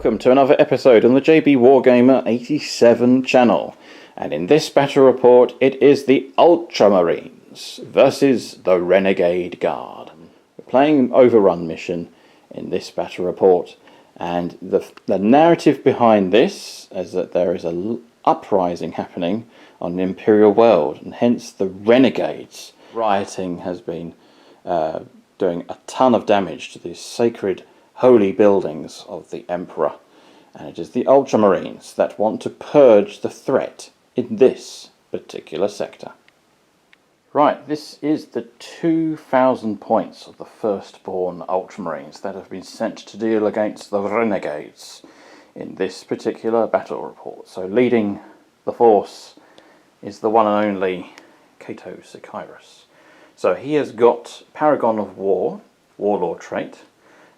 welcome to another episode on the JB Wargamer 87 channel. And in this battle report, it is the Ultramarines versus the Renegade Guard. We're playing an overrun mission in this battle report, and the narrative behind this is that there is an uprising happening on the Imperial world, and hence the Renegades. Rioting has been doing a ton of damage to these sacred holy buildings of the Emperor, and it is the Ultramarines that want to purge the threat in this particular sector. Right, this is the 2,000 points of the firstborn Ultramarines that have been sent to deal against the Renegades in this particular battle report. So leading the force is the one and only Choas. So he has got Paragon of War, Warlord trait,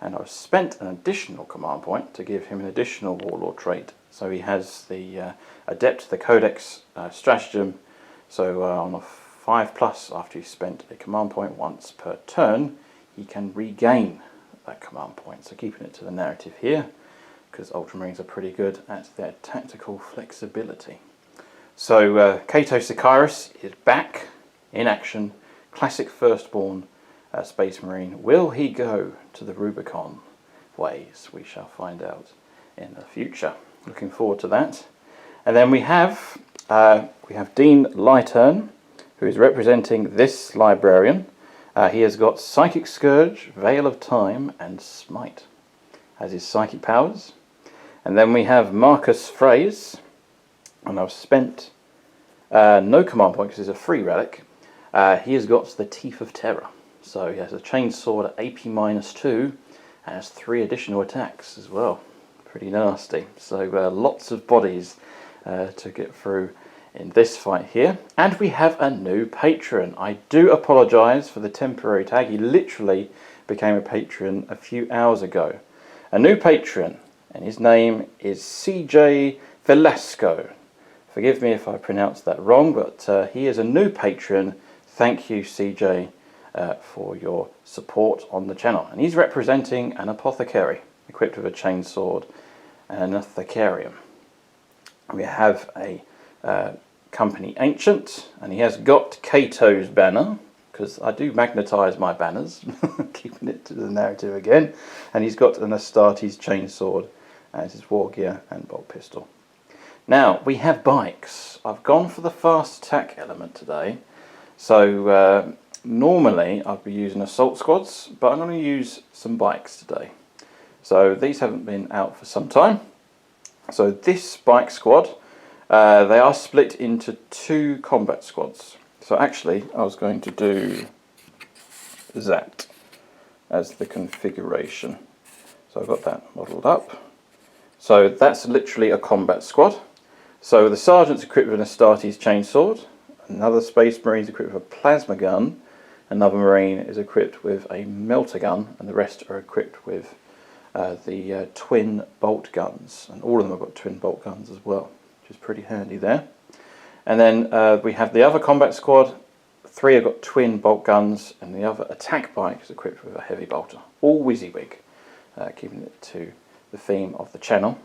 and I've spent an additional command point to give him an additional Warlord trait. So he has the Adept, the Codex Stratagem, so on a 5+, after he's spent a command point once per turn, he can regain that command point. So keeping it to the narrative here, because Ultramarines are pretty good at their tactical flexibility. So Choas is back in action, classic firstborn Space Marine. Will he go to the Rubicon ways? We shall find out in the future. Looking forward to that. And then we have Dean Lytern, who is representing this librarian. He has got Psychic Scourge, Veil of Time, and Smite as his psychic powers. And then we have Marcus Fraze, and I've spent no command point because he's a free relic. He has got the Teeth of Terror. So he has a chainsword at AP -2 and has 3 additional attacks as well. Pretty nasty. So lots of bodies to get through in this fight here. And we have a new patron. I do apologise for the temporary tag. He literally became a patron a few hours ago. A new patron, and his name is CJ Velasco. Forgive me if I pronounced that wrong, but he is a new patron. Thank you, CJ. For your support on the channel. And he's representing an apothecary equipped with a chainsword and an apothecarium. We have a company ancient, and he has got Cato's banner, because I do magnetise my banners, keeping it to the narrative again. And he's got an Astartes chainsword as his war gear and bolt pistol. Now we have bikes. I've gone for the fast attack element today, so normally I'd be using assault squads, but I'm going to use some bikes today. So these haven't been out for some time. So this bike squad, they are split into 2 combat squads. So actually I was going to do that as the configuration. So I've got that modelled up. So that's literally a combat squad. So the sergeant's equipped with an Astartes chainsword, another Space Marine's equipped with a plasma gun, another Marine is equipped with a melter gun, and the rest are equipped with the twin bolt guns. And all of them have got twin bolt guns as well, which is pretty handy there. And then we have the other combat squad. 3 have got twin bolt guns, and the other attack bike is equipped with a heavy bolter. All WYSIWYG, keeping it to the theme of the channel.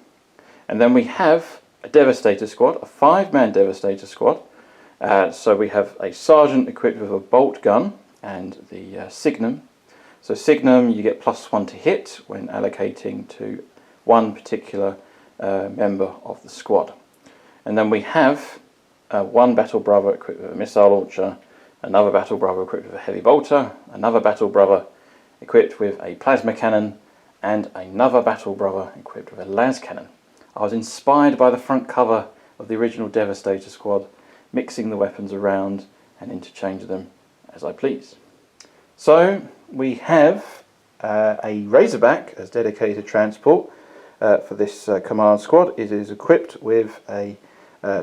And then we have a Devastator squad, a 5-man Devastator squad. So we have a sergeant equipped with a bolt gun and the Signum. So Signum, you get +1 to hit when allocating to one particular member of the squad. And then we have one Battle Brother equipped with a missile launcher, another Battle Brother equipped with a heavy bolter, another Battle Brother equipped with a plasma cannon, and another Battle Brother equipped with a las cannon. I was inspired by the front cover of the original Devastator squad, mixing the weapons around and interchanging them as I please. So we have a Razorback as dedicated transport for this command squad. It is equipped with a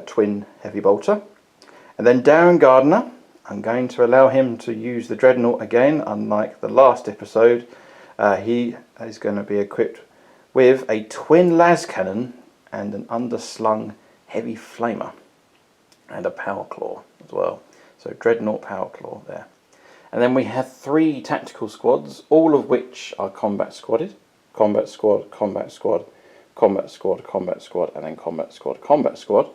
twin heavy bolter. And then Darren Gardner, I'm going to allow him to use the Dreadnought again, unlike the last episode. He is going to be equipped with a twin las cannon and an underslung heavy flamer and a power claw as well. So Dreadnought power claw there. And then we have 3 tactical squads, all of which are combat squadded. Combat squad, combat squad, and then combat squad.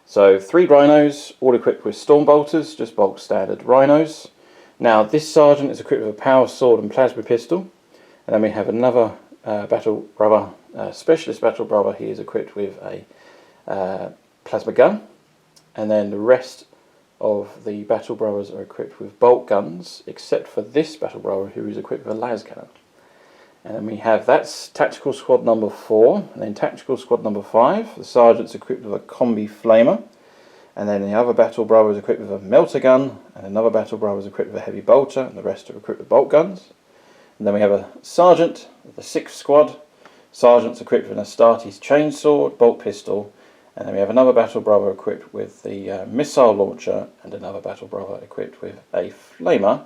So 3 rhinos, all equipped with storm bolters, just bulk standard rhinos. Now this sergeant is equipped with a power sword and plasma pistol, and then we have another battle brother, specialist battle brother. He is equipped with a plasma gun, and then the rest of the battle brothers are equipped with bolt guns, except for this battle brother who is equipped with a las cannon. And then we have, that's tactical squad number 4, and then tactical squad number 5. The sergeant's equipped with a combi flamer, and then the other battle brother is equipped with a melter gun, and another battle brother is equipped with a heavy bolter, and the rest are equipped with bolt guns. And then we have a sergeant, the 6th squad. Sergeant's equipped with an Astartes chainsword, bolt pistol, and then we have another battle brother equipped with the missile launcher, and another battle brother equipped with a flamer,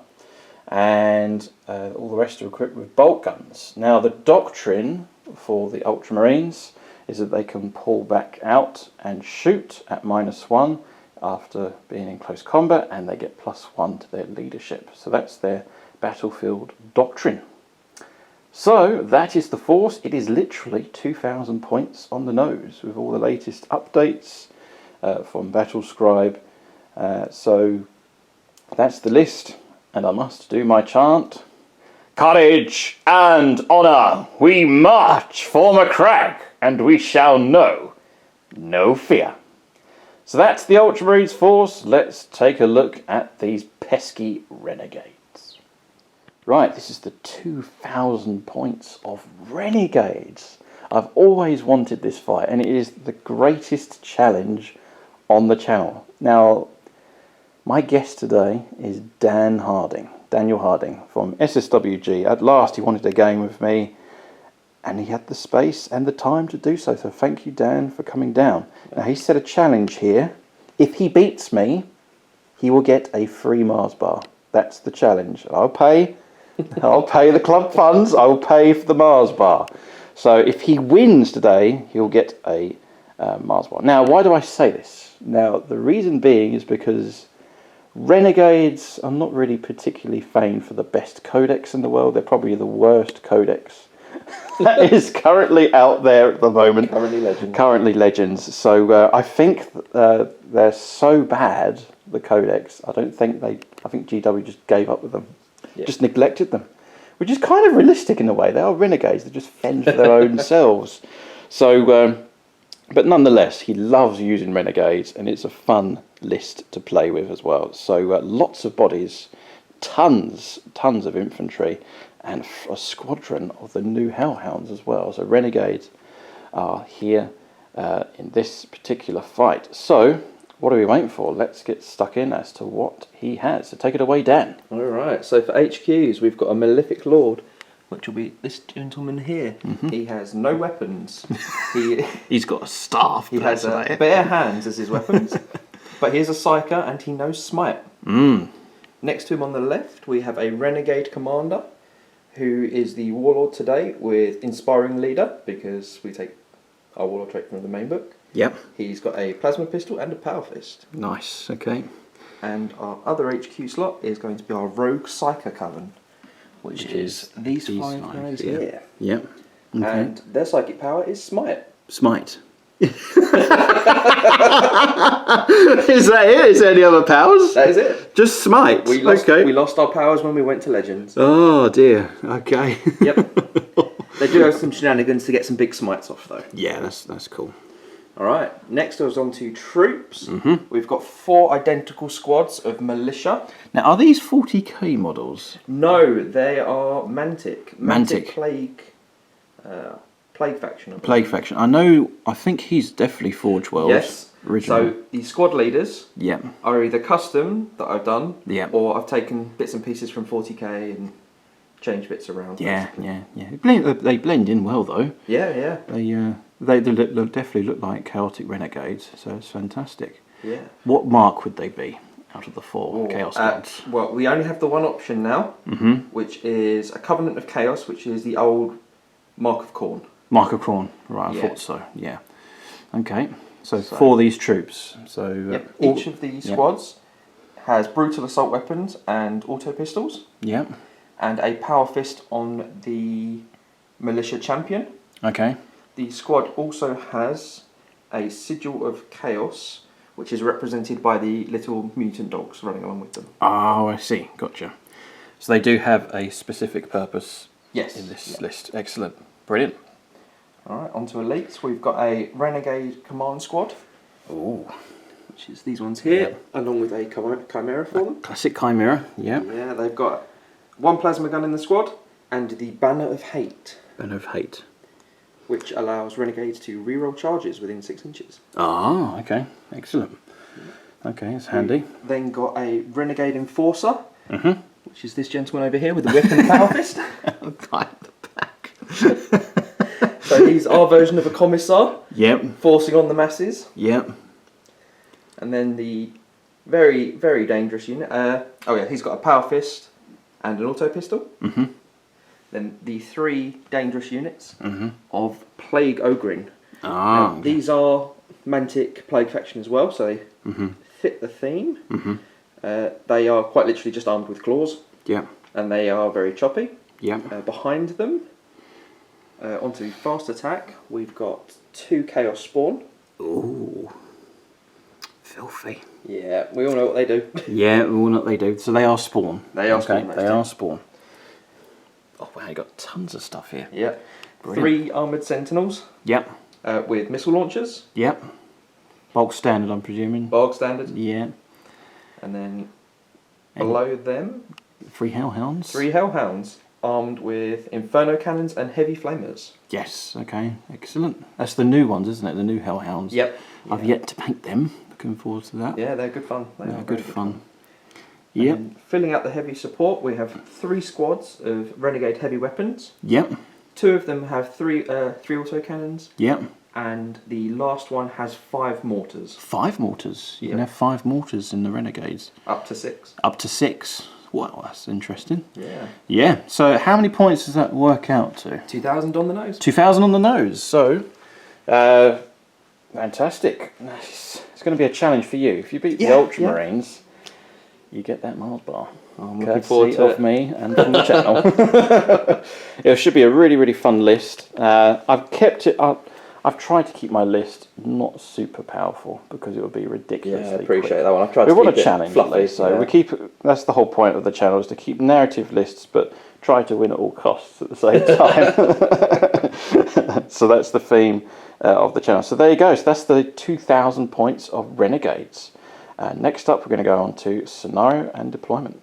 and all the rest are equipped with bolt guns. Now the doctrine for the Ultramarines is that they can pull back out and shoot at -1 after being in close combat, and they get +1 to their leadership. So that's their battlefield doctrine. So that is the force. It is literally 2,000 points on the nose with all the latest updates from Battlescribe. So that's the list, and I must do my chant. Courage and honour, we march for Macragge, and we shall know no fear. So that's the Ultramarines force. Let's take a look at these pesky renegades. Right, this is the 2,000 points of Renegades. I've always wanted this fight, and it is the greatest challenge on the channel. Now, my guest today is Daniel Harding from SSWG. At last, he wanted a game with me, and he had the space and the time to do so. So thank you, Dan, for coming down. Now, he set a challenge here. If he beats me, he will get a free Mars bar. That's the challenge. I'll pay the club funds, I will pay for the Mars bar. So if he wins today, he'll get a Mars bar. Now, why do I say this? Now, the reason being is because Renegades are not really particularly famed for the best codex in the world. They're probably the worst codex that is currently out there at the moment. Currently legends. So I think they're so bad, the codex. I think GW just gave up with them. Yeah. Just neglected them, which is kind of realistic in a way. They are renegades; they just fend for their own selves. So, but nonetheless, he loves using renegades, and it's a fun list to play with as well. So, lots of bodies, tons of infantry, and a squadron of the new hellhounds as well. So, renegades are here in this particular fight. So, what are we waiting for? Let's get stuck in as to what he has. So take it away, Dan. Alright, so for HQs, we've got a Malefic Lord, which will be this gentleman here. Mm-hmm. He has no weapons. He's got a staff. He has bare hands as his weapons. But he is a Psyker, and he knows Smite. Next to him on the left, we have a Renegade Commander, who is the Warlord today with Inspiring Leader, because we take our Warlord trait from the main book. Yep. He's got a Plasma Pistol and a Power Fist. Nice, okay. And our other HQ slot is going to be our Rogue Psyker Coven, which is these 5 guys here. Yep. Okay. And their psychic power is Smite. Smite. Is that it? Is there any other powers? That is it. Just Smite? We lost our powers when we went to Legends. Oh dear, okay. Yep. They do have some shenanigans to get some big Smites off though. Yeah, that's cool. Alright, next I was on to troops. We've got 4 identical squads of militia. Now, are these 40k models? No, they are Mantic. Mantic Plague faction. Plague faction. I think he's definitely Forge World. Yes. Original. So the squad leaders Yep. are either custom that I've done, Yep. or I've taken bits and pieces from 40k and changed bits around. Yeah. They blend in well though. Yeah. They definitely look like chaotic renegades, so it's fantastic. Yeah. What mark would they be out of the 4 chaos squads? Well, we only have the one option now, which is a Covenant of Chaos, which is the old Mark of Khorne. Mark of Khorne, right? I thought so. Yeah. Okay. So for these troops, each of these squads has brutal assault weapons and auto pistols. Yep. And a power fist on the militia champion. Okay. The squad also has a sigil of chaos, which is represented by the little mutant dogs running along with them. Oh, I see. Gotcha. So they do have a specific purpose Yes. in this list. Excellent. Brilliant. Alright, on to elites. We've got a Renegade command squad. Ooh. Which is these ones here, along with a chimera for them. Classic Chimera, yeah. Yeah, they've got one plasma gun in the squad, and the Banner of Hate. Banner of Hate. Which allows Renegades to reroll charges within 6 inches. Ah, okay. Excellent. Okay, it's handy. We've then got a Renegade Enforcer, Mm-hmm. which is this gentleman over here with the whip and power fist. Behind the back. So he's our version of a commissar. Yep. Forcing on the masses. Yep. And then the very, very dangerous unit. He's got a power fist and an auto pistol. Mm-hmm. Then the 3 dangerous units Mm-hmm. of Plague Ogrin. Ah. Okay. These are Mantic Plague faction as well, so they Mm-hmm. fit the theme. Mm-hmm. They are quite literally just armed with claws. Yep. And they are very choppy. Yep. Behind them, onto fast attack, we've got 2 Chaos Spawn. Ooh. Filthy. Yeah, we all know what they do. Yeah, well, what they do. So they are Spawn. They are okay, Spawn. They are Spawn. Oh wow, you got tons of stuff here. Yeah. Brilliant. 3 Armoured Sentinels Yep. with missile launchers. Yep. Bulk standard, I'm presuming. Bog standard. Yeah. And then below them, 3 Hellhounds. 3 Hellhounds armed with Inferno Cannons and Heavy Flamers. Yes. Okay. Excellent. That's the new ones, isn't it? The new Hellhounds. Yep. I've yet to paint them. Looking forward to that. Yeah, they're good fun. They They're are good very fun. And Yep. then filling out the heavy support, we have 3 squads of Renegade heavy weapons. Yep. 2 of them have 3 autocannons, Yep. and the last one has 5 mortars. 5 mortars. You can Yep. have 5 mortars in the Renegades. Up to 6. Up to 6. Wow, that's interesting. Yeah. Yeah. So how many points does that work out to? 2,000 on the nose. 2,000 on the nose. So, fantastic. It's going to be a challenge for you. If you beat the Ultramarines, you get that Mars bar. I'm looking forward Courtesy to of me and from the channel. It should be a really, really fun list. I've kept it up. I've tried to keep my list not super powerful because it would be ridiculously Yeah, I appreciate quick. that one. I've tried We to want keep to it challenge fluffy, at least, so yeah. we keep. That's the whole point of the channel, is to keep narrative lists, but try to win at all costs at the same time. So that's the theme of the channel. So there you go. So that's the 2,000 points of Renegades. Next up, we're going to go on to scenario and deployment.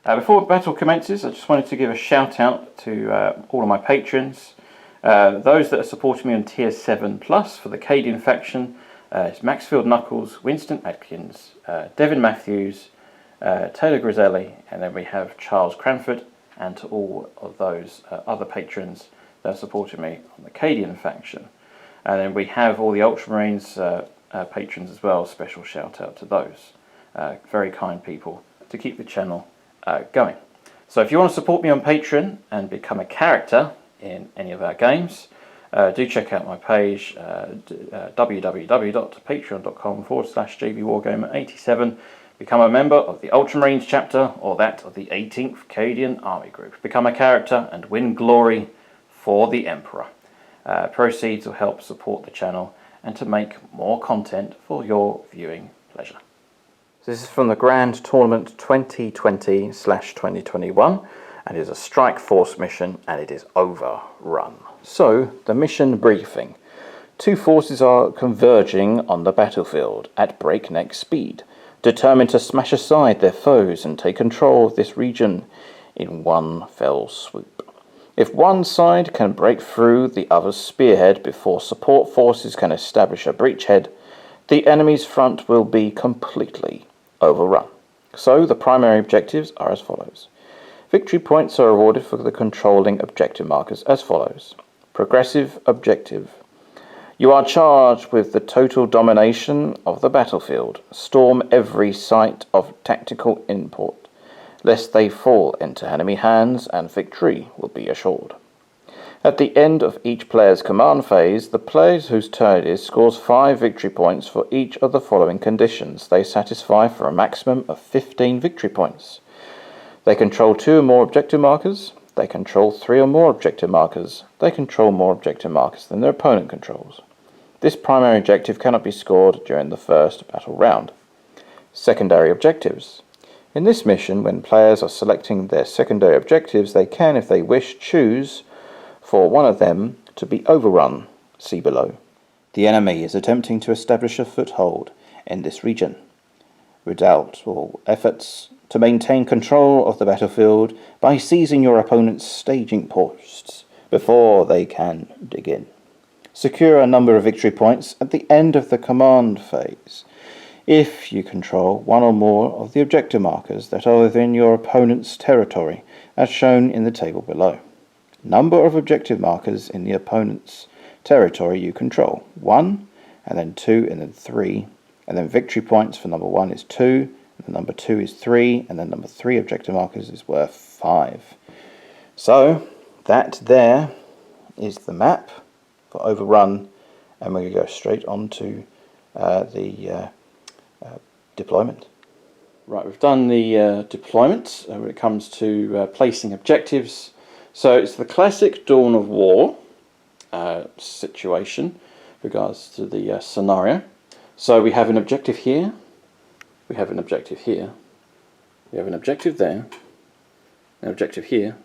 Before battle commences, I just wanted to give a shout out to all of my patrons. Those that are supporting me on tier 7 plus for the Cadian faction. It's Maxfield Knuckles, Winston Atkins, Devin Matthews, Taylor Griselli, and then we have Charles Cranford, and to all of those other patrons that are supporting me on the Cadian faction. And then we have all the Ultramarines patrons as well. Special shout out to those. Very kind people to keep the channel going. So if you want to support me on Patreon and become a character in any of our games, do check out my page, www.patreon.com/jbwargamer87. Become a member of the Ultramarines chapter or that of the 18th Cadian Army Group. Become a character and win glory for the Emperor. Proceeds will help support the channel and to make more content for your viewing pleasure. This is from the Grand Tournament 2020/2021 and is a strike force mission, and it is overrun. So, the mission briefing. 2 forces are converging on the battlefield at breakneck speed, determined to smash aside their foes and take control of this region in one fell swoop. If one side can break through the other's spearhead before support forces can establish a breachhead, the enemy's front will be completely overrun. So the primary objectives are as follows. Victory points are awarded for the controlling objective markers as follows. Progressive objective. You are charged with the total domination of the battlefield. Storm every site of tactical import, lest they fall into enemy hands, and victory will be assured. At the end of each player's command phase, the player whose turn it is scores 5 victory points for each of the following conditions. They satisfy for a maximum of 15 victory points. They control 2 or more objective markers. They control 3 or more objective markers. They control more objective markers than their opponent controls. This primary objective cannot be scored during the first battle round. Secondary objectives. In this mission, when players are selecting their secondary objectives, they can, if they wish, choose for one of them to be overrun. See below. The enemy is attempting to establish a foothold in this region. Redoubt all efforts to maintain control of the battlefield by seizing your opponent's staging posts before they can dig in. Secure a number of victory points at the end of the command phase if you control one or more of the objective markers that are within your opponent's territory, as shown in the table below. Number of objective markers in the opponent's territory you control: 1, and then 2, and then 3, and then victory points for number 1 is 2, and number 2 is 3, and then number 3 objective markers is worth 5. So that there is the map for Overrun, and we're going to go straight on to the deployment. Right, we've done the deployment when it comes to placing objectives. So it's the classic Dawn of War situation with regards to the scenario. So we have an objective here, we have an objective here, we have an objective there, an objective here,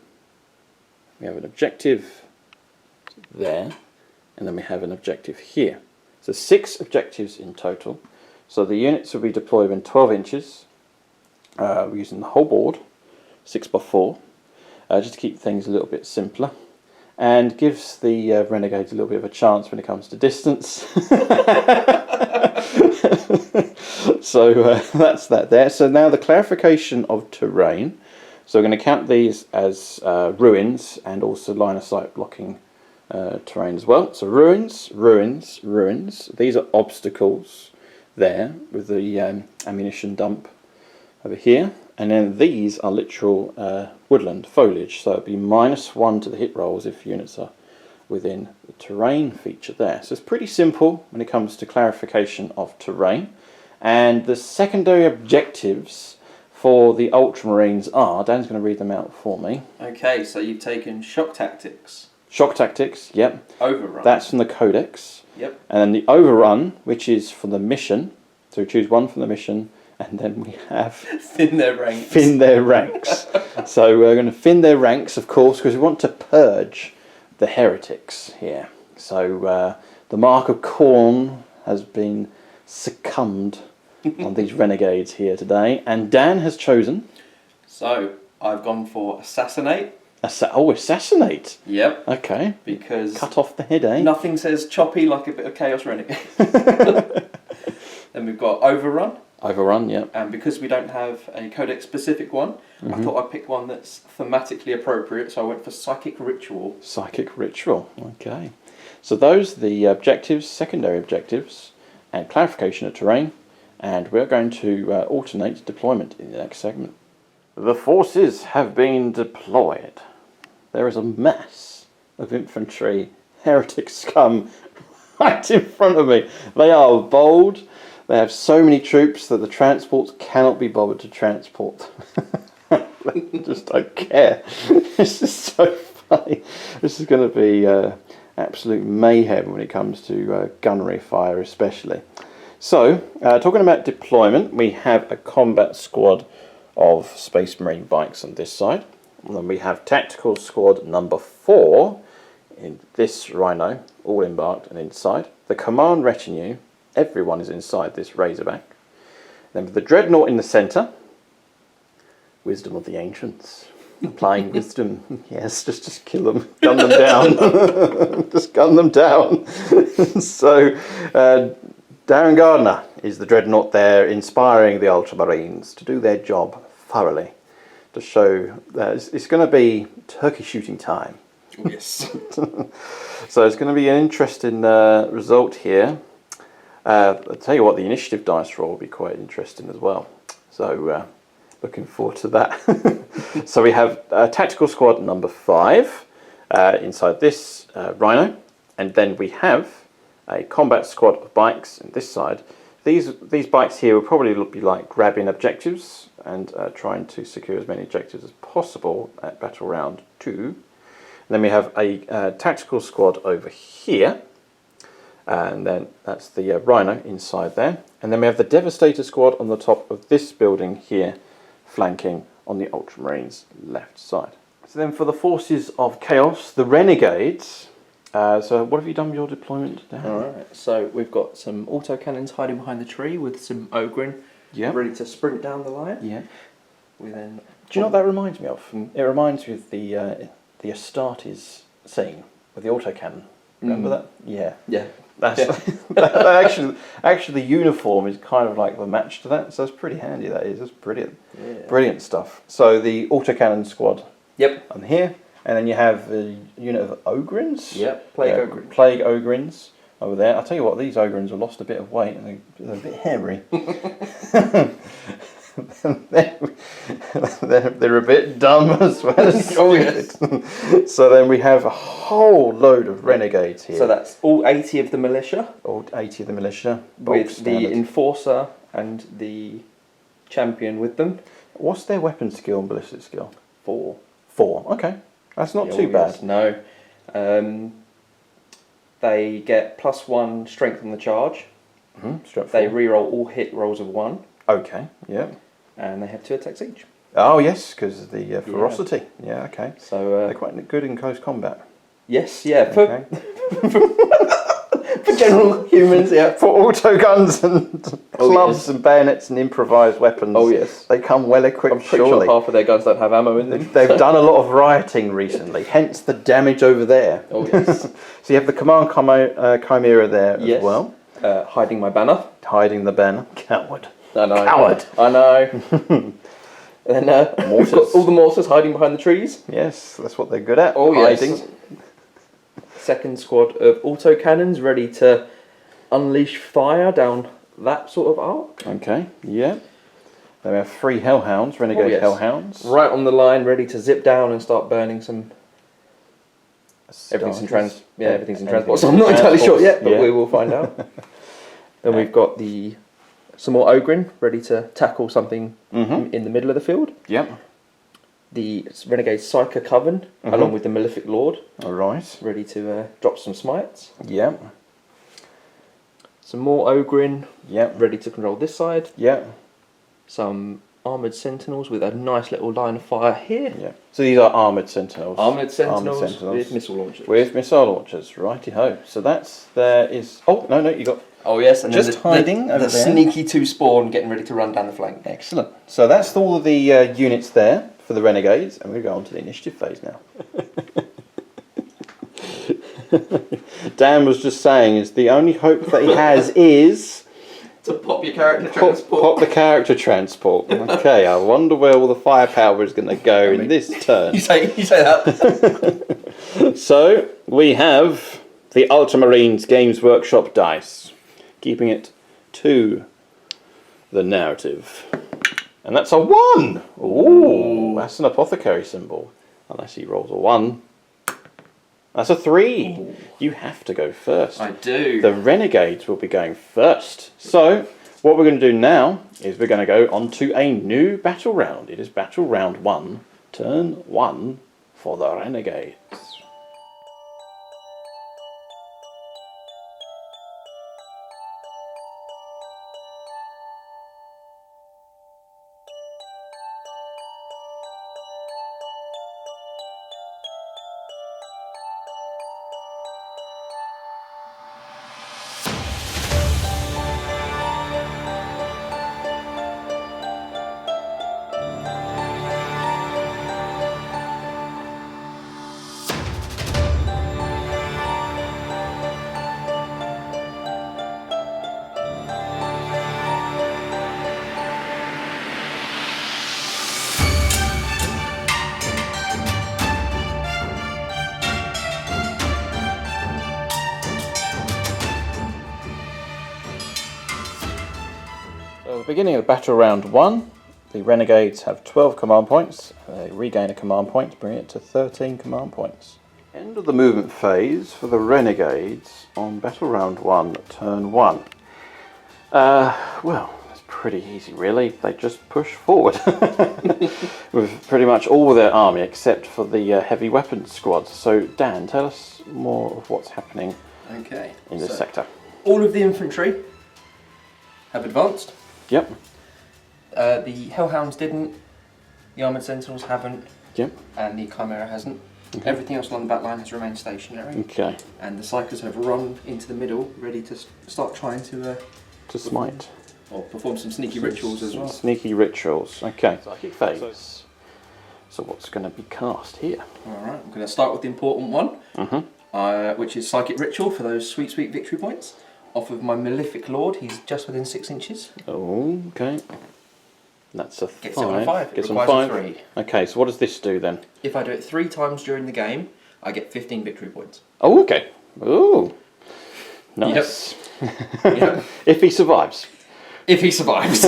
we have an objective there, and then we have an objective here. So 6 objectives in total. So the units will be deployed in 12 inches. We're using the whole board, 6x4, just to keep things a little bit simpler, and gives the Renegades a little bit of a chance when it comes to distance. So that's that there. So now the clarification of terrain. So we're going to count these as ruins and also line of sight blocking terrain as well. So ruins, ruins, ruins. These are obstacles there with the ammunition dump over here. And then these are literal woodland foliage. So it'd be -1 to the hit rolls if units are within the terrain feature there. So it's pretty simple when it comes to clarification of terrain. And the secondary objectives for the Ultramarines are, Dan's going to read them out for me. Okay, so you've taken shock tactics. Shock tactics, yep. Overrun. That's from the Codex. Yep. And then the Overrun, which is for the mission. So we choose one from the mission, and then we have... Thin their ranks. Thin their ranks. So we're going to thin their ranks, of course, because we want to purge the heretics here. So the Mark of Khorne has been succumbed on these renegades here today, and Dan has chosen. So I've gone for assassinate. Assassinate. Yep. Okay. Because cut off the head, eh? Nothing says choppy like a bit of Chaos Renegade. Then we've got overrun. Overrun, yep. And because we don't have a codex specific one, I thought I'd pick one that's thematically appropriate, so I went for psychic ritual. Psychic ritual. Okay. So those are the objectives, secondary objectives, and clarification of terrain. And we're going to alternate deployment in the next segment. The forces have been deployed. There is a mass of infantry heretic scum right in front of me. They are bold. They have so many troops that the transports cannot be bothered to transport. They just don't care. This is so funny. This is going to be absolute mayhem when it comes to gunnery fire especially. So, talking about deployment, we have a combat squad of Space Marine bikes on this side. And then we have tactical squad number 4 in this Rhino, all embarked and inside. The command retinue, everyone is inside this Razorback. Then with the Dreadnought in the centre, Wisdom of the Ancients. Applying wisdom, yes, just kill them, gun them down. Just gun them down. So, Darren Gardner is the Dreadnought there, inspiring the Ultramarines to do their job thoroughly, to show that it's going to be turkey shooting time. Yes. So it's going to be an interesting result here. I'll tell you what, the initiative dice roll will be quite interesting as well. So looking forward to that. So we have tactical squad number 5 inside this Rhino, and then we have a combat squad of bikes on this side these bikes here will probably be like grabbing objectives and trying to secure as many objectives as possible at battle round 2. And then we have a tactical squad over here, and then that's the Rhino inside there. And then we have the Devastator squad on the top of this building here, flanking on the Ultramarines left side. So then for the forces of chaos, the Renegades. So what have you done with your deployment, Dan? Alright, so we've got some autocannons hiding behind the tree with some Ogren ready to sprint down the line. Yeah. We then... Do you know what that reminds me of? It reminds me of the Astartes scene with the autocannon. Remember that? Yeah. Yeah. That's actually the uniform is kind of like the match to that, so it's pretty handy. That is, it's brilliant, brilliant stuff. So the autocannon squad. Yep. On here, and then you have the unit of Ogrins. Yep. Ogrins. Plague Ogrins over there. I'll tell you what, these Ogrins have lost a bit of weight and they're a bit hairy. they're a bit dumb as well as oh yes. So then we have a whole load of renegades here. So that's all 80 of the militia. All 80 of the militia. With the enforcer and the champion with them. What's their weapon skill and ballistic skill? 4. 4. Okay, that's not too bad. Yes. No. They get +1 strength on the charge. They reroll all hit rolls of 1. Okay. Yeah. And they have 2 attacks each. Oh yes, because of the ferocity. Yeah. Okay. So they're quite good in close combat. Yes. Yeah. Okay. For general humans, yeah. For auto guns and clubs and bayonets and improvised weapons. Oh yes. They come well equipped. I'm pretty sure half of their guns don't have ammo in them. They've done a lot of rioting recently, hence the damage over there. Oh yes. So you have the command chimera there as well. Hiding my banner. Hiding the banner. Coward. I know. Coward. I know. And we've got all the mortars hiding behind the trees. Yes, that's what they're good at. Oh hiding. Yes. Second squad of autocannons ready to unleash fire down that sort of arc. Okay, yeah. Then we have 3 hellhounds, renegade hellhounds. Right on the line, ready to zip down and start burning some... Everything's in transport. So I'm not entirely sure yet, but we will find out. Then we've got some more Ogren ready to tackle something in the middle of the field. Yep. The Renegade Psyker Coven, along with the Malefic Lord. Alright. Ready to drop some smites. Yep. Some more Ogren. Yep. Ready to control this side. Yep. Some Armoured Sentinels with a nice little line of fire here. Yeah. So these are Armoured Sentinels. Armoured Sentinels with missile launchers. With missile launchers, righty-ho. So there is... Oh, no, you got... Oh yes, and just hiding over the there. Sneaky 2 spawn getting ready to run down the flank. Excellent. So that's all of the units there for the Renegades, and we go on to the initiative phase now. Dan was just saying is the only hope that he has is... to pop your character transport. Pop the character transport. Okay, I wonder where all the firepower is going to go in this turn. You say that. So, we have the Ultramarines Games Workshop dice. Keeping it to the narrative. And that's a 1! Ooh, that's an apothecary symbol. Unless he rolls a 1. That's a 3. Ooh. You have to go first. I do. The Renegades will be going first. So, what we're going to do now is we're going to go on to a new battle round. It is battle round 1, turn 1 for the Renegades. At the beginning of battle round 1, the Renegades have 12 command points. They regain a command point, bring it to 13 command points. End of the movement phase for the Renegades on battle round 1, turn 1. Well, it's pretty easy really. They just push forward with pretty much all their army except for the heavy weapons squads. So Dan, tell us more of what's happening in this sector. All of the infantry have advanced. Yep. The Hellhounds didn't, the Armoured Sentinels haven't, Yep. and the Chimera hasn't. Okay. Everything else along the back line has remained stationary. Okay. And the Psychers have run into the middle, ready to start trying to smite. Or perform some sneaky rituals as well. Sneaky rituals. Okay. Psychic phase. So what's going to be cast here? Alright, I'm going to start with the important one, which is Psychic Ritual for those sweet, sweet victory points. Off of my Malefic Lord, he's just within 6 inches. Oh, okay. That's a 5. Gets it on a 5. Gets It on requires 5. a 3. Okay, so what does this do then? If I do it 3 times during the game, I get 15 victory points. Oh, okay. Ooh. Nice. Yep. If he survives. If he survives.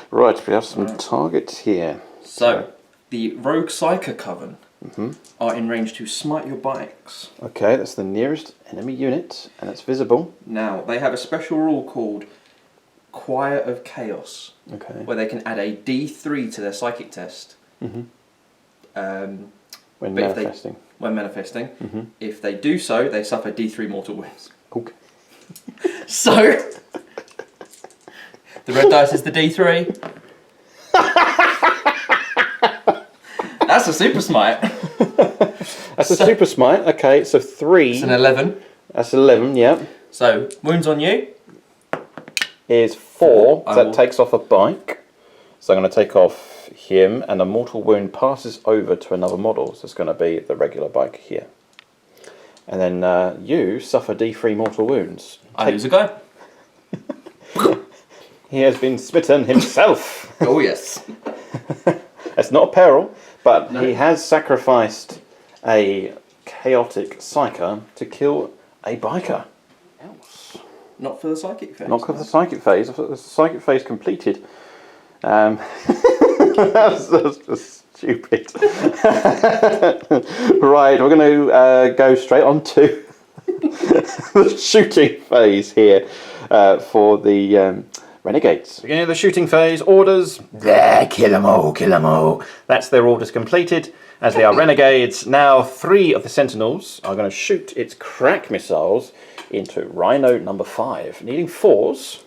Right, we have some targets here. So, the Rogue Psyker Coven are in range to smite your bikes. Okay, that's the nearest enemy unit, and it's visible. Now, they have a special rule called Choir of Chaos, Okay. where they can add a D3 to their psychic test. When But manifesting. When manifesting. If they do so, they suffer D3 mortal wounds. Okay. So, the red dice is the D3. That's a super smite. That's a super smite. Okay, so 3. It's an 11. That's 11, yeah. So, wounds on you. Is 4. I That will- takes off a bike. So I'm going to take off him, and a mortal wound passes over to another model. So it's going to be the regular bike here. And then you suffer D3 mortal wounds. I lose a guy. He has been smitten himself. Oh, yes. It's not a peril, but No. he has sacrificed a chaotic psyker to kill a biker. Else. Not for the psychic phase. Not because the psychic phase. I thought the psychic phase completed. That's just stupid. Right, we're going to go straight on to the shooting phase here for the Renegades. Beginning of the shooting phase, orders. Kill 'em all, kill 'em all. That's their orders completed. As they are Renegades, now 3 of the Sentinels are going to shoot its crack missiles into Rhino number 5, needing 4s.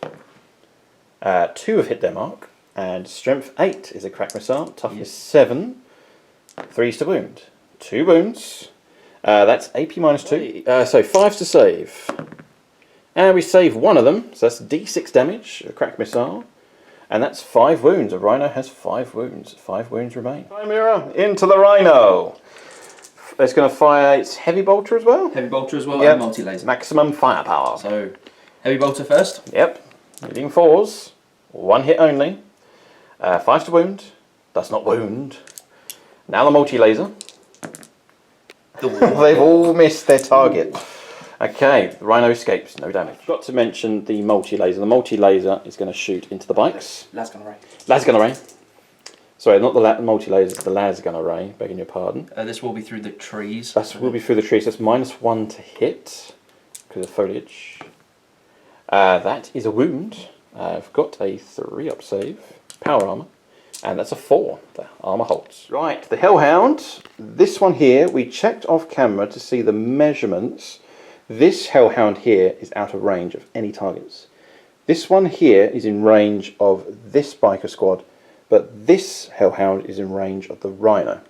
2 have hit their mark, and strength 8 is a crack missile, toughness 7, 3s to wound. 2 wounds, that's AP minus 2, so 5s to save. And we save one of them, so that's D6 damage, a crack missile, and that's 5 wounds. A Rhino has 5 wounds, 5 wounds remain. Chimera, into the Rhino. It's going to fire its heavy bolter as well. Heavy bolter as well, Yep. and multi-laser. Maximum firepower. So, heavy bolter first. Yep, hitting 4s, 1 hit only, 5 to wound, does not wound. Now the multi-laser. They've all missed their target. Okay, the Rhino escapes, no damage. Got to mention the multi-laser. The multi-laser is going to shoot into the bikes. Lasgun array. Lasgun array. Sorry, not the multi-laser, it's the lasgun array, begging your pardon. This will be through the trees. That will be through the trees. That's -1 to hit because of foliage. That is a wound. I've got a 3-up save, power armor, and that's a 4. The armor holds. Right, the Hellhound. This one here, we checked off camera to see the measurements. This Hellhound here is out of range of any targets. This one here is in range of this biker squad, but this Hellhound is in range of the Rhino.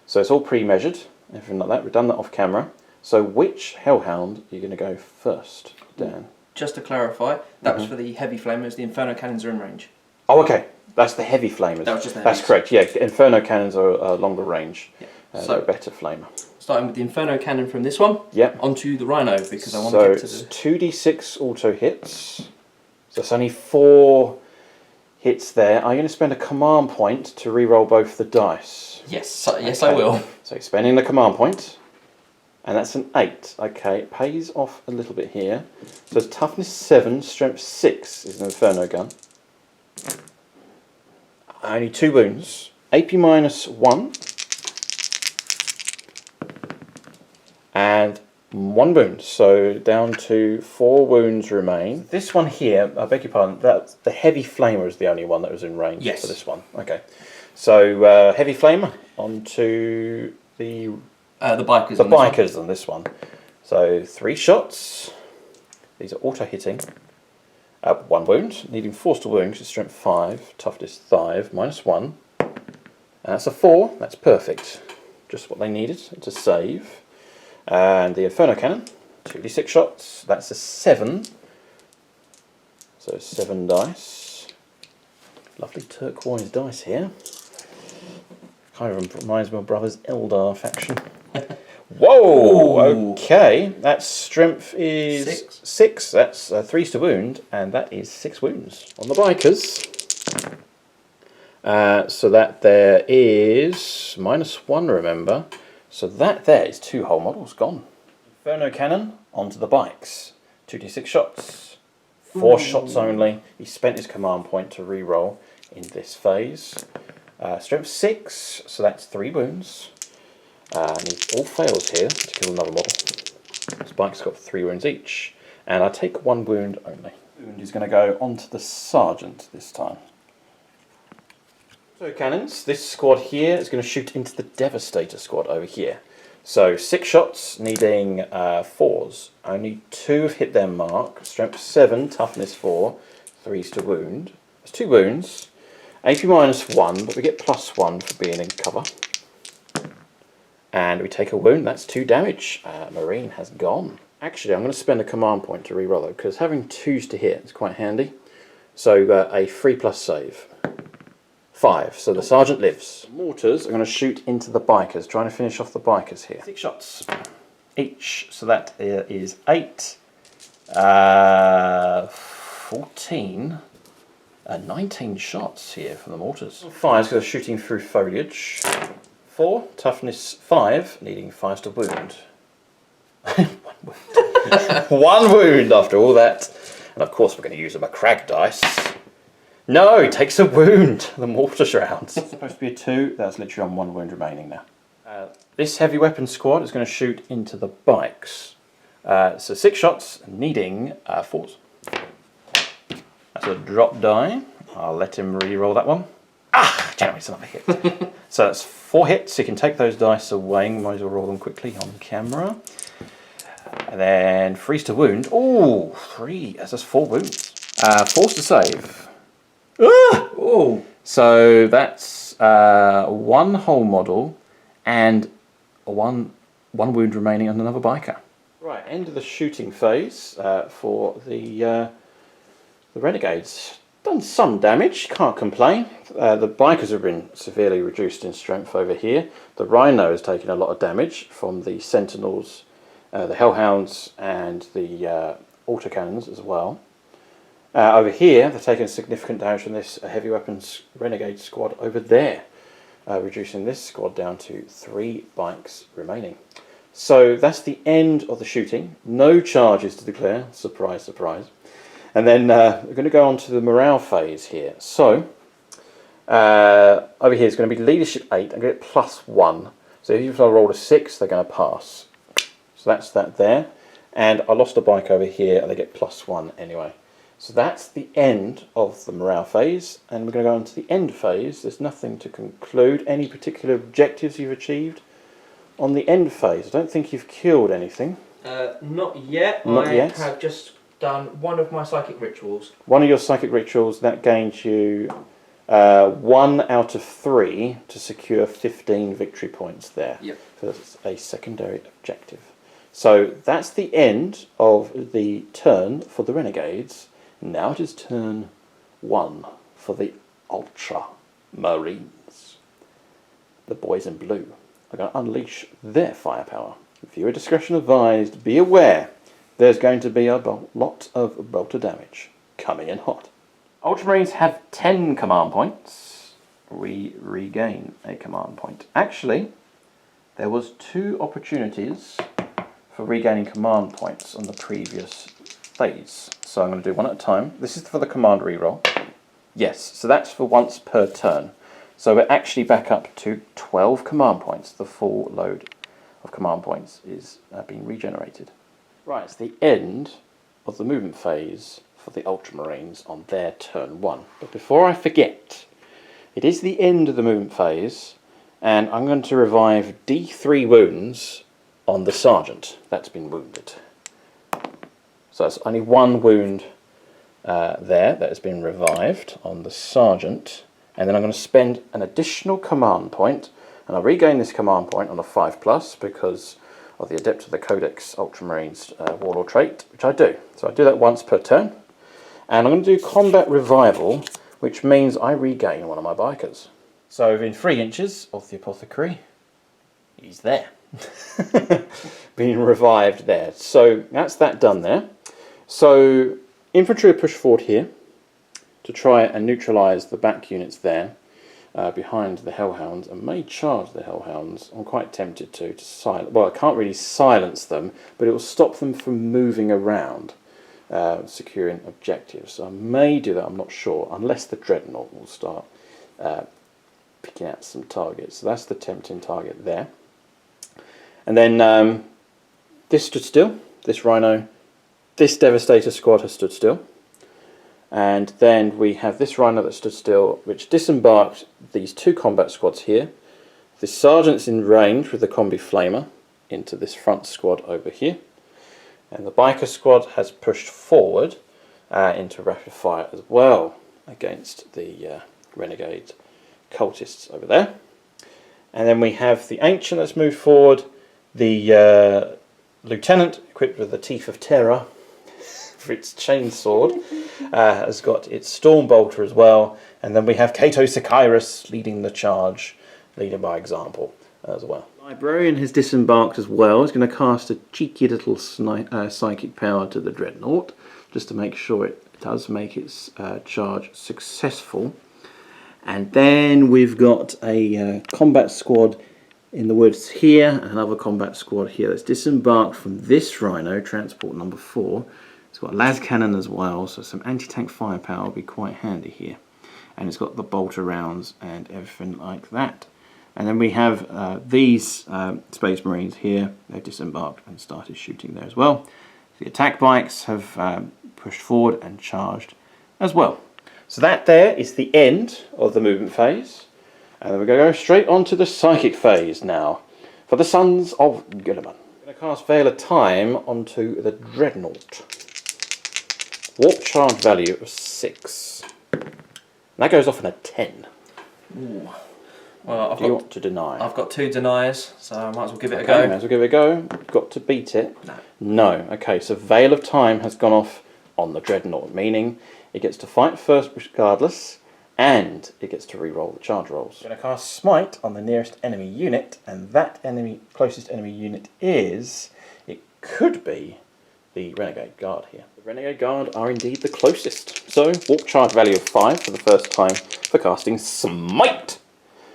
So it's all pre-measured, everything like that. We've done that off camera. So which Hellhound are you going to go first, Dan? Just to clarify, that was for the heavy flamers. The Inferno cannons are in range. Oh, okay. That's the heavy flamers. That was just the That's heavies. correct. Yeah, Inferno cannons are longer range. Yeah. So So, a better flamer. starting with the Inferno cannon from this one, Yep. onto the Rhino, because I want So to get to it's the... 2d6 auto hits. So it's only 4 hits there. I'm going to spend a command point to re-roll both the dice. Yes, yes Okay. I will. So spending the command point, and that's an 8. Okay, it pays off a little bit here. So it's toughness 7, strength 6 is an Inferno gun. Only 2 wounds. AP minus 1. And 1 wound, so down to 4 wounds remain. This one here, I beg your pardon, the heavy flamer is the only one that was in range for this one. Okay, so heavy flamer onto the bikers. The bikers on this one. So 3 shots. These are auto hitting. 1 wound, needing force to wound, it's strength 5, toughness 5, -1. And that's a 4, that's perfect. Just what they needed to save. And the Inferno Cannon, 2d6 shots, that's a 7. So 7 dice. Lovely turquoise dice here. Kind of reminds me of Brothers Eldar faction. Whoa! Ooh. Okay, that strength is 6. That's 3 to wound, and that is 6 wounds on the bikers. So that there is -1, remember. So that there is 2 whole models gone. Inferno Cannon onto the bikes. 2d6 shots. 4 shots only. He spent his command point to re-roll in this phase. Strength 6, so that's 3 wounds. And he all fails here to kill another model. This bike's got 3 wounds each. And I take 1 wound only. Wound is going to go onto the sergeant this time. So cannons, this squad here is going to shoot into the Devastator squad over here. So 6 shots, needing 4s. Only 2 have hit their mark. Strength 7, toughness 4, 3s to wound. There's 2 wounds. AP -1, but we get +1 for being in cover. And we take a wound, that's 2 damage. Marine has gone. Actually, I'm going to spend a command point to re-roll it, because having 2s to hit is quite handy. So a 3+ save. 5, so the sergeant lives. Mortars are going to shoot into the bikers, trying to finish off the bikers here. 6 shots each, so that is 8, 14, 19 shots here from the mortars. 5 is shooting through foliage. 4, toughness 5, needing 5s to wound. 1 wound. 1 wound after all that. And of course we're going to use a Macragge dice. No, he takes a wound. The mortar's rounds. It's supposed to be a 2. That's literally on 1 wound remaining now. This heavy weapon squad is going to shoot into the bikes. So 6 shots, needing 4s. That's a drop die. I'll let him re-roll that one. Ah, damn, it's another hit. So that's 4 hits. You can take those dice away. Might as well roll them quickly on camera. And then 3s to wound. Oh, 3. That's just 4 wounds. Force to save. Oh! So that's 1 whole model and one wound remaining on another biker. Right, end of the shooting phase for the Renegades. Done some damage, can't complain. The bikers have been severely reduced in strength over here. The Rhino has taken a lot of damage from the Sentinels, the Hellhounds and the autocannons as well. Over here, they're taking significant damage from this heavy weapons Renegade squad over there, reducing this squad down to 3 bikes remaining. So that's the end of the shooting. No charges to declare. Surprise, surprise. And then we're going to go on to the morale phase here. So over here is going to be leadership 8. I'm going to get +1. So if I roll a 6, they're going to pass. So that's that there. And I lost a bike over here, and they get +1 anyway. So that's the end of the morale phase, and we're going to go on to the end phase. There's nothing to conclude. Any particular objectives you've achieved on the end phase? I don't think you've killed anything. Not yet. Not yet. I have just done one of my psychic rituals. One of your psychic rituals, that gains you 1 out of 3 to secure 15 victory points there. Yep. So that's a secondary objective. So that's the end of the turn for the Renegades. Now it is turn 1 for the Ultramarines. The boys in blue are going to unleash their firepower. Viewer discretion advised. Be aware, there's going to be a lot of bolter damage coming in hot. Ultramarines have 10 command points. We regain a command point. Actually, there was 2 opportunities for regaining command points on the previous phase. So I'm going to do one at a time. This is for the command reroll. Yes, so that's for once per turn. So we're actually back up to 12 command points, the full load of command points is being regenerated. Right, it's the end of the movement phase for the Ultramarines on their turn 1. But before I forget, it is the end of the movement phase, and I'm going to revive D3 wounds on the Sergeant that's been wounded. So that's only 1 wound there that has been revived on the Sergeant, and then I'm going to spend an additional command point, and I'll regain this command point on a 5+ because of the Adept of the Codex Ultramarines Warlord trait, which I do. So I do that once per turn, and I'm going to do Combat Revival, which means I regain one of my bikers. So within 3 inches of the Apothecary, he's there. Being revived there. So that's that done there. So infantry are pushed forward here to try and neutralise the back units there behind the Hellhounds, and may charge the Hellhounds. I'm quite tempted to silence. Well, I can't really silence them, but it will stop them from moving around, securing objectives. So I may do that, I'm not sure, unless the Dreadnought will start picking out some targets. So that's the tempting target there. And then this stood still, this Rhino. This Devastator squad has stood still. And then we have this Rhino that stood still, which disembarked these 2 combat squads here. The Sergeant's in range with the Combi Flamer into this front squad over here. And the Biker squad has pushed forward into rapid fire as well against the Renegade cultists over there. And then we have the Ancient that's moved forward, the Lieutenant equipped with the Teeth of Terror for its chainsword, has got its Storm Bolter as well, and then we have Cato Sicyrus leading the charge, leading by example as well. Librarian has disembarked as well. He's going to cast a cheeky little psychic power to the Dreadnought, just to make sure it does make its charge successful. And then we've got a combat squad in the woods here, and another combat squad here that's disembarked from this Rhino, transport number 4. It's got a las cannon as well, so some anti-tank firepower will be quite handy here. And it's got the bolter rounds and everything like that. And then we have these Space Marines here. They've disembarked and started shooting there as well. The attack bikes have pushed forward and charged as well. So that there is the end of the movement phase. And then we're going to go straight on to the psychic phase now for the Sons of Guilliman. I'm going to cast Veil of Time onto the Dreadnought. Warp charge value of 6. And that goes off in a 10. Ooh. Well, Do you want to deny? I've got 2 denies, so I might as well give it a Okay, go. might as well give it a go. You've got to beat it. No. No. Okay, so Veil of Time has gone off on the Dreadnought, meaning it gets to fight first regardless, and it gets to re-roll the charge rolls. I'm going to cast Smite on the nearest enemy unit, and that closest enemy unit it could be the Renegade Guard here. The Renegade Guard are indeed the closest. So, warp charge value of 5 for the first time for casting Smite.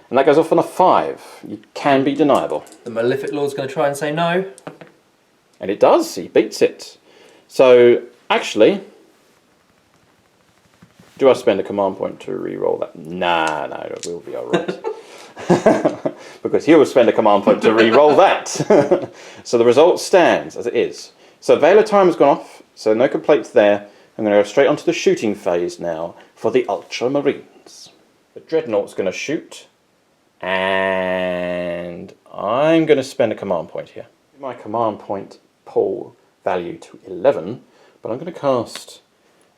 And that goes off on a 5. You can be deniable. The Malefic Lord's going to try and say no. And it does, he beats it. So, actually, do I spend a command point to re-roll that? Nah, no, it will be alright. Because he will spend a command point to re-roll that. So the result stands as it is. So Veil of Time has gone off, so no complaints there. I'm going to go straight onto the shooting phase now for the Ultramarines. The Dreadnought's going to shoot, and I'm going to spend a command point here. My command point pull value to 11, but I'm going to cast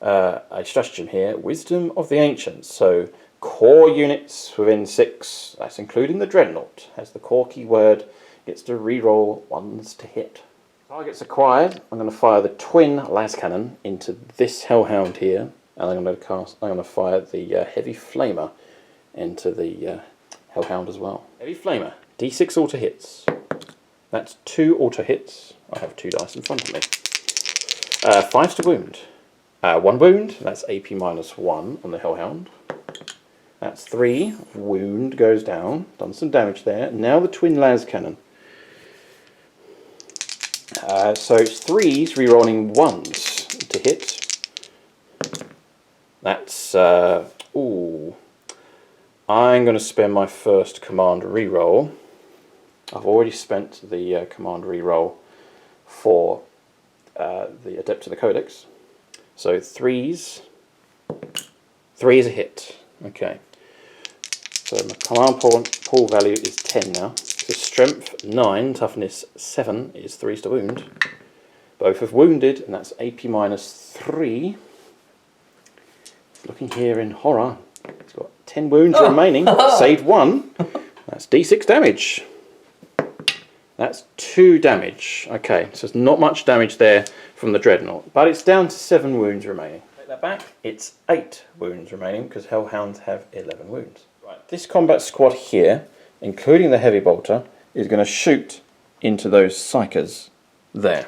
a stratagem here, Wisdom of the Ancients. So core units within 6, that's including the Dreadnought, has the core keyword, gets to re-roll 1s to hit. Targets acquired, I'm going to fire the twin las cannon into this Hellhound here, and I'm going to fire the heavy flamer into the Hellhound as well. Heavy flamer, d6 auto hits. That's 2 auto hits. I have 2 dice in front of me. 5 to wound. 1 wound, that's AP -1 on the Hellhound. That's 3. Wound goes down. Done some damage there. Now the twin las cannon. So it's 3s rerolling 1s to hit. That's ooh. I'm going to spend my first command reroll I've already spent the command reroll for the Adept of the Codex. So 3s. 3 is a hit. Okay. So my command pool value is 10 now. So strength 9, toughness 7 is 3s to wound. Both have wounded, and that's AP minus 3. Looking here in horror. It's got 10 wounds remaining. Saved 1. That's D6 damage. That's 2 damage. Okay, so there's not much damage there from the Dreadnought, but it's down to 7 wounds remaining. Take that back. It's 8 wounds remaining because Hellhounds have 11 wounds. Right, this combat squad here, including the Heavy Bolter, is going to shoot into those Psychers there.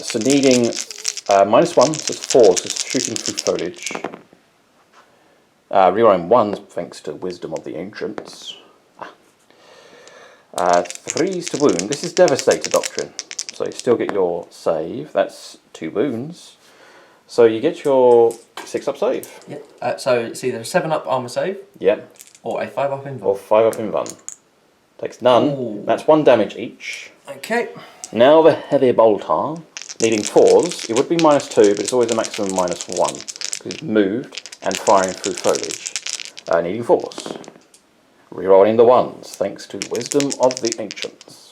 So needing -1, so it's 4, so it's shooting through foliage. Rerolling 1 thanks to Wisdom of the Ancients. 3s to wound. This is Devastator Doctrine, so you still get your save. That's 2 wounds. So you get your 6-up save. Yep. So it's either a 7-up armor save. Yep. Or a 5-up invuln. Or 5-up invuln. Takes none. Ooh. That's 1 damage each. Okay. Now the Heavy Bolter, needing 4s. It would be -2, but it's always a maximum -1 because it's moved and firing through foliage. Needing 4s. Rerolling the 1s, thanks to Wisdom of the Ancients.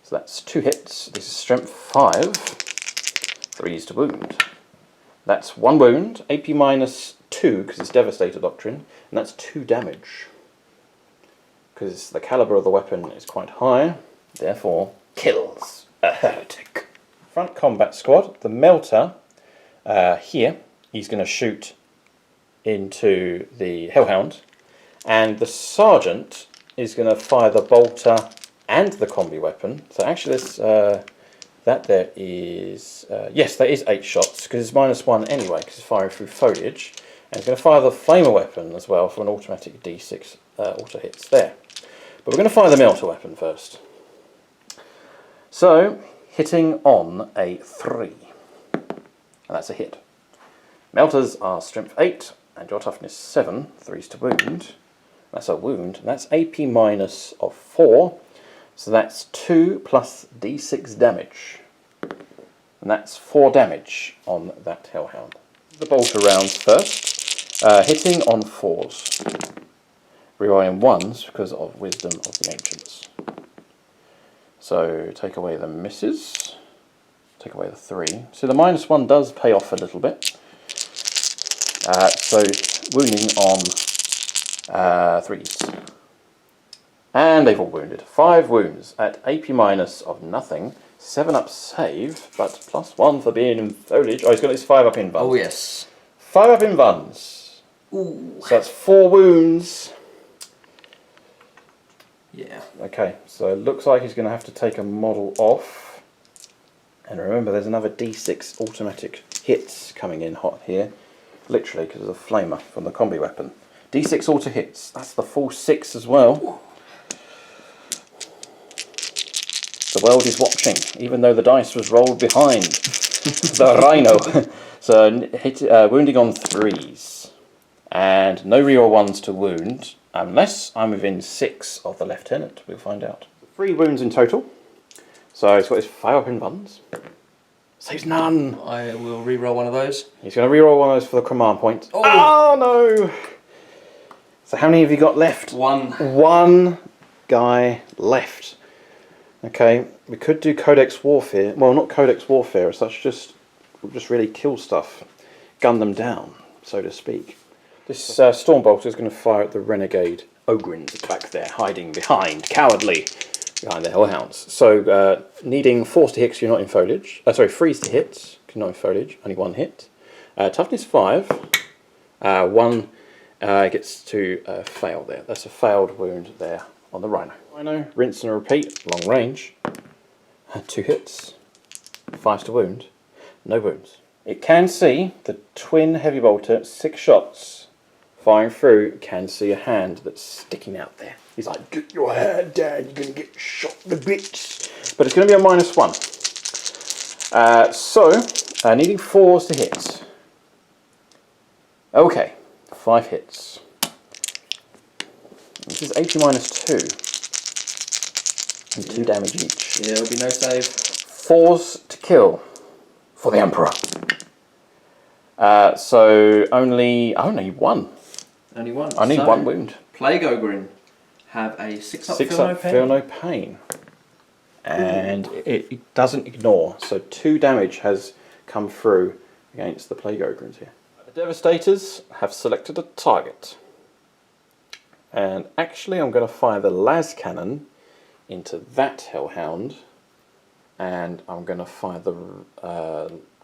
So that's 2 hits. This is Strength 5. 3s to wound. That's 1 wound, AP -2 because it's Devastator Doctrine, and that's 2 damage. Because the caliber of the weapon is quite high, therefore kills a heretic. Front combat squad, the Melter, here, he's going to shoot into the Hellhound, and the Sergeant is going to fire the Bolter and the combi weapon. So actually this, that there is, yes, that is 8 shots, because it's -1 anyway, because it's firing through foliage, and it's going to fire the Flamer weapon as well for an automatic D6 auto hits there. But we're going to fire the Melter weapon first. So, hitting on a 3. And that's a hit. Melters are Strength 8 and your Toughness 7, 3s to wound. That's a wound. And that's AP minus of 4. So that's 2 plus D6 damage. And that's 4 damage on that Hellhound. The Bolter rounds first. Hitting on 4s. Rerolling 1s because of Wisdom of the Ancients. So take away the misses, take away the 3. So the -1 does pay off a little bit. So wounding on 3s. And they've all wounded. 5 wounds at AP minus of nothing. 7-up save, but +1 for being in foliage. Oh, he's got his 5-up invulns. Oh, yes. 5-up invulns. Ooh. So that's 4 wounds. Yeah. Okay, so it looks like he's going to have to take a model off. And remember, there's another D6 automatic hits coming in hot here. Literally, because of the flamer from the combi weapon. D6 auto hits. That's the full 6 as well. The world is watching, even though the dice was rolled behind the rhino. So wounding on 3s. And no reroll 1s to wound. Unless I'm within 6 of the lieutenant, we'll find out. 3 wounds in total. So he's got his 5-up invulns. Saves none. I will re-roll one of those. He's going to re-roll one of those for the command point. Oh no! So how many have you got left? 1. 1 guy left. Okay, we could do Codex Warfare. Well, not Codex Warfare as such, just really kill stuff. Gun them down, so to speak. This Stormbolter is going to fire at the Renegade Ogrins back there, hiding behind, cowardly, behind the Hellhounds. So, needing 4s to hit because you're not in foliage. Sorry, 3s to hit because you're not in foliage. Only 1 hit. Toughness 5. 1 gets to fail there. That's a failed wound there on the Rhino. Rhino, rinse and repeat, long range. 2 hits. 5s to wound. No wounds. It can see the twin heavy bolter, 6 shots. Firing through, can see a hand that's sticking out there. He's like, get your hand down, you're going to get shot to bits. But it's going to be a -1. Needing 4s to hit. Okay, 5 hits. This is AP -2. And 2 damage each. Yeah, it'll be no save. 4s to kill for the Emperor. So only one. Only one. I need So, 1 wound. Plague Ogre have a 6 up, 6 feel up, no pain. feel no pain. And it doesn't ignore. So 2 damage has come through against the Plague Ogrins here. The Devastators have selected a target. And actually I'm going to fire the las cannon into that Hellhound. And I'm going to fire the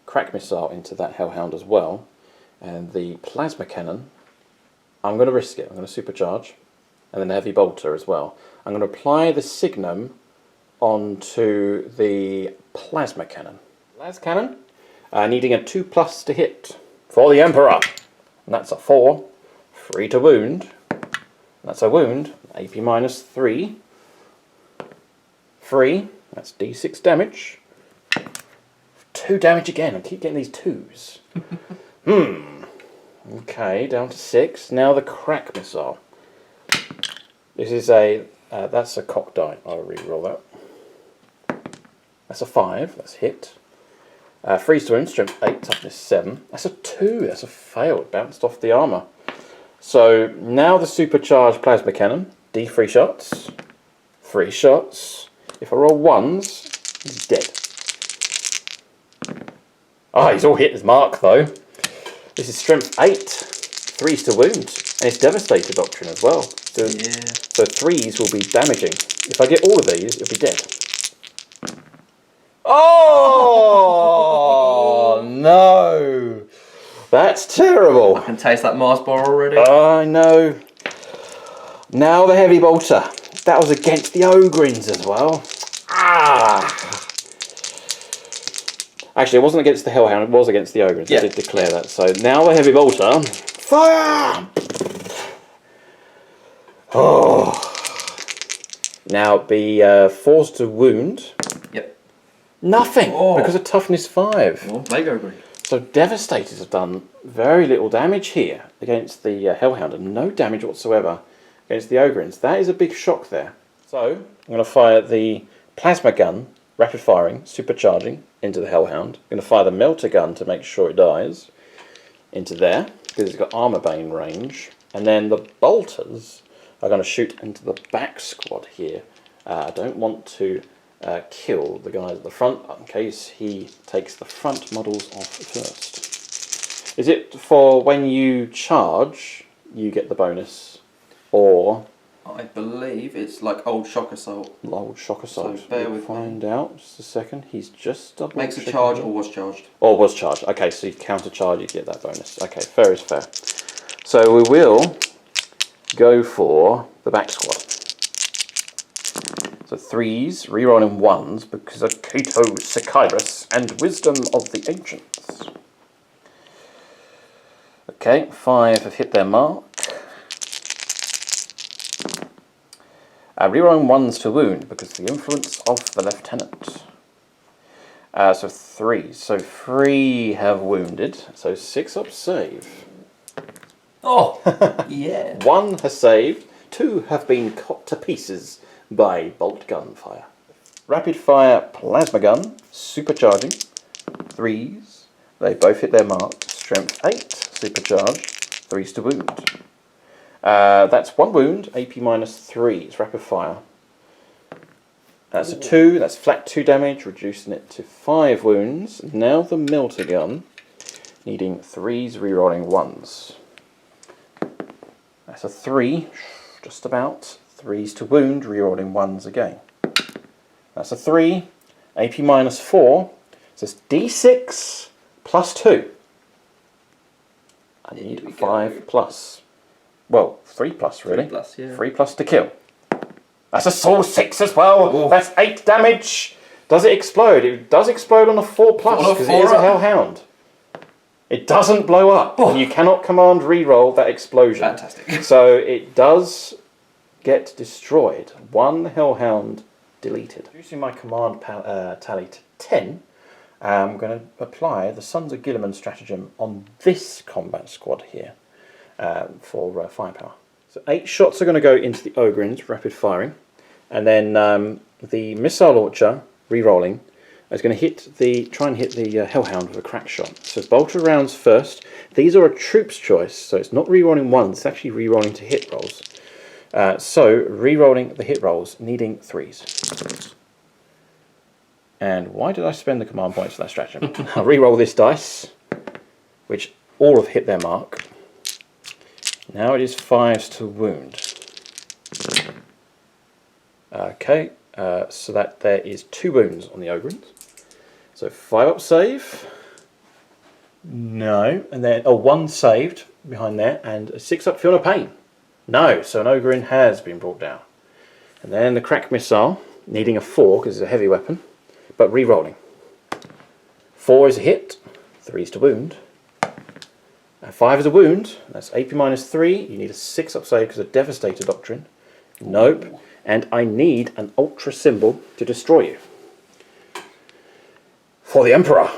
crack missile into that Hellhound as well. And the plasma cannon, I'm going to risk it. I'm going to supercharge. And then the heavy bolter as well. I'm going to apply the signum onto the plasma cannon. Las cannon, needing a 2+ to hit for the Emperor. And that's a 4. 3 to wound. That's a wound. AP -3. 3. That's D6 damage. 2 damage again. I keep getting these 2s. Okay, down to 6. Now the crack missile. This is that's a cock die. I'll re-roll that. That's a 5. That's hit. Freeze to wound, strength 8, toughness 7. That's a 2. That's a fail. It bounced off the armour. So now the supercharged plasma cannon. D3 shots. 3 shots. If I roll 1s, he's dead. Ah, he's all hit his mark though. This is strength 8. 3s to wound. And it's Devastator Doctrine as well. So 3s will be damaging. If I get all of these, it'll be dead. Oh no! That's terrible. I can taste that Mars bar already. I know. Now the heavy bolter. That was against the Ogrins as well. Actually, it wasn't against the Hellhound, it was against the Ogrins. I did declare that. So now the heavy bolter. Fire! Oh. Now be forced to wound. Yep. Nothing, because of toughness 5. Oh, Plague Ogre. So Devastators have done very little damage here against the Hellhound, and no damage whatsoever against the Ogrins. That is a big shock there. So I'm going to fire the plasma gun, rapid firing, supercharging into the Hellhound. I'm going to fire the melter gun to make sure it dies into there, because it's got armor bane range. And then the bolters are going to shoot into the back squad here. I don't want to kill the guys at the front in case he takes the front models off first. Is it for when you charge you get the bonus, or I believe it's like old shock assault. Old shock assault. So bear with find out just a second. He's just double makes a charge or was charged. Or was charged. Okay, so you counter charge, you get that bonus. Okay, fair is fair. So we will go for the back squad. So 3s, rerolling 1s because of Cato Sicyrus and Wisdom of the Ancients. Okay, 5 have hit their mark. Rerolling 1s to wound because of the influence of the Lieutenant. So 3. So 3 have wounded. So 6 up save. Oh, yeah. 1 has saved. 2 have been cut to pieces by bolt gunfire. Rapid fire plasma gun, supercharging. 3s. They both hit their mark. Strength 8, supercharge. 3s to wound. That's 1 wound, AP -3. It's rapid fire. That's a 2, that's flat 2 damage, reducing it to 5 wounds. Now the melter gun, needing 3s, rerolling 1s. That's a 3, just about. 3s to wound, rerolling 1s again. That's a 3, AP -4. So it's D6 plus 2. I need 5 plus. Well, 3 plus really. 3 plus, yeah. 3 plus to kill. That's a soul 6 as well. Ooh. That's 8 damage. Does it explode? It does explode on a 4 plus because it is a Hellhound. It doesn't blow up. And you cannot command reroll that explosion. Fantastic. So it does get destroyed. 1 Hellhound deleted. Reducing my command tally to 10, I'm going to apply the Sons of Guilliman stratagem on this combat squad here for firepower. So So 8 shots are going to go into the Ogrins, rapid firing. And then the missile launcher, re-rolling, is going to try and hit the Hellhound with a crack shot. So bolter rounds first. These are a troop's choice, so it's not re-rolling ones, it's actually re-rolling to hit rolls. So re-rolling the hit rolls, needing 3s. And why did I spend the command points for that stratagem? I'll re-roll this dice, which all have hit their mark. Now it is 5s to wound. Okay, so that there is 2 wounds on the Ogrins. So 5 up save. No, and then 1 saved behind there, and a 6 up feel no pain. No, so an Ogrin has been brought down. And then the crack missile, needing a 4 because it's a heavy weapon, but re-rolling. 4 is a hit, 3 is to wound. 5 is a wound, that's AP minus 3. You need a 6 up save because of Devastator Doctrine. Nope. And I need an Ultra symbol to destroy you. For the Emperor.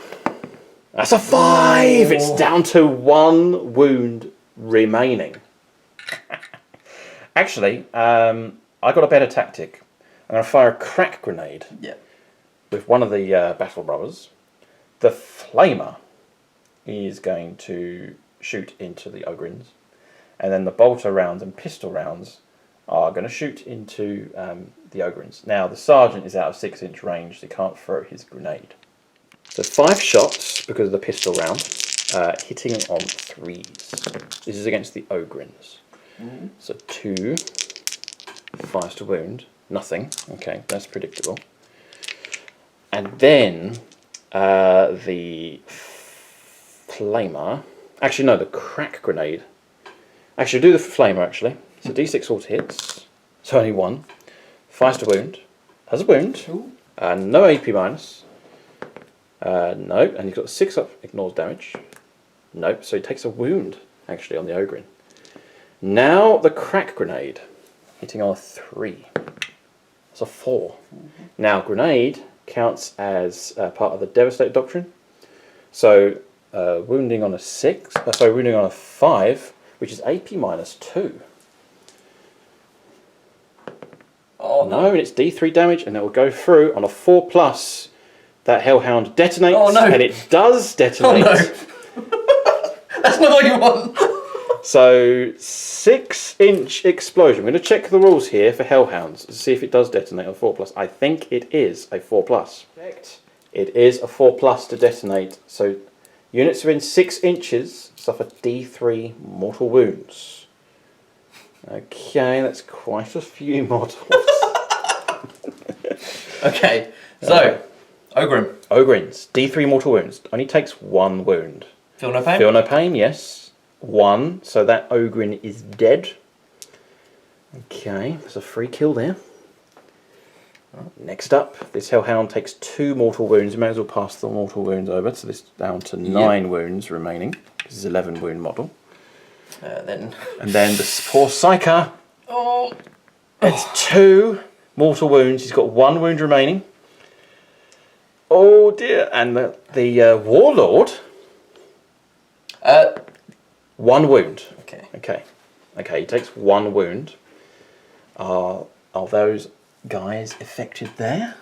That's a 5! It's down to 1 wound remaining. Actually, I got a better tactic. I'm going to fire a crack grenade with one of the Battle Brothers. The Flamer is going to shoot into the Ogrins. And then the bolter rounds and pistol rounds are going to shoot into the Ogrins. Now, the Sergeant is out of 6-inch range, so he can't throw his grenade. So 5 shots, because of the pistol round, hitting on 3s. This is against the Ogrins. So 2, 5s to wound, nothing. Okay, that's predictable. And then the Flamer, actually no, the crack grenade. Actually, do the Flamer actually. So D6 auto hits, so only 1. 5s to wound, has a wound, no AP minus. No, and he's got 6 up, ignores damage. Nope, so he takes a wound actually on the Ogrin. Now the crack grenade, hitting on a 3. That's a 4. Now grenade counts as part of the Devastator Doctrine. So wounding on a 6, wounding on a 5, which is AP minus 2. Oh no, and it's D3 damage, and it will go through on a 4+. That Hellhound detonates, and it does detonate. Oh no! That's not what you want! So, 6-inch explosion. I'm going to check the rules here for Hellhounds to see if it does detonate on 4+. I think it is a 4+. It is a 4+ to detonate. So, units within 6 inches suffer D3 mortal wounds. Okay, that's quite a few models. Okay, so... Ogrins, D3 mortal wounds. Only takes 1 wound. Feel no pain? Feel no pain, yes. 1, so that Ogrin is dead. Okay, there's a free kill there. Next up, this Hellhound takes 2 mortal wounds. You may as well pass the mortal wounds over, so this is down to 9 wounds remaining. This is 11 wound model. And then the poor Psyker. It's 2 mortal wounds. He's got 1 wound remaining. Oh dear, and the Warlord. 1 wound. Okay, he takes 1 wound. Are those guys affected there?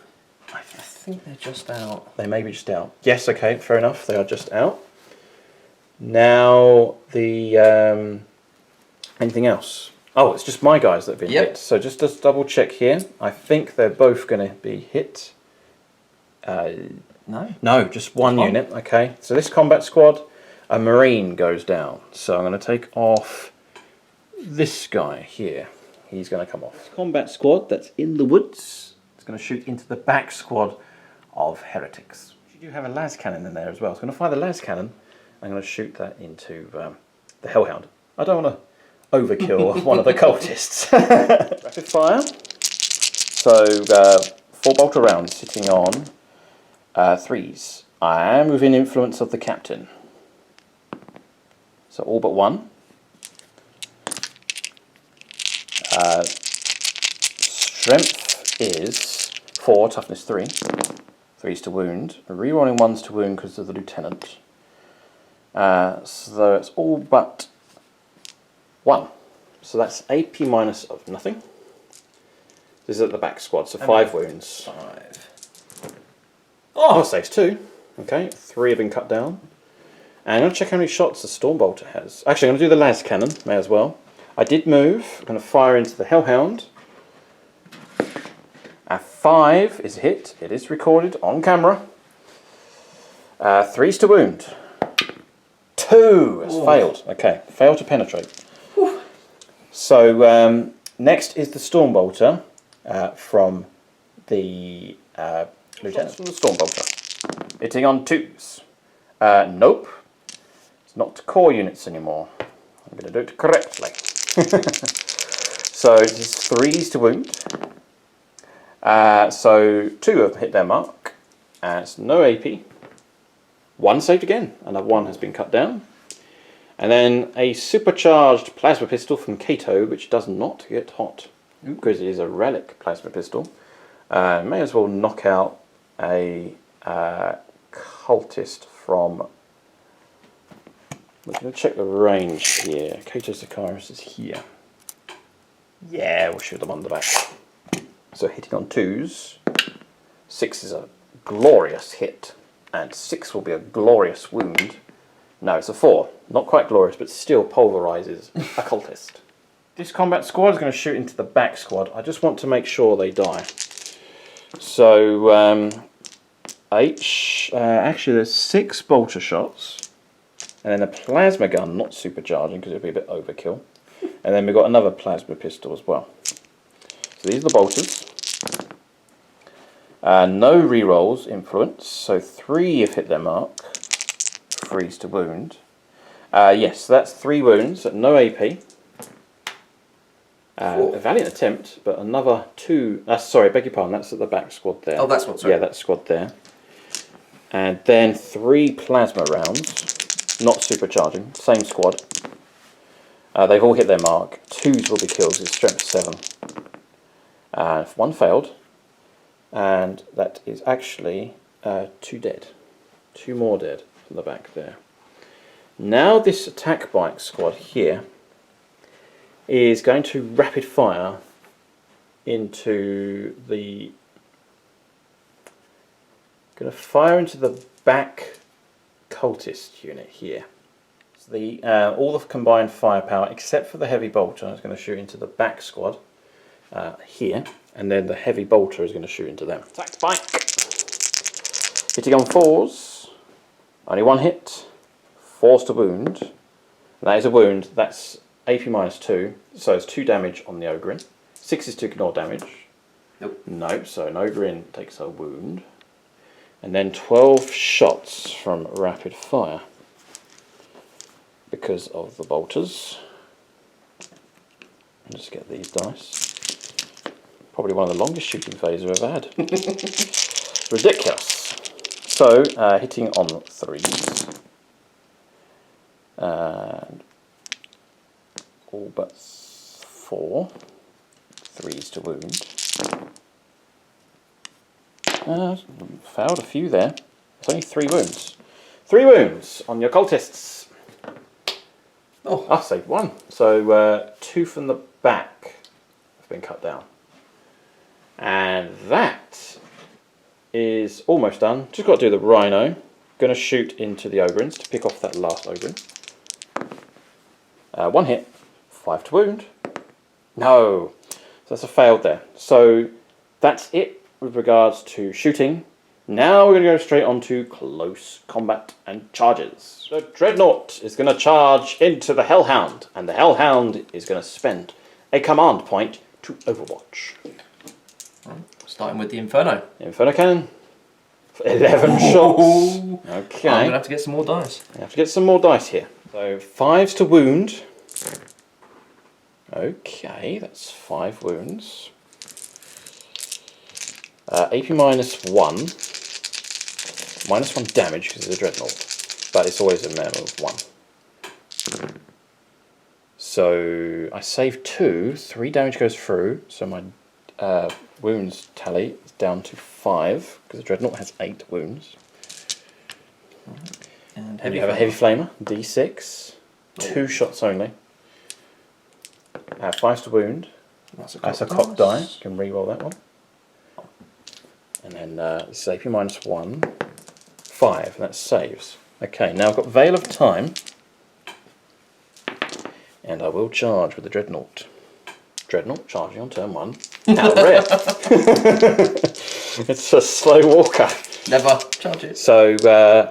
I think they're just out. They may be just out. Yes, okay, fair enough. They are just out. Now the anything else? Oh, it's just my guys that have been hit. So just to double check here, I think they're both going to be hit. No, just one unit. Okay, so this combat squad, a Marine goes down. So I'm going to take off this guy here. He's going to come off. Combat squad that's in the woods. It's going to shoot into the back squad of heretics. You do have a las cannon in there as well. So I'm going to fire the las cannon. I'm going to shoot that into the Hellhound. I don't want to overkill one of the cultists. Rapid fire. So 4 bolter rounds sitting on 3s. I am within influence of the captain. So all but 1. Strength is 4, toughness 3. 3s to wound. Rerolling 1s to wound because of the lieutenant. So it's all but 1. So that's AP minus of nothing. This is at the back squad, so 5 wounds. 5. Oh, saves 2. Okay, 3 have been cut down. And I'm going to check how many shots the Stormbolter has. Actually, I'm going to do the Lexicanum, may as well. I did move. I'm going to fire into the Hellhound. 5 is a hit. It is recorded on camera. 3's to wound. 2 has failed. Okay, failed to penetrate. Ooh. So next is the Stormbolter from the Lieutenant from the Stormbolter. Hitting on 2s. Nope. It's not core units anymore. I'm going to do it correctly. So it is 3s to wound. So 2 have hit their mark. And it's no AP. 1 saved again. Another 1 has been cut down. And then a supercharged plasma pistol from Cato, which does not get hot. Because it is a relic plasma pistol. May as well knock out a cultist from... We're going to check the range here. Cato Sicarius is here. Yeah, we'll shoot them on the back. So hitting on 2s. 6 is a glorious hit. And 6 will be a glorious wound. No, it's a 4. Not quite glorious, but still pulverizes a cultist. This combat squad is going to shoot into the back squad. I just want to make sure they die. So, actually there's 6 bolter shots. And then a plasma gun, not supercharging because it would be a bit overkill. And then we've got another plasma pistol as well. So these are the bolters. No rerolls influence, so 3 have hit their mark. 3's to wound. Yes, so that's 3 wounds at no AP. A valiant attempt, but another 2. Sorry, beg your pardon, that's at the back squad there. Oh, that's what, sorry. Yeah, that squad there. And then 3 plasma rounds. Not supercharging, same squad. They've all hit their mark. 2s will be kills, it's strength 7. 1 failed. And that is actually 2 dead. 2 more dead from the back there. Now this attack bike squad here is going to rapid fire into the... Going to fire into the back cultist unit here. So the all the combined firepower except for the heavy bolter is going to shoot into the back squad here, and then the heavy bolter is going to shoot into them. Attack bike. Hitting on 4s. Only 1 hit. 4's to wound. And that is a wound. That's AP minus 2, so it's 2 damage on the Ogrin. 6 is to ignore damage. Nope. Nope. So an Ogrin takes a wound. And then 12 shots from rapid fire because of the bolters. I'll just get these dice. Probably one of the longest shooting phases I've ever had. Ridiculous. So, hitting on 3s. And all but 4. 3's to wound. Failed a few there. It's only 3 wounds. 3 wounds on your cultists. Oh, I saved 1. So 2 from the back have been cut down. And that is almost done. Just got to do the rhino. Going to shoot into the Ogrins to pick off that last Ogrin. 1 hit. 5 to wound. No. So that's a failed there. So that's it with regards to shooting. Now we're going to go straight on to close combat and charges. The Dreadnought is going to charge into the Hellhound, and the Hellhound is going to spend a command point to Overwatch. Starting with the Inferno. Inferno Cannon. For 11 shots. Okay. I'm going to have to get some more dice. You have to get some more dice here. So 5's to wound. Okay, that's 5 wounds. AP minus 1. Minus 1 damage because it's a Dreadnought. But it's always a minimum of 1. So I save 2. 3 damage goes through. So my wounds tally is down to 5. Because the Dreadnought has 8 wounds. And you have a heavy flamer. D6. 2 shots only. 5 to wound. That's a cock die. You can re-roll that one. And then this is AP -1. 5, and that saves. Okay, now I've got Veil of Time. And I will charge with the Dreadnought. Dreadnought charging on turn 1. How rare! It's a slow walker. Never charge it. So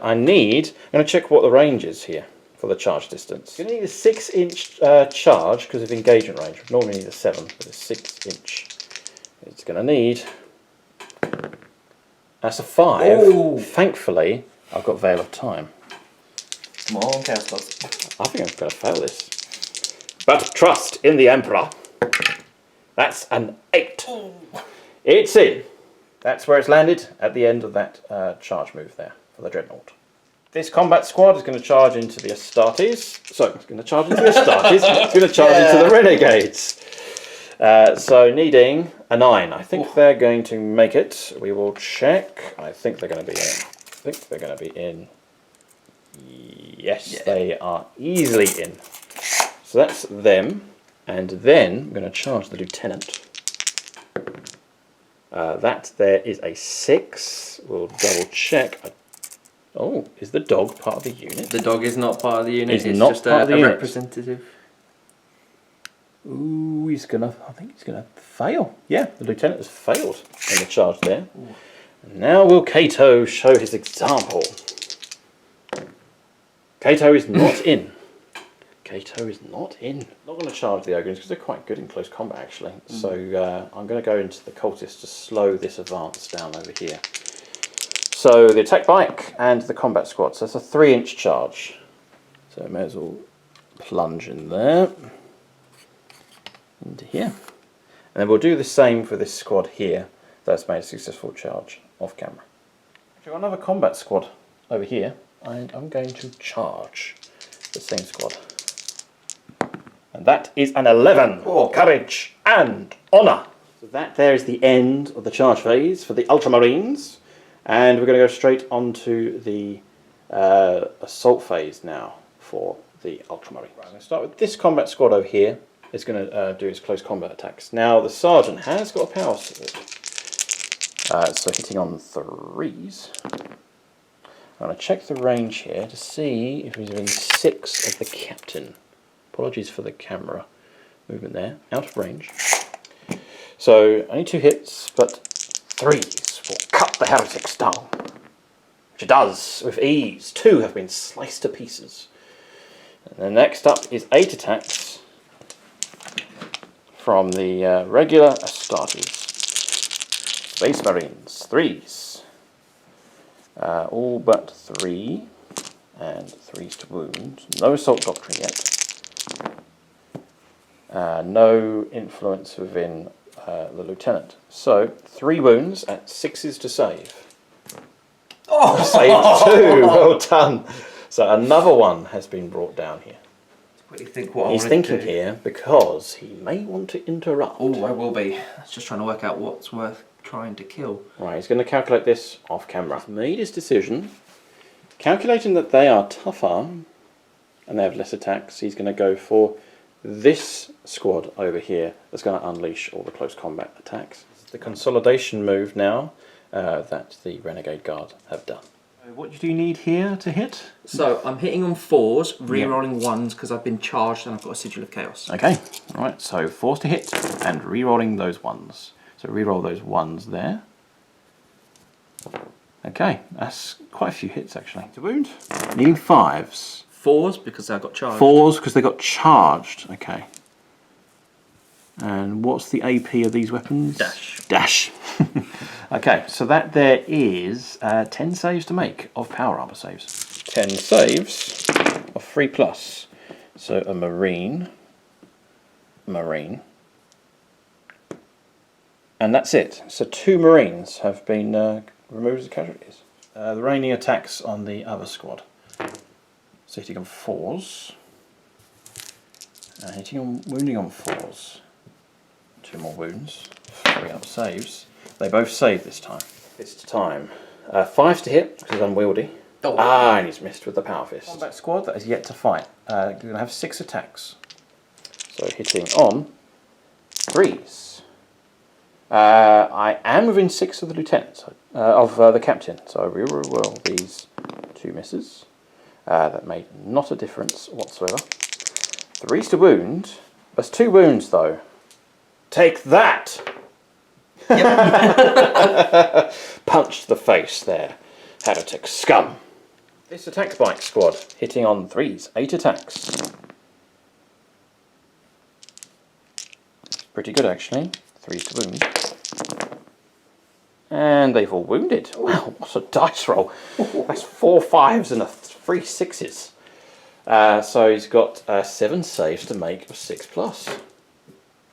I'm going to check what the range is here for the charge distance. You're going to need a 6-inch charge because of engagement range. We normally need a 7, but a 6-inch. It's going to need... That's a 5. Ooh. Thankfully, I've got Veil of Time. Come on, Chaos Gods. I think I'm going to fail this. But trust in the Emperor. That's an 8. Ooh. It's in. That's where it's landed at the end of that charge move there for the Dreadnought. This combat squad is going to charge into the Astartes. So it's going to charge into the Astartes. It's going to charge into the Renegades. So needing a 9. I think they're going to make it. We will check. I think they're going to be in. Yes, they are easily in. So that's them. And then I'm going to charge the Lieutenant. That there is a 6. We'll double check. Oh, is the dog part of the unit? The dog is not part of the unit. It's not just part of the unit. Representative. Ooh, I think he's gonna fail. Yeah, the Lieutenant has failed in the charge there. And now will Cato show his example. Cato is not in. Cato is not in. Not going to charge the Ogres because they're quite good in close combat actually. So I'm going to go into the Cultists to slow this advance down over here. So the attack bike and the combat squad. So it's a 3-inch charge. So I may as well plunge in there. Into here. And then we'll do the same for this squad here. That's made a successful charge off camera. We've got another combat squad over here. And I'm going to charge the same squad. And that is an 11 for courage and honour. So that there is the end of the charge phase for the Ultramarines. And we're going to go straight onto the assault phase now for the Ultramarines. Right, I'm going to start with this combat squad over here. It's going to do its close combat attacks. Now the Sergeant has got a power sword. So hitting on 3s. I'm going to check the range here to see if he's within 6 of the Captain. Apologies for the camera movement there. Out of range. So only 2 hits, but 3s will cut the heretics down. Which it does with ease. 2 have been sliced to pieces. And then next up is 8 attacks from the regular Astartes. Space Marines, 3s. All but 3. And 3s to wound. No assault doctrine yet. No influence within the Lieutenant. So 3 wounds at 6s to save. Oh, saved 2. Well done. So another one has been brought down here. He's thinking here because he may want to interrupt. Oh, I will be. That's just trying to work out what's worth trying to kill. Right, he's going to calculate this off camera. He's made his decision. Calculating that they are tougher and they have less attacks, he's going to go for this squad over here that's going to unleash all the close combat attacks. It's the consolidation move now that the Renegade Guard have done. What do you need here to hit? So I'm hitting on 4s, re-rolling 1s because I've been charged and I've got a Sigil of Chaos. Okay, alright, so 4s to hit and re-rolling those 1s. So re-roll those 1s there. Okay, that's quite a few hits actually. To wound. Needing 5s. 4s because I got charged. 4s because they got charged. Okay. And what's the AP of these weapons? Dash. Dash. Okay, so that there is 10 saves to make of power armor saves. 10 saves of 3+. So a Marine. And that's it. So 2 Marines have been removed as casualties. The reigning attacks on the other squad. So hitting on 4s. Wounding on 4s. 2 more wounds. 3 up saves. They both save this time. It's time. 5s to hit, because he's unwieldy. Oh. And he's missed with the power fist. Combat squad that is yet to fight. They're going to have 6 attacks. So hitting on 3s. I am within 6 of the lieutenant, of the captain, so I reroll these 2 misses. That made not a difference whatsoever. 3s to wound. That's 2 wounds though. Take that! Yep. Punched the face there. Heretic scum. This attack bike squad, hitting on 3s, 8 attacks. Pretty good actually. 3s to wound. And they've all wounded. Wow, what a dice roll. That's 4 5s and 3 6s. So he's got 7 saves to make of 6+.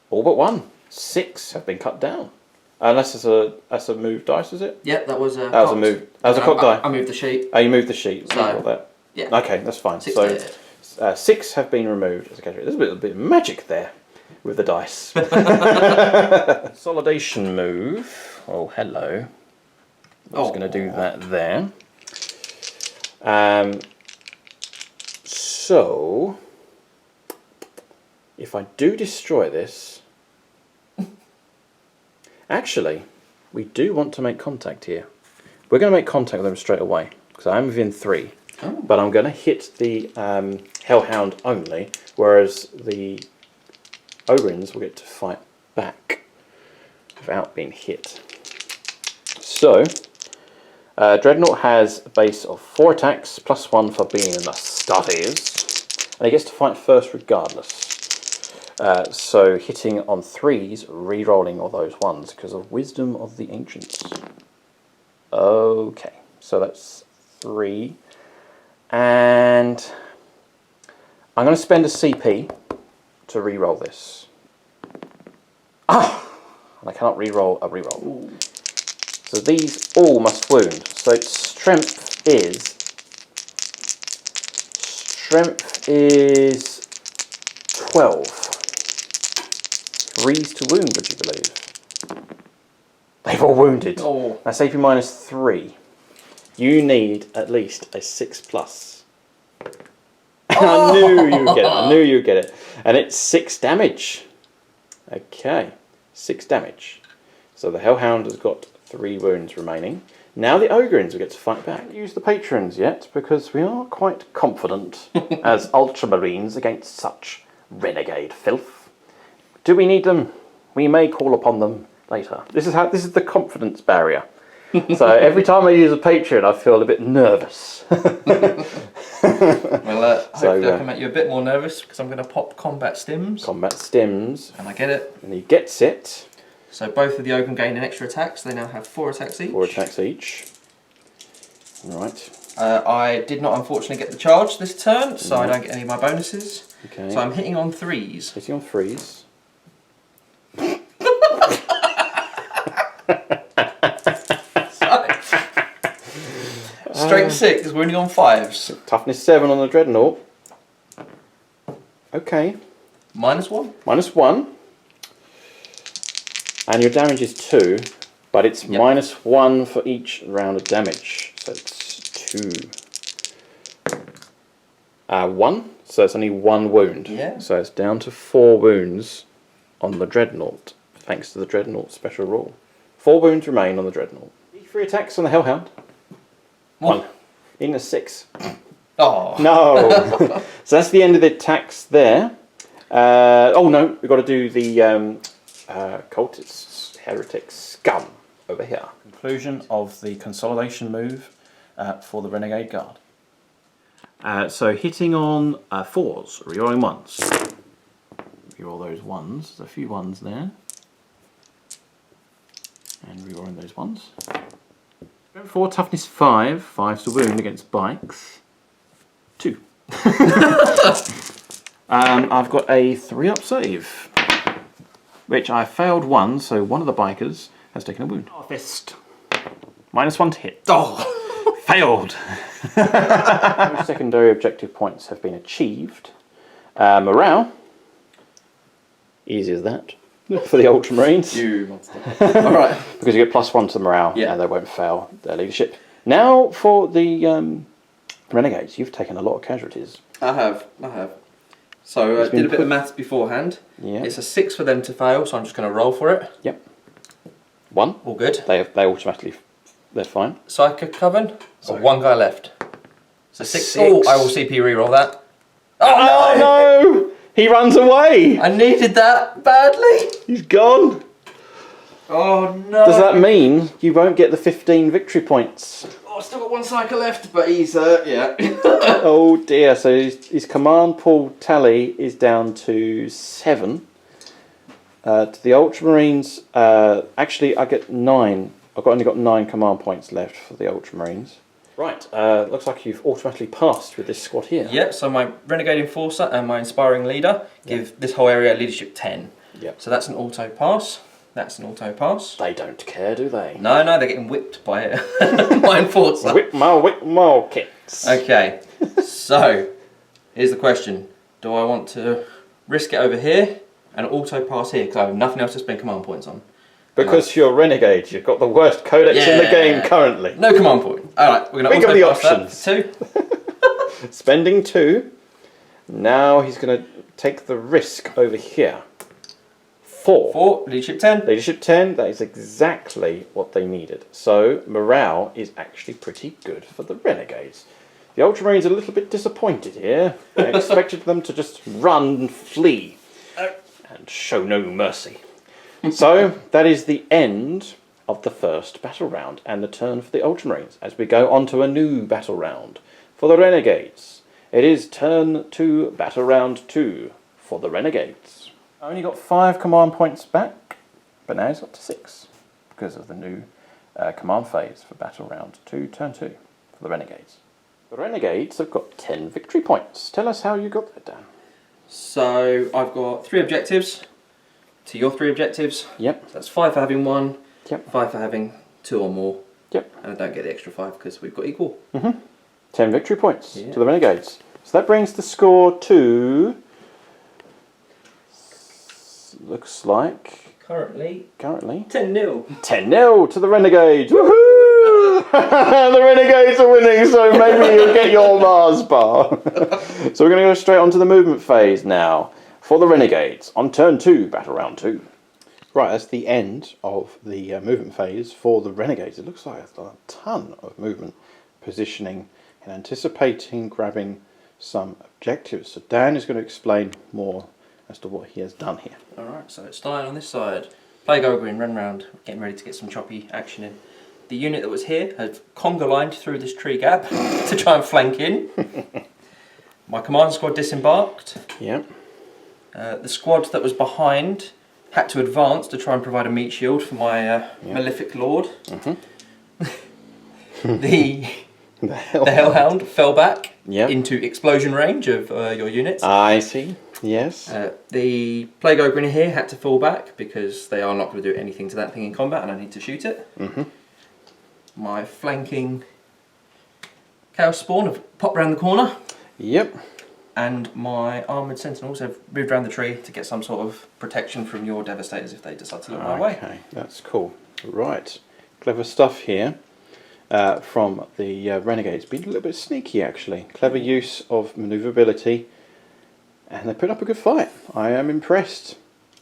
All but 1. 6 have been cut down. Unless that's a moved dice, is it? Yep, that was a That was a move. That was a cocked die. I moved the sheet. Oh, you moved the sheet. So, that. Yeah. Okay, that's fine. 6 so 6 have been removed as a category. There's a bit of magic there with the dice. Consolidation move. Oh, hello. I'm just going to do that there. So, if I do destroy this, actually, we do want to make contact here. We're going to make contact with them straight away because I'm within 3. Oh. But I'm going to hit the Hellhound only, whereas the Ogrins will get to fight back without being hit. So, Dreadnought has a base of 4 attacks, +1 for being an Astartes, and he gets to fight first regardless. So hitting on 3s, re-rolling all those 1s because of Wisdom of the Ancients. Okay, so that's 3. And I'm going to spend a CP to re-roll this. Ah! And I cannot re-roll a re-roll. Ooh. So these all must wound. So its strength is 12. 3s to wound, would you believe? They've all wounded. Oh. That's AP -3. You need at least a 6+. Oh. I knew you would get it. I knew you would get it. And it's 6 damage. Okay, 6 damage. So the Hellhound has got 3 wounds remaining. Now the Ogrins will get to fight back. I haven't used the patrons yet because we are quite confident as Ultramarines against such renegade filth. Do we need them? We may call upon them later. This is the confidence barrier. So every time I use a Patreon, I feel a bit nervous. Well, hopefully I can make you a bit more nervous because I'm going to pop combat stims. Combat stims. And I get it. And he gets it. So both of the Ogre gain an extra attack, so they now have 4 attacks each. 4 attacks each. Right. I did not unfortunately get the charge this turn, so I don't get any of my bonuses. Okay. So I'm hitting on 3s. Hitting on 3s. Strength 6, wounding on 5s. Toughness 7 on the Dreadnought. Okay. -1. -1. And your damage is 2, but it's -1 for each round of damage. So it's 2. 1, so it's only 1 wound. Yeah. So it's down to 4 wounds on the Dreadnought, thanks to the Dreadnought special rule. 4 wounds remain on the Dreadnought. 3 attacks on the Hellhound. 1. In a 6. Oh. No! So that's the end of the attacks there. Oh no, we've got to do the cultists, heretic scum over here. Conclusion of the consolidation move for the Renegade Guard. So hitting on 4s, rerolling 1s. Reroll those 1s, there's a few 1s there. And rerolling those 1s. 4, toughness 5, 5s to wound against bikes. 2. I've got a 3-up save, which I failed 1, so one of the bikers has taken a wound. Oh, fist. -1 to hit. Oh, failed. No secondary objective points have been achieved. Morale, easy as that. For the Ultramarines. You monster. Alright. Because you get +1 to the morale, and they won't fail their leadership. Now for the Renegades, you've taken a lot of casualties. I have. So I did a bit of maths beforehand. Yeah. It's a 6 for them to fail, so I'm just going to roll for it. Yep. 1. All good. They automatically, they're fine. Psychic Coven. So 1 guy left. So 6. 6. Oh, I will CP reroll that. Oh no! He runs away! I needed that badly. He's gone! Oh no! Does that mean you won't get the 15 victory points? Oh, I've still got 1 cycle left, but he's yeah. Oh dear, so his command pool tally is down to 7. To the Ultramarines, actually I get 9. I've only got 9 command points left for the Ultramarines. Right, looks like you've automatically passed with this squad here. Yep, so my Renegade Enforcer and my Inspiring Leader give this whole area leadership 10. Yep. So that's an auto pass. That's an auto pass. They don't care, do they? No, they're getting whipped by my Enforcer. Whip more kicks. Okay, so here's the question. Do I want to risk it over here and auto pass here because I have nothing else to spend command points on? Because you're Renegade, you've got the worst codex in the game currently. No command point. Alright, we're going to Think of the auto pass options. that for 2. Spending 2. Now he's going to take the risk over here. 4. 4, leadership 10. Leadership 10, that is exactly what they needed. So morale is actually pretty good for the Renegades. The Ultramarines are a little bit disappointed here. I expected them to just run and flee and show no mercy. So that is the end of the first battle round and the turn for the Ultramarines as we go on to a new battle round for the Renegades. It is turn 2, battle round 2 for the Renegades. I only got 5 command points back, but now it's up to 6 because of the new command phase for battle round 2, turn 2 for the Renegades. The Renegades have got 10 victory points. Tell us how you got that, Dan. So I've got 3 objectives to your 3 objectives. Yep. So that's 5 for having 1, Yep. 5 for having 2 or more. Yep. And I don't get the extra 5 because we've got equal. 10 victory points to the Renegades. So that brings the score to... looks like... Currently 10-0. 10-0. To the Renegades. Woohoo! The Renegades are winning, so maybe you'll get your Mars bar. So we're going to go straight on to the movement phase now for the Renegades on turn 2, battle round 2. Right, that's the end of the movement phase for the Renegades. It looks like there's a ton of movement, positioning and anticipating grabbing some objectives. So Dan is going to explain more as to what he has done here. Alright, so it's starting on this side. Plague Ogre in, run round, getting ready to get some choppy action in. The unit that was here had conga lined through this tree gap to try and flank in. My command squad disembarked. Yep. The squad that was behind had to advance to try and provide a meat shield for my Malefic Lord. The Hellhound fell back into explosion range of your units. I see, yes. The Plague Ogre in here had to fall back because they are not going to do anything to that thing in combat and I need to shoot it. My flanking Chaos Spawn have popped round the corner. Yep. And my Armoured Sentinels have moved around the tree to get some sort of protection from your Devastators if they decide to look my way. Okay, that's cool. Right, clever stuff here from the Renegades. Been a little bit sneaky actually. Clever use of manoeuvrability. And they put up a good fight. I am impressed.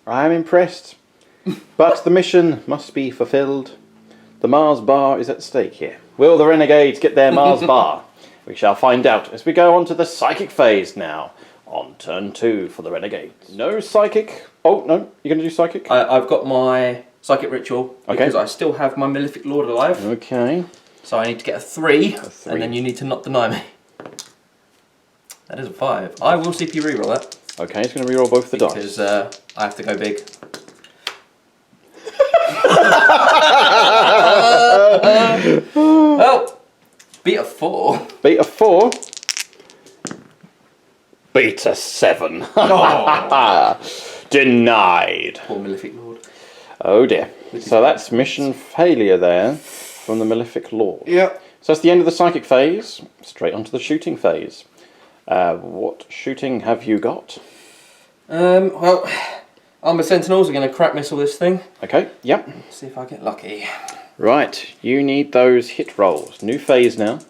I am impressed. But the mission must be fulfilled. The Mars bar is at stake here. Will the Renegades get their Mars bar? We shall find out as we go on to the Psychic phase now, on turn 2 for the Renegades. No Psychic. Oh, no, you're going to do Psychic? I've got my Psychic Ritual because I still have my Malefic Lord alive. Okay. So I need to get a 3, and then you need to not deny me. That is a 5. I will CP reroll that. Okay, it's going to reroll both the dice. Because I have to go big. Well, beat a 4. Beat a 4. Beat a 7. Denied. Poor Malefic Lord. Oh dear. So that's mission failure there from the Malefic Lord. Yep. So that's the end of the Psychic phase. Straight on to the shooting phase. What shooting have you got? Well, Armoured Sentinels are going to crack missile this thing. Okay, yep. See if I get lucky. Right, you need those hit rolls. New phase now.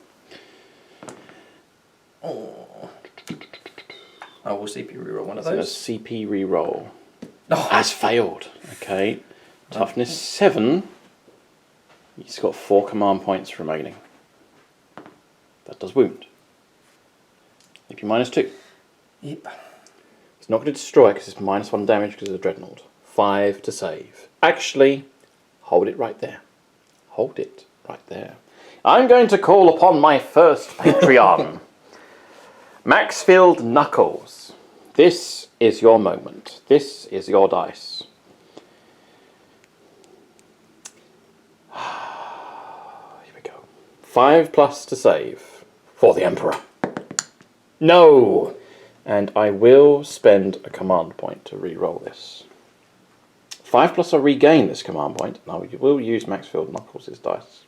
Oh. I will CP reroll one of So a those. CP reroll. Oh. Has failed. Okay. Toughness 7. He's got 4 command points remaining. That does wound. AP -2. Yep. It's not going to destroy because it's -1 damage because of the Dreadnought. 5 to save. Actually, hold it right there. Hold it right there. I'm going to call upon my first Patreon. Maxfield Knuckles. This is your moment. This is your dice. Here we go. 5+ to save for the Emperor. No! And I will spend a command point to re-roll this. 5+ I regain this command point. Now we will use Maxfield Knuckles' dice.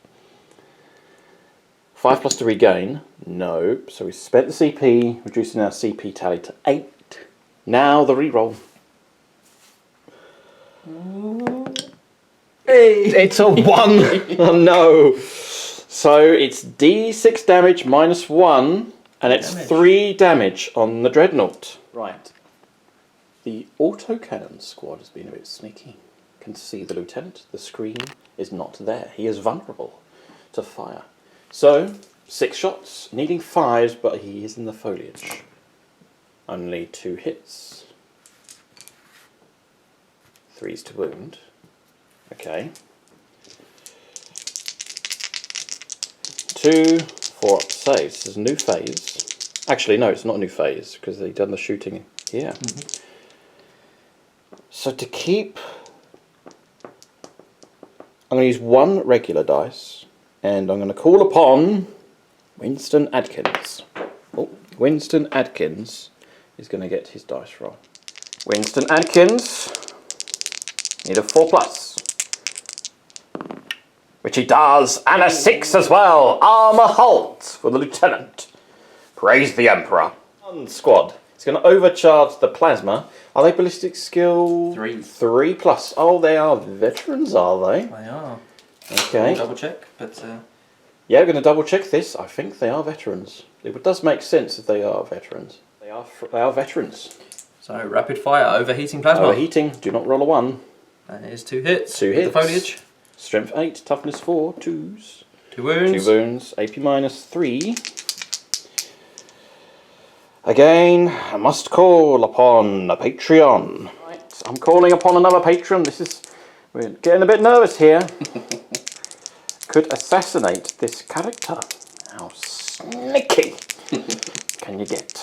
5+ to regain. No. So we spent the CP, reducing our CP tally to 8. Now the re-roll. Hey! It's a 1! Oh no! So it's D6 damage -1, and it's 3 damage on the Dreadnought. Right. The autocannon squad has been a bit sneaky. Can see the lieutenant. The screen is not there. He is vulnerable to fire. So, 6 shots, needing 5s, but he is in the foliage. Only 2 hits. 3s to wound. Okay. 2, 4 up to save. This is a new phase. Actually, no, it's not a new phase because they've done the shooting here. Mm-hmm. So to keep, I'm going to use 1 regular dice, and I'm going to call upon Winston Adkins. Oh, Winston Adkins is going to get his dice roll. Winston Adkins, need a 4+. Which he does, and a 6 as well. Armour halt for the lieutenant. Praise the Emperor. One squad. It's going to overcharge the plasma. Are they ballistic skill? 3. 3+. Oh, they are veterans, are they? They are. Okay. I'll double check, but yeah, we're going to double check this. I think they are veterans. It does make sense if they are veterans. They are veterans. So rapid fire, overheating plasma. Overheating. Do not roll a 1. That is 2 hits. 2 hits. The foliage. Strength 8, toughness 4, 2s. 2 wounds. 2 wounds, AP -3. Again, I must call upon a Patreon. Right, I'm calling upon another patron. We're getting a bit nervous here. Could assassinate this character. How sneaky can you get?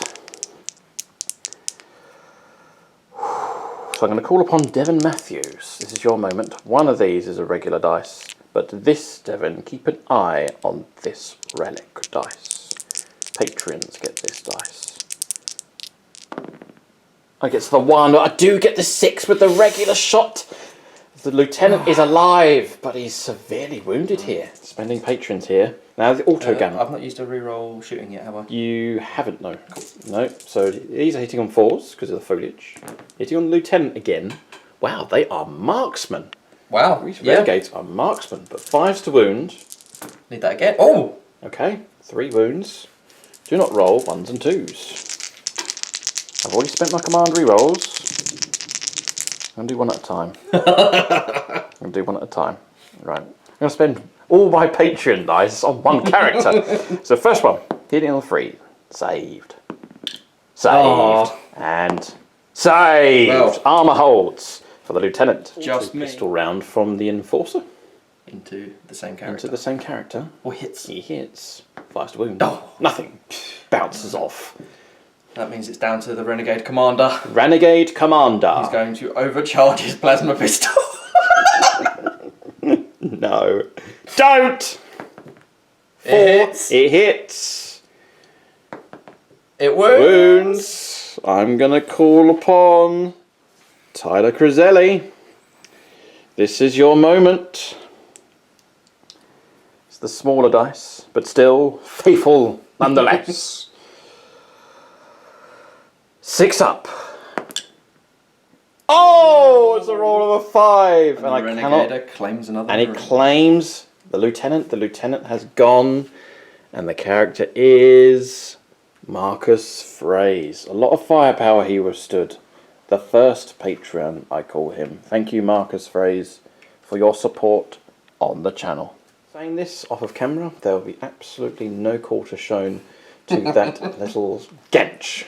So I'm going to call upon Devon Matthews. This is your moment. One of these is a regular dice, but this, Devon, keep an eye on this relic dice. Patrons get this dice. I get the 1. I do get the 6 with the regular shot. The lieutenant is alive, but he's severely wounded here. Spending patrons here. Now the auto gun. I've not used a reroll shooting yet, have I? You haven't, no. No. So these are hitting on 4s because of the foliage. Hitting on the lieutenant again. Wow, they are marksmen. Wow. These renegades are marksmen, but 5s to wound. Need that again. Oh! Okay, 3 wounds. Do not roll 1s and 2s. I've already spent my command rerolls. I'm going to do 1 at a time. I'm going to do 1 at a time. Right. I'm going to spend all my Patreon dice on 1 character. So first one, hitting on 3. Saved. Saved. Aww. And saved. Well, armour holds for the lieutenant. Just me. Pistol round from the enforcer. Into the same character. Into the same character. Or hits. He hits. Fires to wound. Oh. Nothing. Bounces off. That means it's down to the Renegade Commander. Renegade Commander. He's going to overcharge his plasma pistol. No. Don't! 4. It hits. It wounds. I'm going to call upon Tyler Criselli. This is your moment. It's the smaller dice, but still faithful nonetheless. 6 up. Oh, it's a roll of a 5. And the I Renegade claims another. And he claims the lieutenant. The lieutenant has gone. And the character is Marcus Fraze. A lot of firepower he withstood. The first Patreon, I call him. Thank you, Marcus Fraze, for your support on the channel. Saying this off of camera, there will be absolutely no quarter shown to that little gench.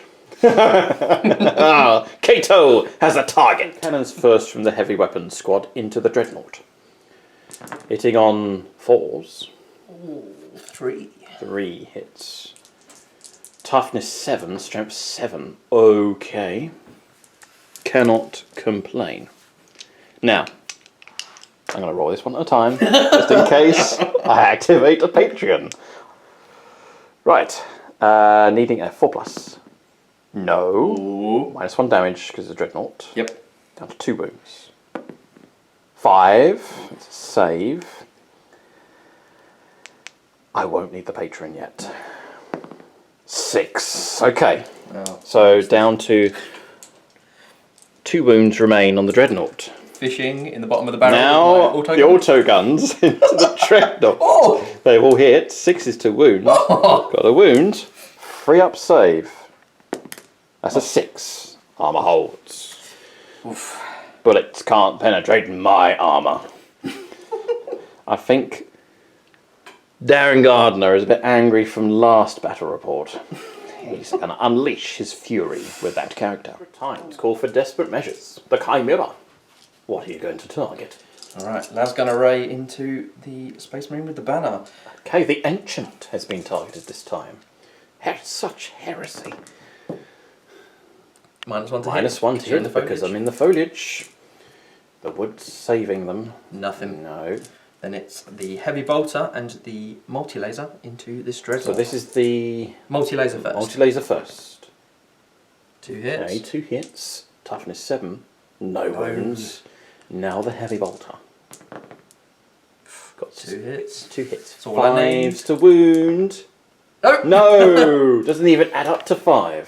Kato has a target. Cannons first from the heavy weapons squad into the dreadnought. Hitting on 4s. Ooh, 3. 3 hits. Toughness 7, strength 7. Okay. Cannot complain. Now, I'm going to roll this one at a time, just in case I activate a Patreon. Right. Needing a 4+. No. Ooh. -1 damage because it's a dreadnought. Yep. Down to 2 wounds. 5. It's a save. I won't need the Patreon yet. 6. Okay. Oh. So down to 2 wounds remain on the dreadnought. Fishing in the bottom of the barrel. Now the auto guns into the dreadnought. Oh! They've all hit. 6 is 2 wounds. Oh! Got a wound. 3 up save. That's a 6. Armor holds. Oof. Bullets can't penetrate my armor. I think Darren Gardner is a bit angry from last battle report. He's going to unleash his fury with that character. Times call for desperate measures. The Chimera. What are you going to target? Alright, Lav's going to ray into the Space Marine with the banner. Okay, the Ancient has been targeted this time. Such heresy. -1 to hit. -1 to hit because I'm in the foliage. The wood's saving them. Nothing. No. Then it's the heavy bolter and the multi-laser into this dreadnought. So this is the multi-laser first. multi-laser first. 2 hits. Okay, 2 hits. Toughness 7. No wounds. Now the heavy bolter. Got 2 hits. 2 hits. That's all I need. 5s to wound. No! No! Doesn't even add up to 5.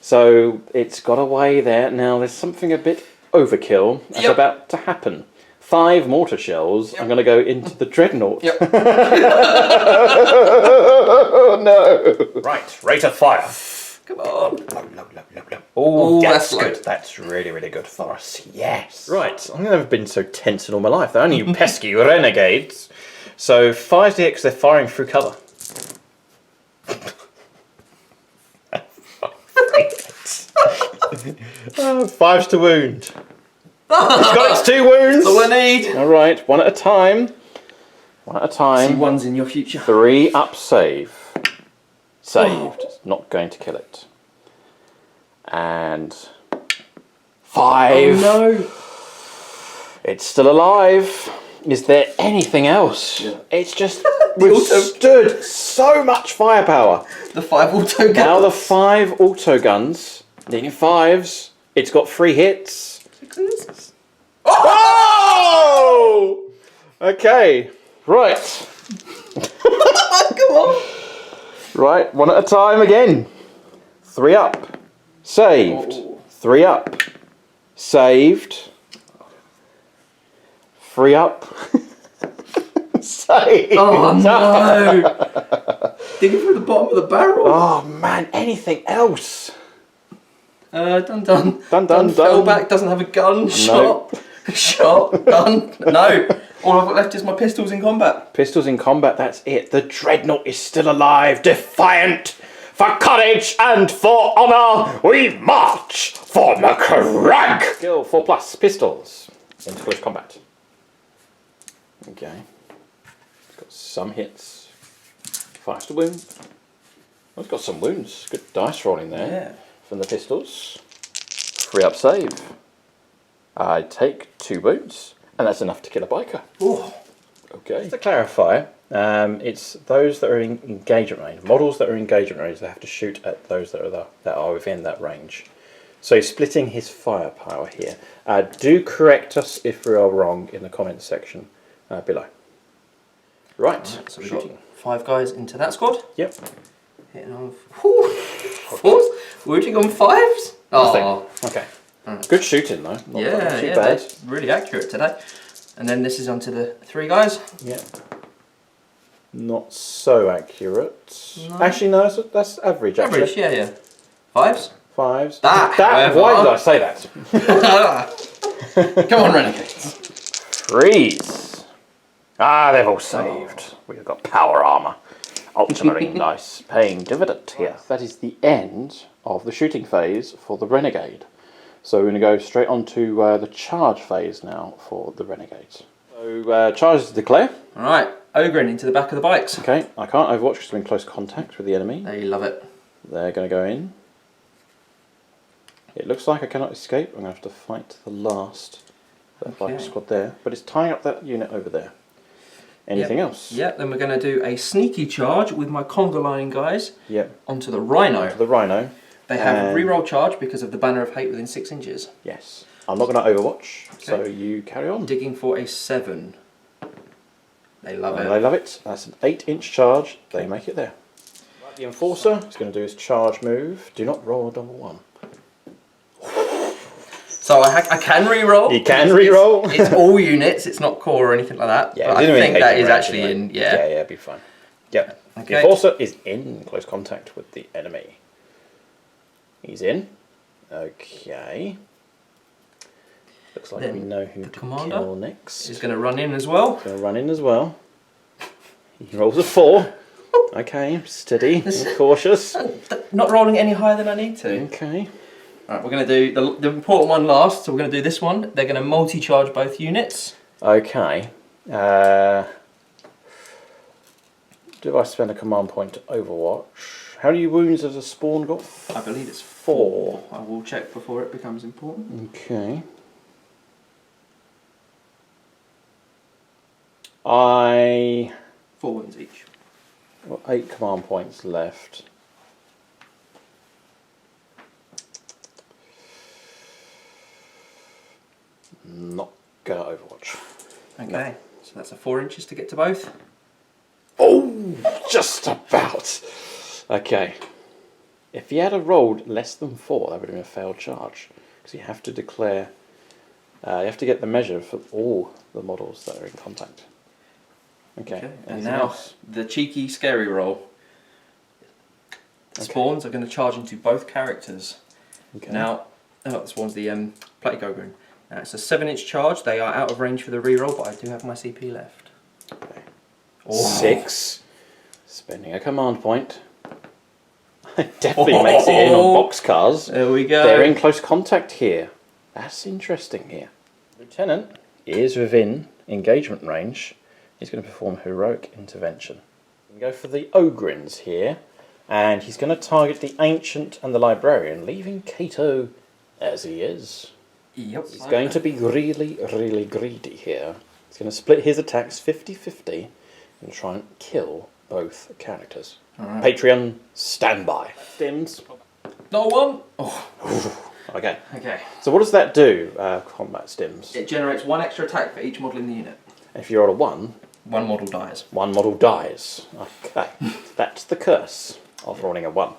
So it's got away there. Now there's something a bit overkill that's Yep. about to happen. 5 mortar shells are going to go into the dreadnought. Yep. Oh no! Right, rate of fire. Come on. Oh, that's that's good. low. That's really, really good for us. Yes. Right, I've never been so tense in all my life. They're only you pesky renegades. So 5 to hit because they're firing through cover. 5s to wound. It's got its 2 wounds. That's all I need. All right, 1 at a time. 1 at a time. See one's in your future. 3 up save. Saved. It's not going to kill it. And 5. Oh no. It's still alive. Is there anything else? Yeah. It's just withstood so much firepower. The 5 auto guns. Now the 5 auto guns. Needing 5s. It's got 3 hits. 6s. Oh! Okay. Right. Come on. Right, 1 at a time again. 3 up. Saved. Oh. 3 up. Saved. 3 up. Saved. Oh no. Digging through the bottom of the barrel. Oh man, anything else? Dun. Fell back, doesn't have a gun. Shot. Shot. Gun. No. All I've got left is my pistols in combat. Pistols in combat, that's it. The dreadnought is still alive, defiant. For courage and for honour, we march for Macragge. Skill 4+, pistols. Into close combat. Okay. It's got some hits. 5 to wound. Oh, it's got some wounds. Good dice rolling there. Yeah. From the pistols. 3 up save. I take 2 wounds. And that's enough to kill a biker. Ooh. Okay. Just to clarify, it's those that are in engagement range. Models that are in engagement range, they have to shoot at those that are within that range. So splitting his firepower here. Do correct us if we are wrong in the comments section below. Right. So we've got 5 guys into that squad. Yep. Hitting on 4s. Wounding on 5s. Oh. Okay. Good shooting though. Not too bad. Really accurate today. And then this is onto the 3 guys. Yeah. Not so accurate. No. Actually, no, that's average. Actually. Average, yeah. Fives? Fives. However- Why did I say that? Come on, Renegades. Freeze. Ah, they've all saved. We've got power armor. Ultramarine dice paying dividend here. That is the end of the shooting phase for the Renegade. So we're going to go straight on to the charge phase now for the Renegades. So charges declare. Alright, ogring into the back of the bikes. Okay, I can't overwatch because I'm in close contact with the enemy. They love it. They're going to go in. It looks like I cannot escape. I'm going to have to fight the last bike squad there. But it's tying up that unit over there. Anything else? Yep, then we're going to do a sneaky charge with my conga line guys onto the Rhino. Onto the Rhino. They have a reroll charge because of the Banner of Hate within 6 inches. Yes. I'm not going to overwatch, so you carry on. Digging for a 7. They love it. They love it. That's an 8-inch charge. They make it there. Right, the Enforcer is going to do his charge move. Do not roll a double 1. So I can re-roll. You can re-roll. It's all units. It's not core or anything like that. Yeah, but I think that is actually in. Yeah. Yeah, it'd be fine. Yep. Okay. The Enforcer is in close contact with the enemy. He's in. Okay. Looks like we know who to kill next. He's going to run in as well. Going to run in as well. He rolls a 4. Okay, steady, cautious. Not rolling any higher than I need to. Okay. Right, we're going to do the important one last, so we're going to do this one. They're going to multi-charge both units. Okay. Do I spend a command point to overwatch? How many wounds has a spawn got? I believe it's 4. I will check before it becomes important. Okay. 4 wounds each. Got 8 command points left. Not gonna overwatch. Okay, No. so that's a 4 inches to get to both. Oh, just about. Okay. If he had a rolled less than 4, that would have been a failed charge. Because you have to declare, you have to get the measure for all the models that are in contact. Okay. And now the cheeky scary roll. The spawns are going to charge into both characters. Okay. Now, this one's the Platic Ogre. Now it's a 7-inch charge. They are out of range for the reroll, but I do have my CP left. Okay. Oh. 6. Spending a command point. Definitely makes it in on boxcars. There we go. They're in close contact here. That's interesting here. Lieutenant is within engagement range. He's going to perform heroic intervention. We go for the Ogrins here, and he's going to target the Ancient and the Librarian, leaving Cato as he is. Yep. He's going to be really, really greedy here. He's going to split his attacks 50-50 and try and kill both characters. Right. Patreon, standby. Stims. No one. Oh. Okay. Okay. So what does that do, combat stims? It generates 1 extra attack for each model in the unit. And if you roll a 1, 1 model dies. 1 model dies. Okay. That's the curse of rolling a 1.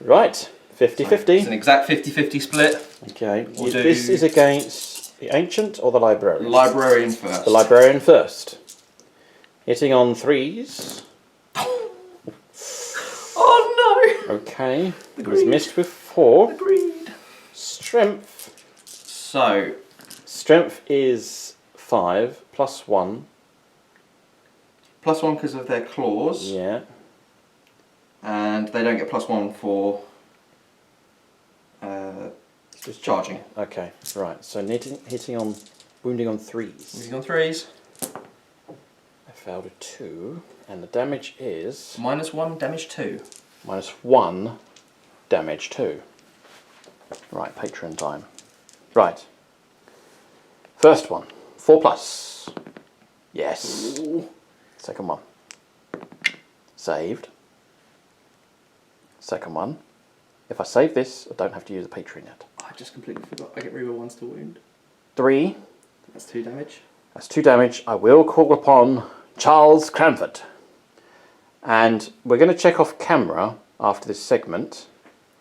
Right. 50-50. It's an exact 50-50 split. Okay. We'll do This is against the Ancient or the Librarian? Librarian first. The Librarian first. Hitting on 3s. Oh no! Okay. He was missed with 4. Agreed. Strength. So. Strength is 5 plus 1. +1 because of their claws. Yeah. And they don't get +1 for Just charging. Okay, right. So hitting on, wounding on 3s. Moving on 3s. I failed a 2, and the damage is -1, damage 2. -1, damage 2. Right, Patreon time. Right. First one, 4+. Yes. Ooh. Second one. Saved. Second one. If I save this, I don't have to use a Patreon yet. I just completely forgot. I get reroll 1s to wound. 3. That's 2 damage. That's 2 damage. I will call upon Charles Cranford. And we're going to check off camera after this segment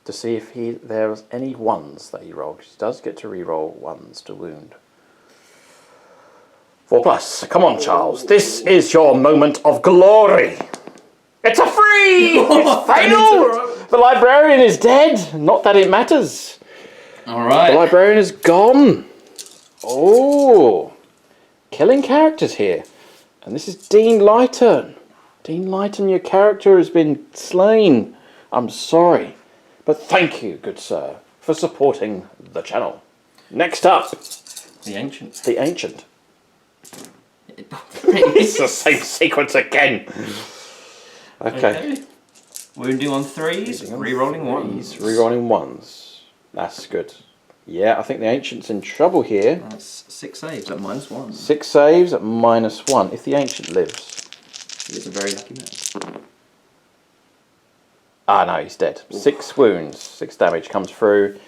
to see if there's any 1s that he rolled. He does get to reroll 1s to wound. 4+. Come on, Charles. This is your moment of glory. It's a 3! It's failed! The librarian is dead. Not that it matters. Alright. The librarian is gone. Oh. Killing characters here. And this is Dean Lighton. Dean Lighton, your character has been slain. I'm sorry. But thank you, good sir, for supporting the channel. Next up. The Ancient. The Ancient. It's the same sequence again. Okay. Wounding on 3s, re-rolling 1s. Re-rolling 1s. That's good. Yeah, I think the Ancient's in trouble here. That's 6 saves at -1. 6 saves at -1. If the Ancient lives. He is a very lucky man. Ah, no, he's dead. Oof. 6 wounds. 6 damage comes through.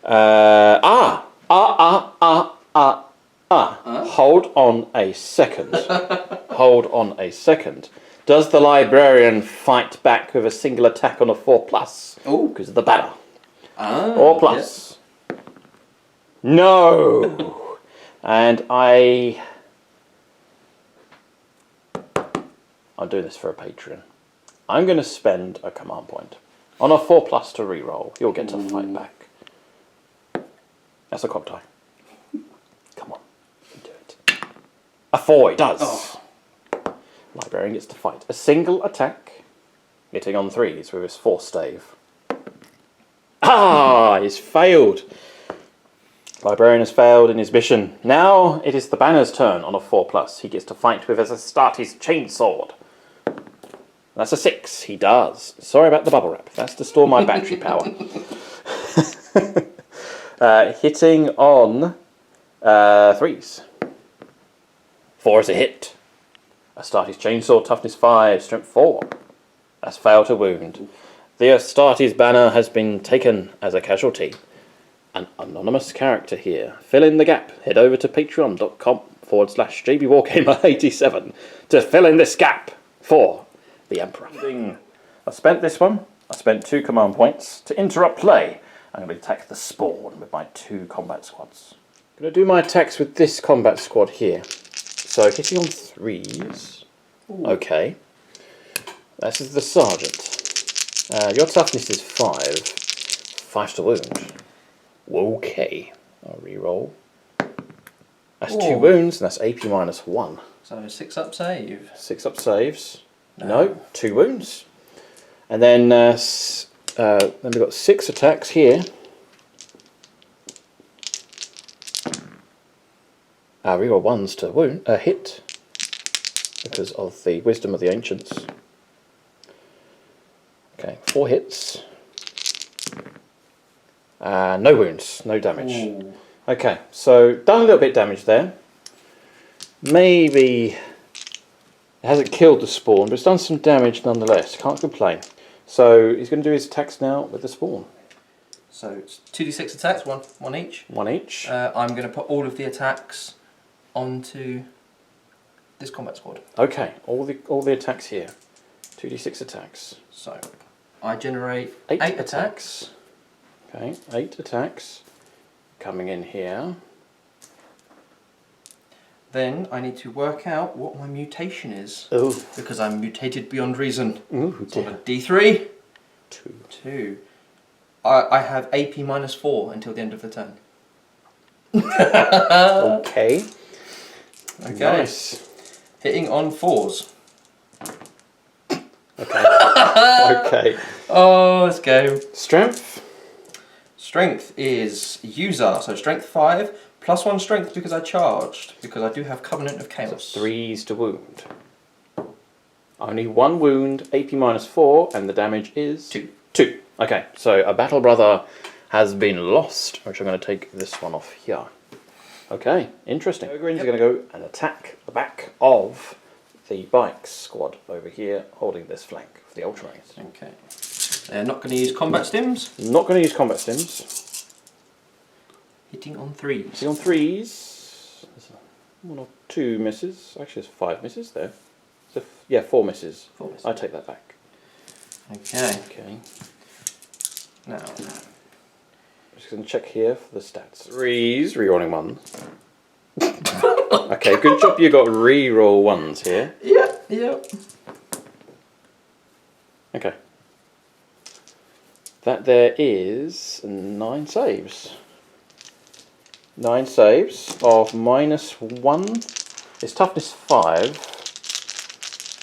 Hold on a second. Hold on a second. Does the librarian fight back with a single attack on a 4+? Oh, because of the banner. 4+. Yes. No! And I'm doing this for a Patreon. I'm going to spend a command point on a 4+ to reroll. You'll get to fight back. That's a cock tie. Come on, you do it. A 4, he does. Oh. Librarian gets to fight. A single attack, hitting on 3s with his 4 stave. Ah, he's failed. Librarian has failed in his mission. Now it is the banner's turn on a 4+. He gets to fight with his Astartes chainsword. That's a 6. He does. Sorry about the bubble wrap. That's to store my battery power. Hitting on 3s. 4 is a hit. Astartes chainsaw, toughness 5, strength 4. That's failed to wound. The Astartes banner has been taken as a casualty. An anonymous character here. Fill in the gap. Head over to patreon.com/JBWargamer87 to fill in this gap for the Emperor. I spent this one. I spent 2 command points to interrupt play. I'm going to attack the spawn with my 2 combat squads. I'm going to do my attacks with this combat squad here. So hitting on 3s. Ooh. Okay. This is the sergeant. Your toughness is 5. 5 to wound. Okay. I'll reroll. That's 2 wounds, and that's AP -1. So 6 up save. 6 up saves. No, 2 wounds. And then we've got 6 attacks here. Reroll 1s to wound, hit, because of the wisdom of the ancients. Okay, 4 hits. No wounds, no damage. Ooh. Okay, so done a little bit of damage there. Maybe it hasn't killed the spawn, but it's done some damage nonetheless. Can't complain. So he's going to do his attacks now with the spawn. So it's 2d6 attacks, one each. 1 each. I'm going to put all of the attacks onto this combat squad. Okay, all the attacks here. 2d6 attacks. So I generate 8 attacks. Okay, 8 attacks coming in here. Then I need to work out what my mutation is. Oh. Because I'm mutated beyond reason. Ooh, so a D3. 2. 2. I have AP -4 until the end of the turn. Okay. Okay. Nice. Hitting on 4s. Okay. Okay. Oh, let's go. Strength. Strength is user, so strength 5, +1 strength because I charged, because I do have Covenant of Chaos. So 3s to wound. Only 1 wound, AP -4, and the damage is 2. 2. Okay, so a battle brother has been lost, which I'm going to take this one off here. Okay, interesting. Ogreens are going to go and attack the back of the bikes squad over here, holding this flank for the Ultramarines. Okay. They're not going to use combat stims. Not going to use combat stims. Hitting on 3s. Hitting on 3s. There's 1 or 2 misses. Actually, there's 5 misses there. So yeah, 4 misses. 4 misses. I take that back. Okay. Okay. Now, I'm just going to check here for the stats. 3s, rerolling 1. Okay, good job you got re-roll ones here. Yep, yep. Okay. That there is 9 saves. 9 saves of -1. It's toughness 5.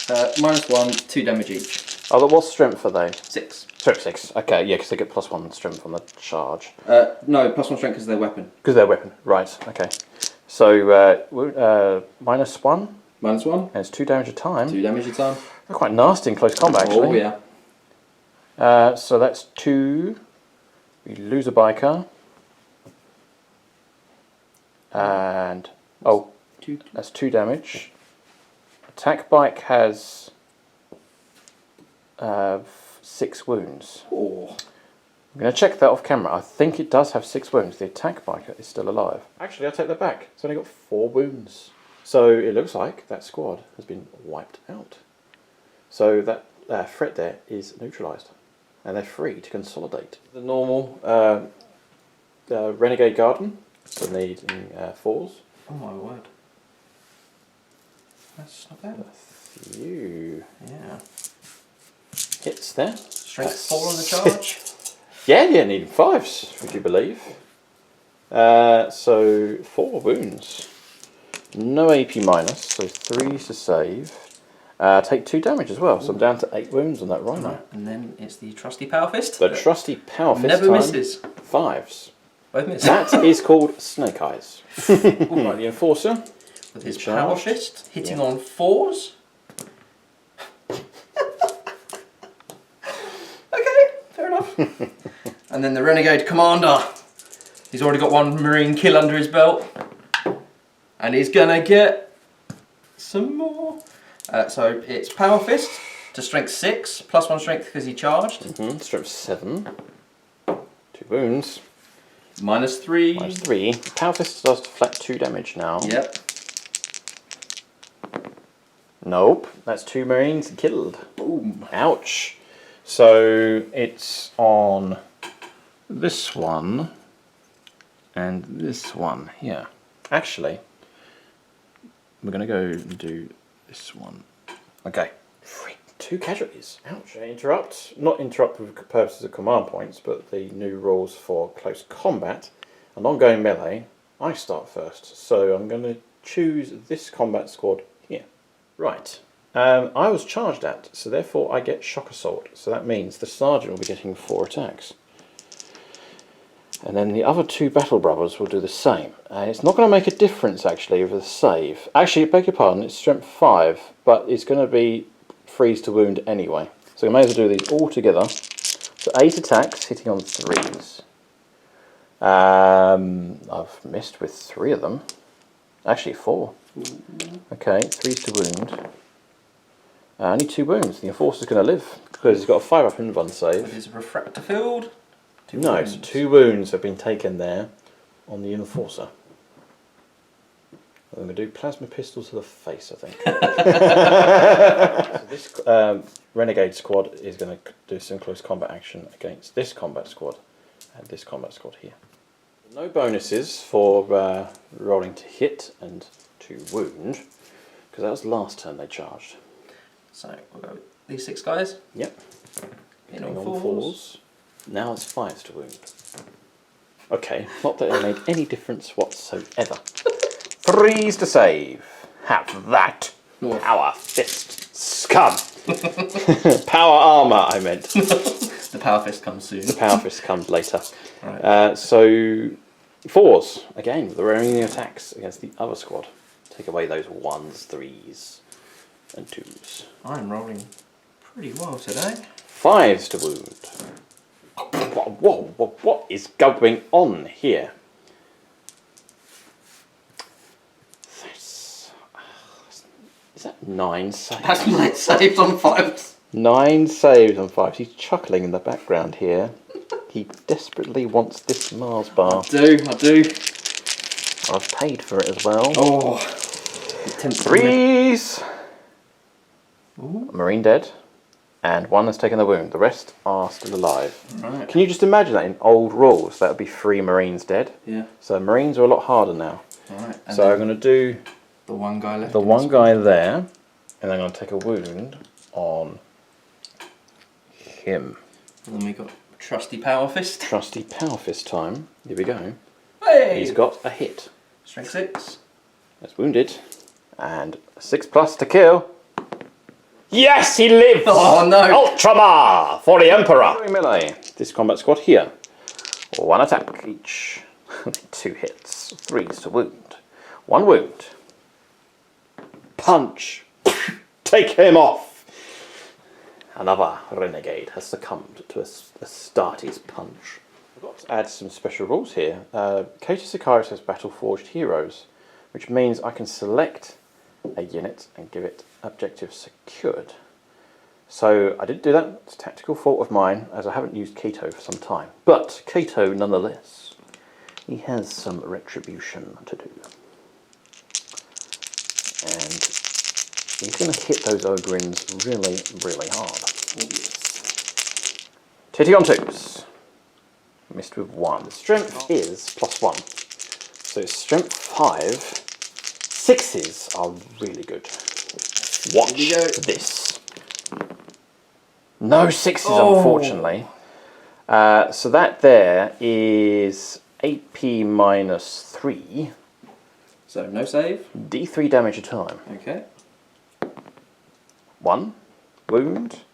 -1, 2 damage each. Oh, what strength are they? 6. Strength 6. Okay, yeah, because they get +1 strength on the charge. No, +1 strength because they're weapon. Because they're weapon, right? Okay. So -1. -1. And it's 2 damage a time. 2 damage a time. They're quite nasty in close combat, actually. Oh yeah. So that's 2. We lose a biker. And that's 2 damage. Attack bike has 6 wounds. Oh. I'm going to check that off camera. I think it does have 6 wounds. The attack biker is still alive. Actually, I'll take that back. It's only got 4 wounds. So it looks like that squad has been wiped out. So that threat there is neutralised. And they're free to consolidate. The normal Renegade Garden, so needing 4s. Oh my word. That's not bad. A few hits there. Strength 4 on the charge. Yeah, needing 5s, would you believe? So 4 wounds. No AP minus, so 3s to save. Take 2 damage as well, so I'm down to 8 wounds on that rhino. Right, and then it's the trusty power fist. The trusty power fist never time, misses. 5s. Both miss. That is called Snake Eyes. Right, the Enforcer. With his Charged. power fist, hitting on 4s. Okay, fair enough. And then the Renegade Commander. He's already got 1 Marine kill under his belt. And he's gonna get some more. So it's power fist to strength 6, +1 strength because he charged. Strength 7. 2 wounds. -3. -3. Power fist does flat 2 damage now. Yep. Nope, that's 2 Marines killed. Boom. Ouch. So it's on this one and this one here. Actually, we're going to go and do this one. Okay. 2 casualties. Ouch. Not interrupt for purposes of command points, but the new rules for close combat and ongoing melee. I start first, so I'm going to choose this combat squad here. Right. I was charged at, so therefore I get shock assault. So that means the sergeant will be getting 4 attacks. And then the other 2 battle brothers will do the same. And it's not going to make a difference actually with the save. Actually, beg your pardon, it's strength 5, but it's going to be freeze to wound anyway. So we may as well do these all together. So 8 attacks, hitting on 3s. I've missed with 3 of them. Actually 4. Okay, 3s to wound. Only 2 wounds. The Enforcer's going to live because he's got a 5 up in 1 save. With his refractor field. 2 no, wounds. so 2 wounds have been taken there on the Enforcer. I'm going to do plasma pistol to the face, I think. So this Renegade squad is going to do some close combat action against this combat squad and this combat squad here. No bonuses for rolling to hit and to wound, because that was the last turn they charged. So we'll go with these 6 guys. Yep. In on on 4s. Now it's 5s to wound. Okay, not that it made any difference whatsoever. 3s to save. Have that. North. Power fist. Scum. Power armour, I meant. The power fist comes soon. The power fist comes later. Right. So 4s. Again, the remaining attacks against the other squad. Take away those 1s, 3s, and 2s. I'm rolling pretty well today. 5s to wound. Whoa, what is going on here? Is that 9 saves? That's 9 saves on 5s. 9 saves on 5s. He's chuckling in the background here. He desperately wants this Mars bar. I do. I've paid for it as well. Oh. 3s! Ooh. A Marine dead. And 1 has taken the wound. The rest are still alive. Right. Can you just imagine that in old rules? That would be 3 Marines dead. Yeah. So Marines are a lot harder now. Right. So I'm going to do The one guy left. The one guy there, and I'm going to take a wound on him. And then we got trusty Power Fist. Trusty Power Fist time. Here we go. Hey! He's got a hit. Strength 6. That's wounded. And 6+ to kill. Yes, he lives! Oh no! Ultramar for the Emperor! Melee. This combat squad here. 1 attack each. 2 hits. 3s to wound. 1 wound. Punch. Take him off. Another renegade has succumbed to Astartes' punch. I've got to add some special rules here. Catus Sicaris has Battle Forged Heroes, which means I can select a unit and give it objective secured. So I didn't do that. It's a tactical fault of mine, as I haven't used Cato for some time. But Cato, nonetheless, he has some retribution to do. And he's going to hit those Ogryns really, really hard. Titty on 2s. Missed with 1. Strength is +1. So strength 5. 6s are really good. Watch this. No 6s, unfortunately. So that there is AP -3. So no save. D3 damage a time. Okay. 1 wound,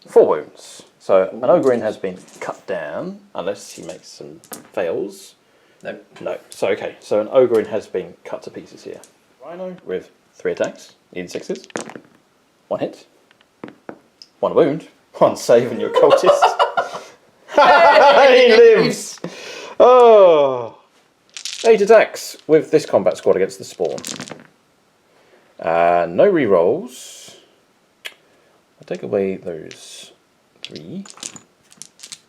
4 wounds. So an Ogryn has been cut down, unless he makes some fails. No. No. So okay. So an Ogryn has been cut to pieces here. Rhino with 3 attacks, needing 6s. 1 hit, 1 wound, 1 save, and your cultist. He lives. Oh. 8 attacks with this combat squad against the spawn. No rerolls. I'll take away those 3.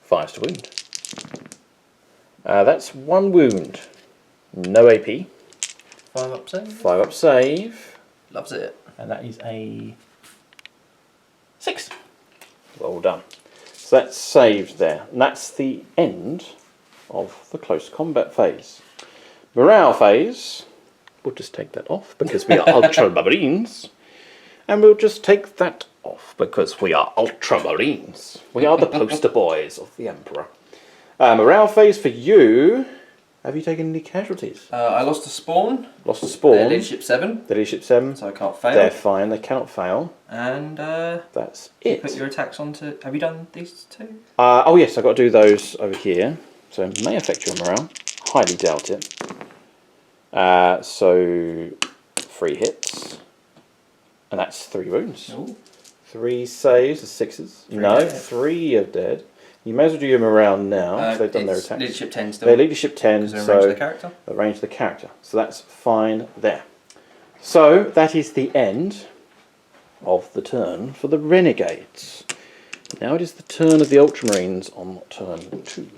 5s to wound. That's 1 wound. No AP. 5 up save. 5 up save. Loves it. And that is a 6. Well done. So that's saved there. And that's the end of the close combat phase. Morale phase. We'll just take that off because we are Ultramarines. And we'll just take that off because we are Ultramarines. We are the poster boys of the Emperor. Morale phase for you. Have you taken any casualties? I lost a spawn. Lost a spawn. They're leadership 7. The leadership 7. So I can't fail. They're fine. They cannot fail. And that's it. Put your attacks onto. Have you done these 2? Oh yes, I've got to do those over here. So it may affect your morale. Highly doubt it. So 3 hits. And that's 3 wounds. Ooh. 3 saves, 6s. No, 3 are dead. You may as well do your morale now, because they've done their attacks. Leadership 10 still. They're leadership 10, so so the character. they range the character. So that's fine there. So that is the end of the turn for the Renegades. Now it is the turn of the Ultramarines on turn 2.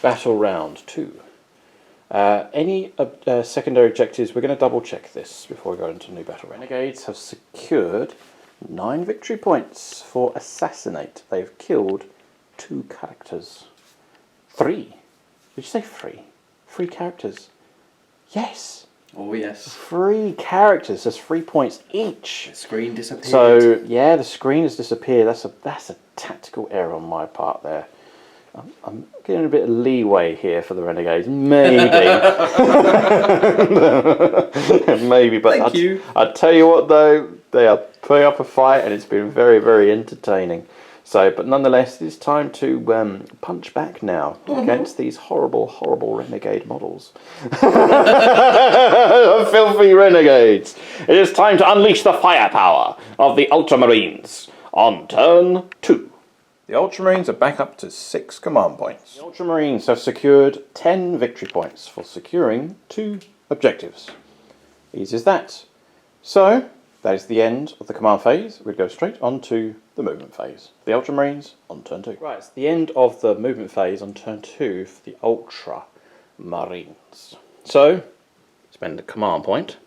Battle round 2. Any secondary objectives, we're going to double check this before we go into new battle. Renegades have secured 9 victory points for Assassinate. They've killed 2 characters. 3. Did you say 3? 3 characters. Yes. Oh yes. 3 characters. There's 3 points each. The screen disappeared. So yeah, the screen has disappeared. That's a tactical error on my part there. I'm getting a bit of leeway here for the Renegades. Maybe. Maybe, but Thank you. I tell you what though, they are putting up a fight and it's been very, very entertaining. So, but nonetheless, it's time to punch back now against these horrible, horrible Renegade models. Filthy Renegades. It is time to unleash the firepower of the Ultramarines on turn 2. The Ultramarines are back up to 6 command points. The Ultramarines have secured 10 victory points for securing 2 objectives. Easy as that. So, that is the end of the command phase. We'll go straight on to the movement phase. The Ultramarines on turn 2. Right, it's the end of the movement phase on turn 2 for the Ultramarines. So, spend a command point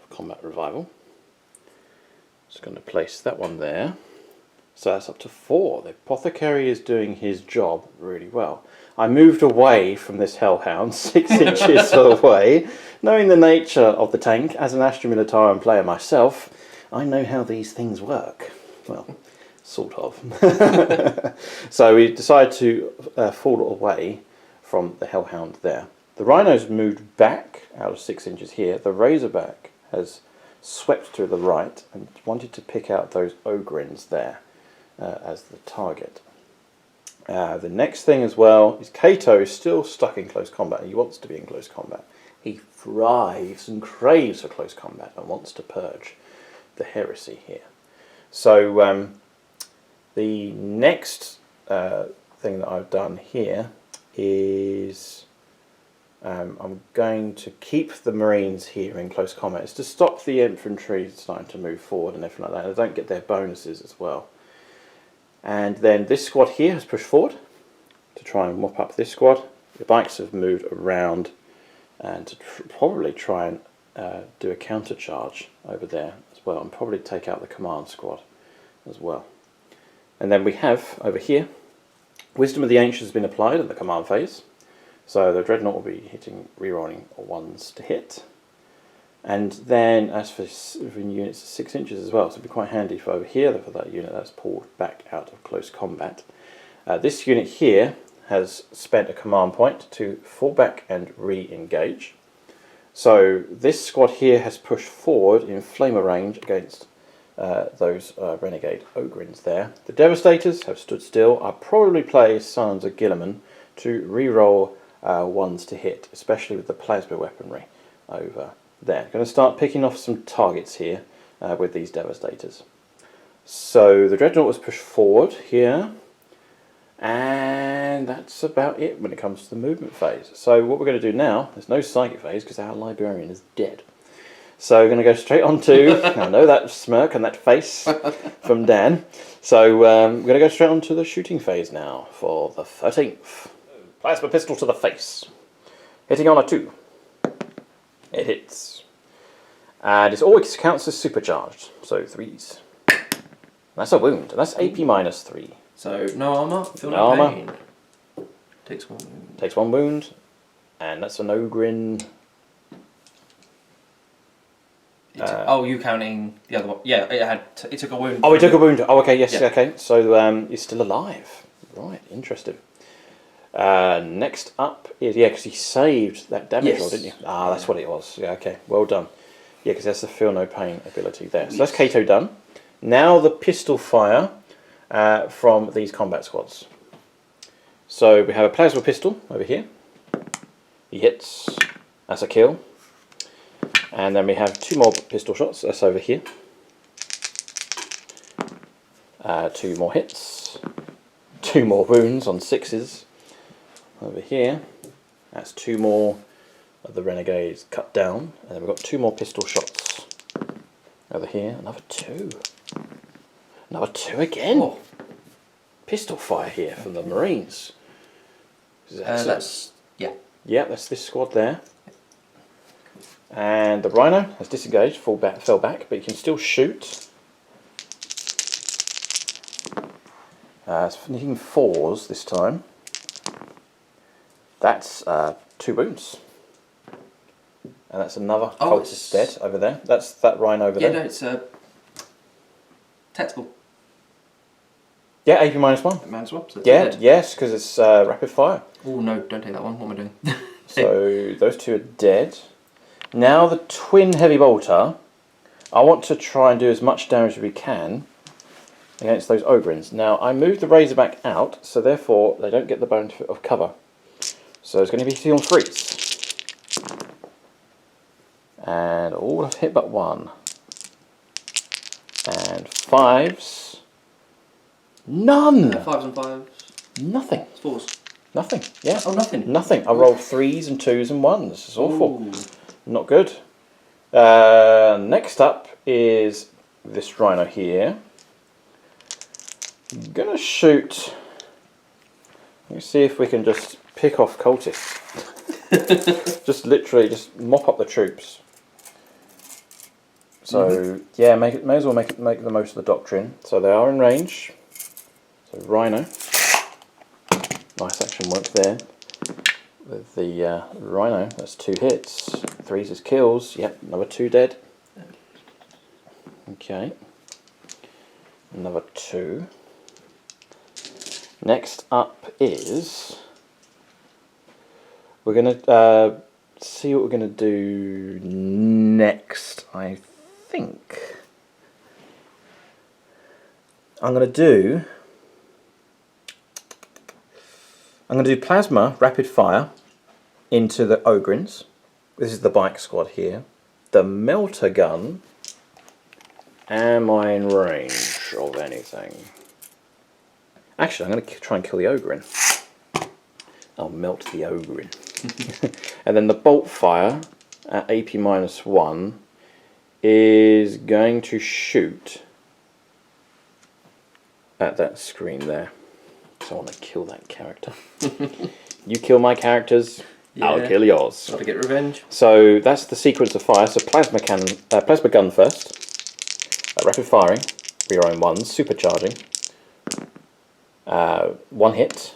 for combat revival. Just going to place that one there. So that's up to 4. The Apothecary is doing his job really well. I moved away from this Hellhound 6 inches away. Knowing the nature of the tank, as an Astra Militarum player myself, I know how these things work. Well, sort of. So we decided to fall away from the Hellhound there. The Rhino's moved back out of 6 inches here. The Razorback has swept to the right and wanted to pick out those Ogrins there as the target. The next thing as well is Cato is still stuck in close combat. He wants to be in close combat. He thrives and craves for close combat and wants to purge the heresy here. So the next thing that I've done here is I'm going to keep the Marines here in close combat. It's to stop the infantry starting to move forward and everything like that. They don't get their bonuses as well. And then this squad here has pushed forward to try and mop up this squad. The bikes have moved around and to probably try and do a counter charge over there as well, and probably take out the command squad as well. And then we have over here, Wisdom of the Ancients has been applied in the command phase. So the Dreadnought will be hitting rerolling 1s to hit. And then as for units 6 inches as well, so it'll be quite handy for over here for that unit that's pulled back out of close combat. This unit here has spent a command point to fall back and re-engage. So this squad here has pushed forward in flamer range against those Renegade Ogrins there. The Devastators have stood still. I'll probably play Sons of Guilliman to re-roll 1s to hit, especially with the plasma weaponry over there. Going to start picking off some targets here with these Devastators. So the Dreadnought was pushed forward here, and that's about it when it comes to the movement phase. So what we're going to do now, there's no psychic phase because our Librarian is dead. So we're going to go straight on to, I know that smirk and that face from Dan. So we're going to go straight on to the shooting phase now for the 13th. Plasma pistol to the face. Hitting on a 2. It hits. And it always counts as supercharged. So 3s. That's a wound. And that's AP minus 3. So no armour, feel No no armour. pain. Takes 1 wound. Takes 1 wound. And that's an Ogrin. Oh, you counting the other one? Yeah, it took a wound. Oh, he took a wound. Oh, okay, yes, Yeah. okay. So he's still alive. Right, interesting. Next up is, yeah, because he saved that damage roll, didn't you? Ah, that's what it was. Yeah, okay, well done. Yeah, because that's the feel no pain ability there. So that's Cato done. Now the pistol fire from these combat squads. So we have a plasma pistol over here. He hits. That's a kill. And then we have 2 more pistol shots. That's over here. 2 more hits. 2 more wounds on 6s. Over here. That's 2 more of the Renegades cut down. And then we've got 2 more pistol shots. Over here. Another 2. Another 2 again. Oh. Pistol fire here from the Marines. That's, yeah. Yeah, that's this squad there. And the Rhino has disengaged, fell back, but he can still shoot. Hitting 4s this time. That's 2 wounds. And that's another cultist dead over there. That's that Rhino over there. Yeah, no, it's tactical. Yeah, AP minus 1. Man swap. So Yeah, yes, because it's rapid fire. Oh no, don't take that one. What am I doing? So those 2 are dead. Now the twin heavy bolter, I want to try and do as much damage as we can against those Ogrins. Now I moved the Razorback out, so therefore they don't get the benefit of cover. So it's going to be hitting on 3s. And all have hit but 1. And 5s. None! 5s and 5s. Nothing. It's 4s. Nothing. Yeah. Oh, nothing. Nothing. I rolled 3s and 2s and 1s. It's awful. Ooh. Not good. Next up is this Rhino here. I'm going to shoot. Let's see if we can just pick off cultists. just literally just mop up the troops. So yeah, may as well make the most of the doctrine. So they are in range. So Rhino. Nice action work there. With the Rhino, that's 2 hits. 3s is kills. Yep, another 2 dead. Okay. Another 2. Next up is... we're going to see what we're going to do next, I think. I'm going to do Plasma Rapid Fire into the Ogrins. This is the bike squad here. The Melter Gun. Am I in range of anything? Actually, I'm going to try and kill the Ogrin. I'll melt the Ogrin. And then the Bolt Fire at AP -1 is going to shoot at that screen there. So I want to kill that character. You kill my characters, yeah. I'll kill yours. Got to get revenge. So that's the sequence of fire. So plasma cannon, plasma gun first. Rapid firing, rerolling 1s, supercharging. 1 hit,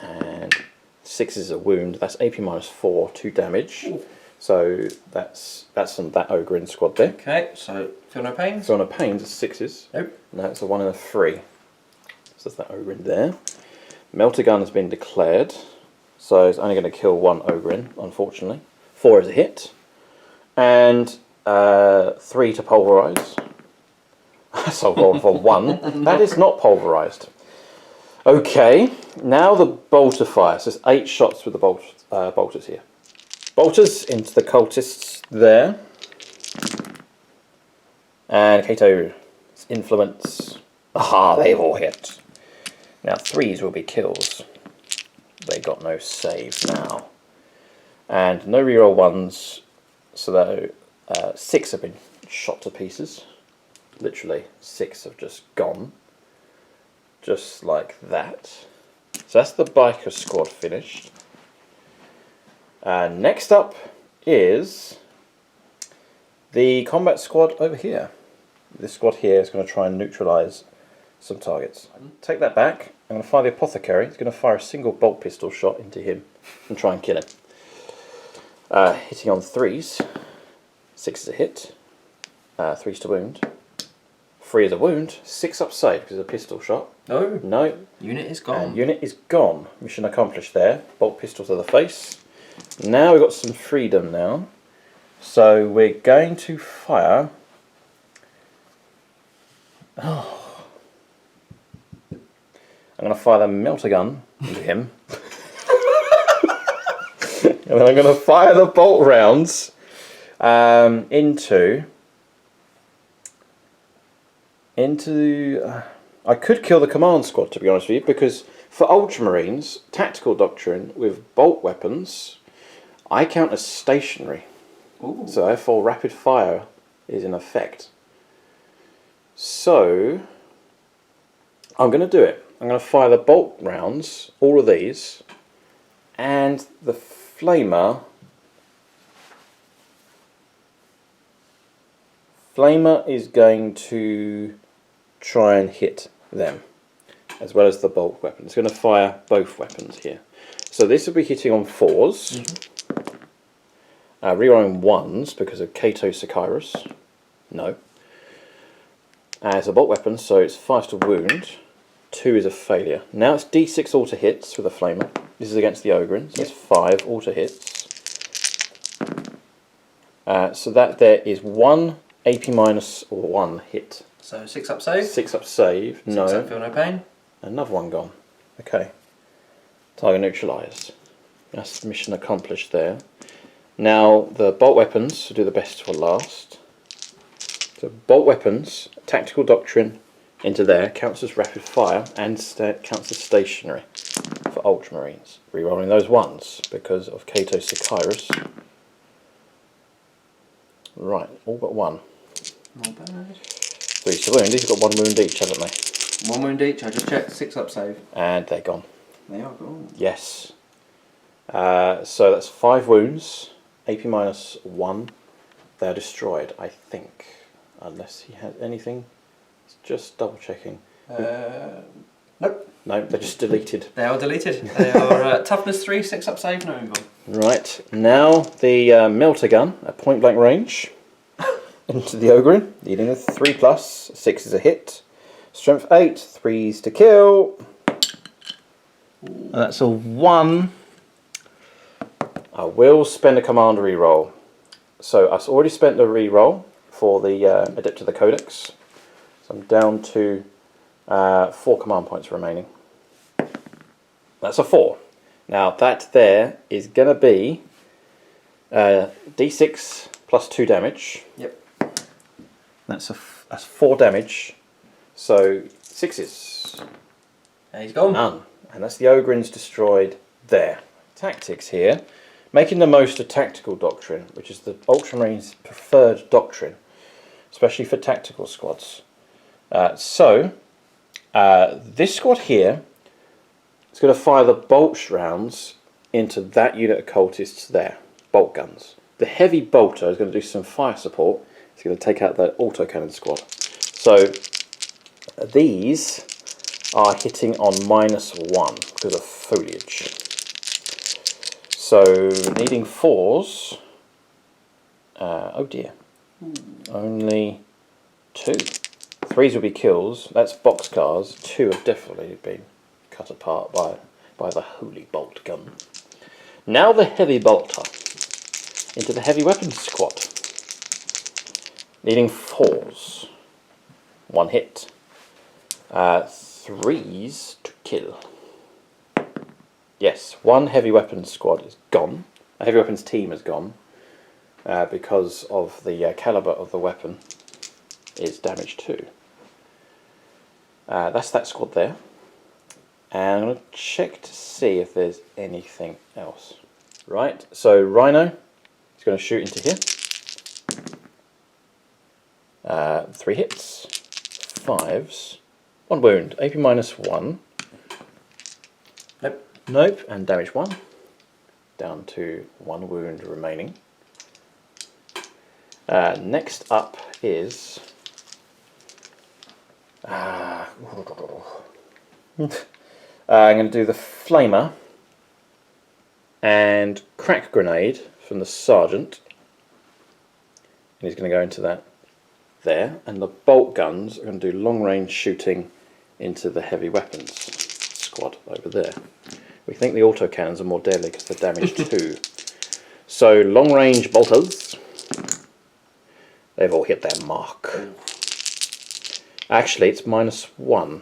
and 6 is a wound. That's AP -4, 2 damage. Ooh. So that's on that Ogrin squad there. Okay, so feel no pains. Feel no pains. It's 6s. Nope. No, it's a 1 and a 3. So that's that Ogrin there. Melter gun has been declared, so it's only going to kill 1 Ogrin, unfortunately. 4 is a hit, and 3 to pulverize. So roll for 1. That is not pulverized. Okay, now the bolter fire. So there's 8 shots with the bolters here. Bolters into the cultists there. And Cato's influence. Aha, they've all hit. Now 3s will be kills. They got no save now. And no reroll 1s, so that 6 have been shot to pieces. Literally 6 have just gone. Just like that. So that's the biker squad finished. Next up is the combat squad over here. This squad here is going to try and neutralise some targets. Take that back. I'm going to fire the apothecary. He's going to fire a single bolt pistol shot into him and try and kill him. Hitting on 3s. 6 is a hit. 3's to wound. 3 is a wound. 6 up save because it's a pistol shot. No. No. Unit is gone. And unit is gone. Mission accomplished there. Bolt pistol to the face. Now we've got some freedom now. So we're going to fire... Oh. I'm going to fire the melter gun into him. And then I'm going to fire the bolt rounds into... I could kill the command squad, to be honest with you, because for Ultramarines, tactical doctrine with bolt weapons, I count as stationary. Ooh. So therefore rapid fire is in effect. So I'm going to do it. I'm going to fire the bolt rounds, all of these, and the flamer. Flamer is going to try and hit them, as well as the bolt weapon. It's going to fire both weapons here. So this will be hitting on 4s. Rerolling 1s because of Cato Sicyrus. No. It's a bolt weapon, so it's 5 to wound. 2 is a failure. Now it's D6 auto hits with a flamer. This is against the Ogrins. So it's 5 auto hits. So that there is 1 AP -1 hit. So 6 up save. 6 up save. 6 no. up feel no pain. Another one gone. Okay. Target neutralised. That's mission accomplished there. Now the bolt weapons will do the best for last. So bolt weapons, tactical doctrine into there, counts as rapid fire and counts as stationary for Ultramarines. Rerolling those 1s because of Cato Sicyrus. Right, all but 1. Not bad. 3 to wound. These have got 1 wound each, haven't they? 1 wound each. I just checked. 6 up save. And they're gone. They are gone. Yes. So that's 5 wounds. AP -1. They're destroyed, I think. Unless he has anything. Just double checking. Nope. No, they're just deleted. They are deleted. They are toughness 3, 6 up save, no move on. Right, now the melter gun at point blank range into the Ogre, needing a 3+, 6 is a hit, strength 8, 3's to kill, and that's a 1. I will spend a commander reroll. So I've already spent the reroll for the Adept of the Codex, so I'm down to 4 command points remaining. That's a 4. Now that there is going to be d6 plus 2 damage. Yep. That's 4 damage. So 6s. There he's gone. None. And that's the Ogrin's destroyed there. Tactics here. Making the most of Tactical Doctrine, which is the Ultramarines' preferred doctrine, especially for tactical squads. This squad here is going to fire the bolt rounds into that unit of cultists there, bolt guns. The heavy bolter is going to do some fire support. It's going to take out that autocannon squad. So these are hitting on -1 because of foliage. So needing 4s. Oh dear. Only 2. 3s will be kills. That's boxcars. 2 have definitely been cut apart by the holy bolt gun. Now the heavy bolter into the heavy weapons squad. Needing 4s. 1 hit. 3s to kill. Yes, 1 heavy weapons squad is gone. A heavy weapons team is gone because of the caliber of the weapon is damage 2. That's that squad there. And I'm going to check to see if there's anything else. Right, so Rhino is going to shoot into here. 3 hits, 5s, 1 wound, AP -1. Nope. Nope, and damage 1. Down to 1 wound remaining. Next up is... I'm going to do the Flamer and Crack Grenade from the Sergeant. And he's going to go into that there. And the Bolt Guns are going to do long range shooting into the Heavy Weapons squad over there. We think the autocannons are more deadly because they're damage 2. So long range bolters, they've all hit their mark. Actually, it's -1.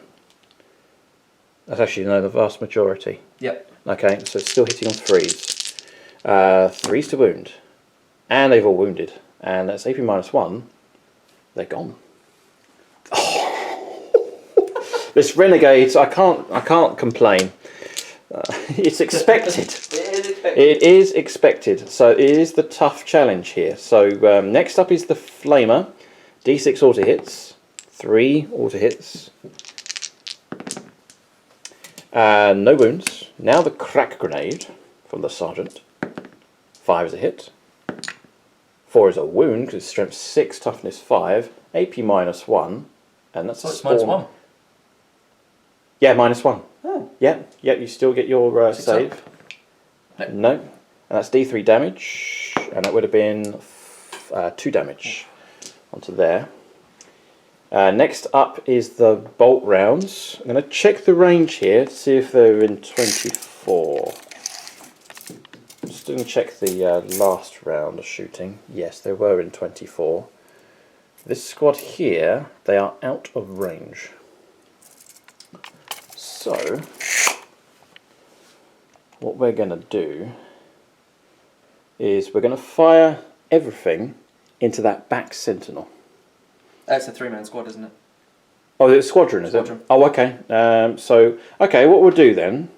That's actually the vast majority. Yep. Okay, so it's still hitting on 3s. 3s to wound, and they've all wounded, and that's AP -1. They're gone. Oh. This Renegade, I can't complain. It's expected. It is expected. So it is the tough challenge here. So next up is the Flamer. D6 auto hits. 3 auto hits. No wounds. Now the Crack Grenade from the Sergeant. 5 is a hit. 4 is a wound because it's strength 6, toughness 5, AP -1, and that's a spawn. -1. Yeah, -1. Oh. Yeah, you still get your save. No, and that's D3 damage, and that would have been 2 damage onto there. Next up is the bolt rounds. I'm going to check the range here to see if they're in 24. Just going to check the last round of shooting. Yes, they were in 24. This squad here, they are out of range. So, what we're going to do is we're going to fire everything into that back sentinel. That's a 3-man squad, isn't it? Oh, it's a squadron, is it? Oh, okay. Okay, what we'll do then,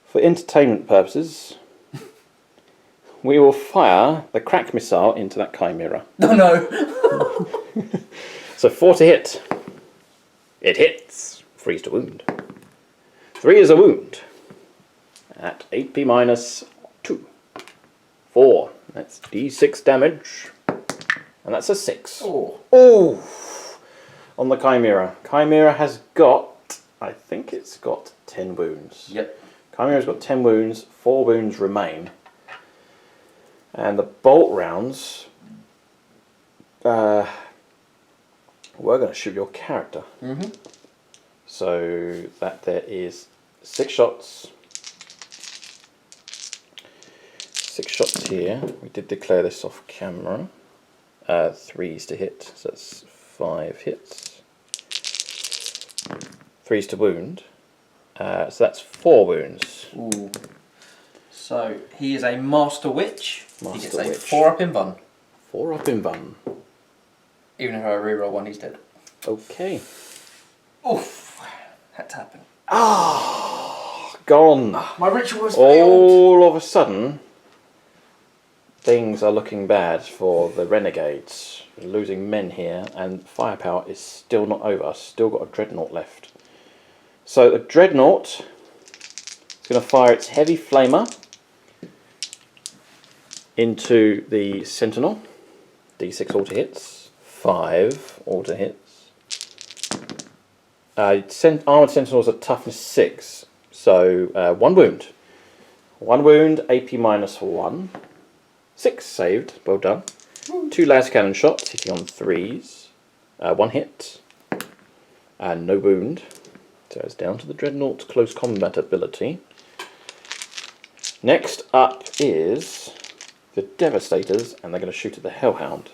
for entertainment purposes, we will fire the crack missile into that Chimera. Oh no! So 4 to hit. It hits. 3 is to wound. 3 is a wound. At AP -2. 4. That's D6 damage. And that's a 6. Oh. Oh! on the Chimera. Chimera has got, I think it's got 10 wounds. Yep. Chimera's got 10 wounds, 4 wounds remain. And the bolt rounds, we're going to shoot your character. Mm-hmm. So that there is 6 shots. 6 shots here. We did declare this off camera. 3s to hit, so that's 5 hits. 3s to wound. So that's 4 wounds. Ooh. So he is a Master Witch. He gets Master a Witch. 4 up in Bun. 4 up in Bun. Even if I reroll 1, he's dead. Okay. Oof. Had to happen. Ah, gone. My ritual was failed. All of a sudden, things are looking bad for the Renegades. We're losing men here, and firepower is still not over. Still got a Dreadnought left. So the Dreadnought is going to fire its heavy flamer into the Sentinel. D6 auto hits. 5 auto hits. Armoured Sentinels are toughness 6, so 1 wound. 1 wound, AP -1. 6 saved, well done. 2 las cannon shots, hitting on 3s. 1 hit, and no wound. So it's down to the Dreadnought's close combat ability. Next up is the Devastators, and they're going to shoot at the Hellhound.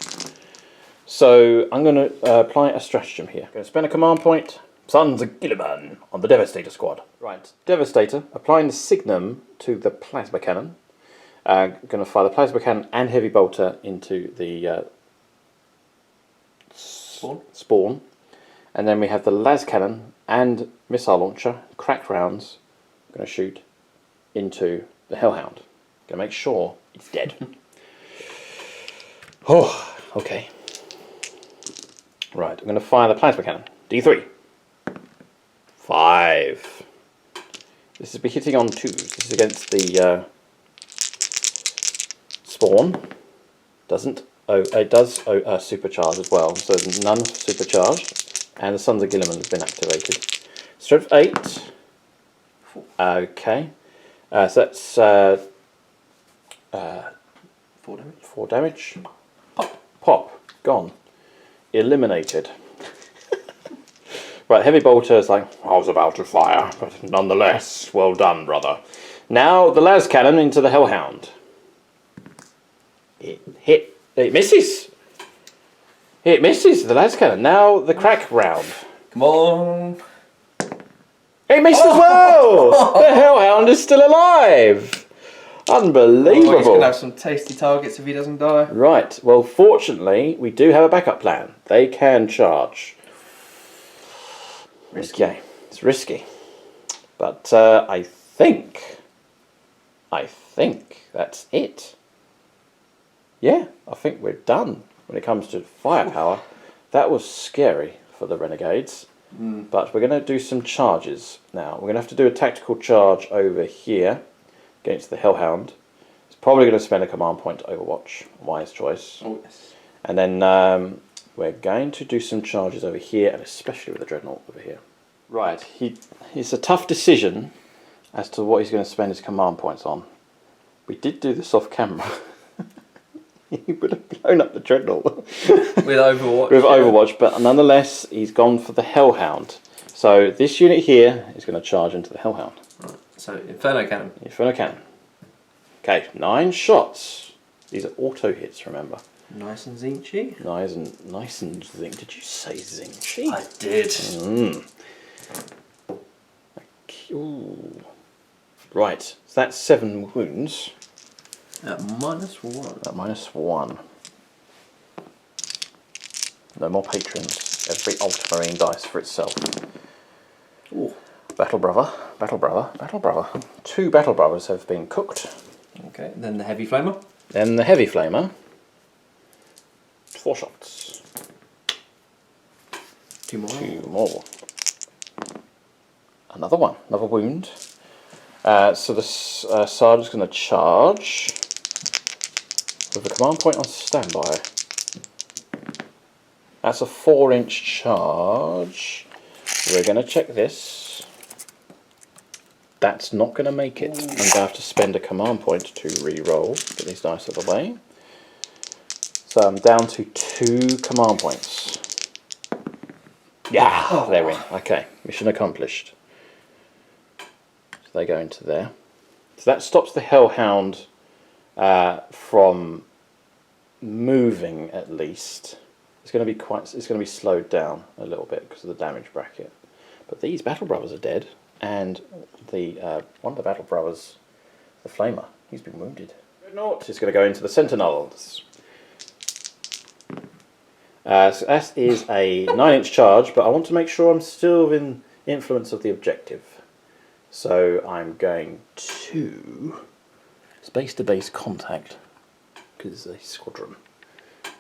So I'm going to apply a stratagem here. I'm going to spend a command point. Sons of Gilliman on the Devastator squad. Right, Devastator, applying the Signum to the Plasma Cannon. Going to fire the Plasma Cannon and Heavy Bolter into the spawn. And then we have the Las Cannon and Missile Launcher, crack rounds. Going to shoot into the Hellhound. Going to make sure it's dead. Oh, okay. Right, I'm going to fire the Plasma Cannon. D3. 5. This is be hitting on 2s. This is against the spawn. Doesn't. Oh, it does supercharge as well. So none supercharged, and the Sons of Gilliman has been activated. Strength 8. Okay. So that's 4 damage. 4 damage. Pop. Gone. Eliminated. Right, Heavy Bolter is like, I was about to fire, but nonetheless, well done, brother. Now the Las Cannon into the Hellhound. It misses. It misses the Las Cannon. Now the crack round. Come on. It missed as well. The Hellhound is still alive. Unbelievable. Oh, he's going to have some tasty targets if he doesn't die. Right, well, fortunately, we do have a backup plan. They can charge. Risky. Okay, it's risky. But I think that's it. Yeah, I think we're done when it comes to firepower. That was scary for the Renegades. But we're going to do some charges now. We're going to have to do a tactical charge over here against the Hellhound. It's probably going to spend a command point to Overwatch. Wise choice. Oh, yes. And then we're going to do some charges over here, and especially with the Dreadnought over here. Right, it's a tough decision as to what he's going to spend his command points on. We did do this off camera. He would have blown up the Dreadnought. With Overwatch. With Overwatch, but nonetheless, he's gone for the Hellhound. So this unit here is going to charge into the Hellhound. Right. So, Inferno Cannon. Inferno Cannon. Okay, 9 shots. These are auto hits, remember. Nice and zinchy. Nice and zing. Did you say zinchy? I did. Ooh. Right, so that's 7 wounds. At -1. At -1. No more patrons. Every Ultramarine dice for itself. Ooh. Battle Brother, Battle Brother, Battle Brother. 2 Battle Brothers have been cooked. Okay, then the Heavy Flamer. Then the Heavy Flamer. 4 shots. 2 more. 2 more. Another one, another wound. So the Sergeant's going to charge with a command point on standby. That's a 4-inch charge. We're going to check this. That's not going to make it. I'm going to have to spend a command point to re-roll. Get these dice out of the way. So I'm down to 2 command points. Yeah, there we go. Okay, mission accomplished. So they go into there. So that stops the Hellhound from moving at least. It's going to be slowed down a little bit because of the damage bracket. But these Battle Brothers are dead, and the one of the Battle Brothers, the Flamer, he's been wounded. Dreadnought is going to go into the Sentinels. So that is a 9-inch charge, but I want to make sure I'm still in influence of the objective. So I'm going to space-to-base contact, because it's a squadron,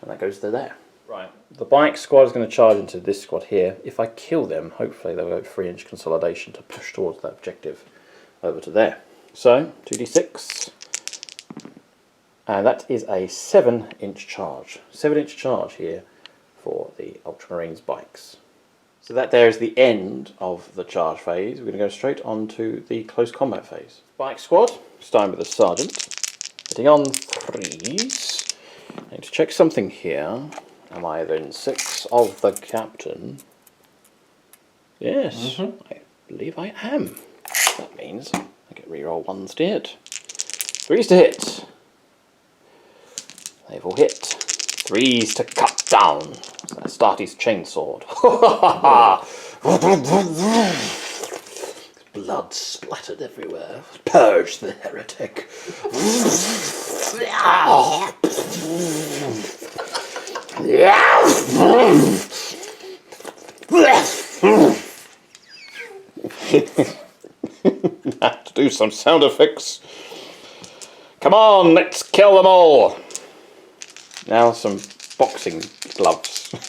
and that goes to there. Right, the bike squad is going to charge into this squad here. If I kill them, hopefully they'll go 3-inch consolidation to push towards that objective over to there. So, 2d6, and that is a 7-inch charge. 7-inch charge here for the Ultramarines bikes. So that there is the end of the charge phase. We're going to go straight on to the close combat phase. Bike squad, starting with the sergeant, hitting on 3s. I need to check something here. Am I within 6 of the captain? Yes, I believe I am. That means I get reroll 1s to hit. 3s to hit. They've all hit. 3s to cut down. Astartes chainsword. Blood splattered everywhere. Purge the heretic. Have to do some sound effects. Come on, let's kill them all. Now some boxing gloves. With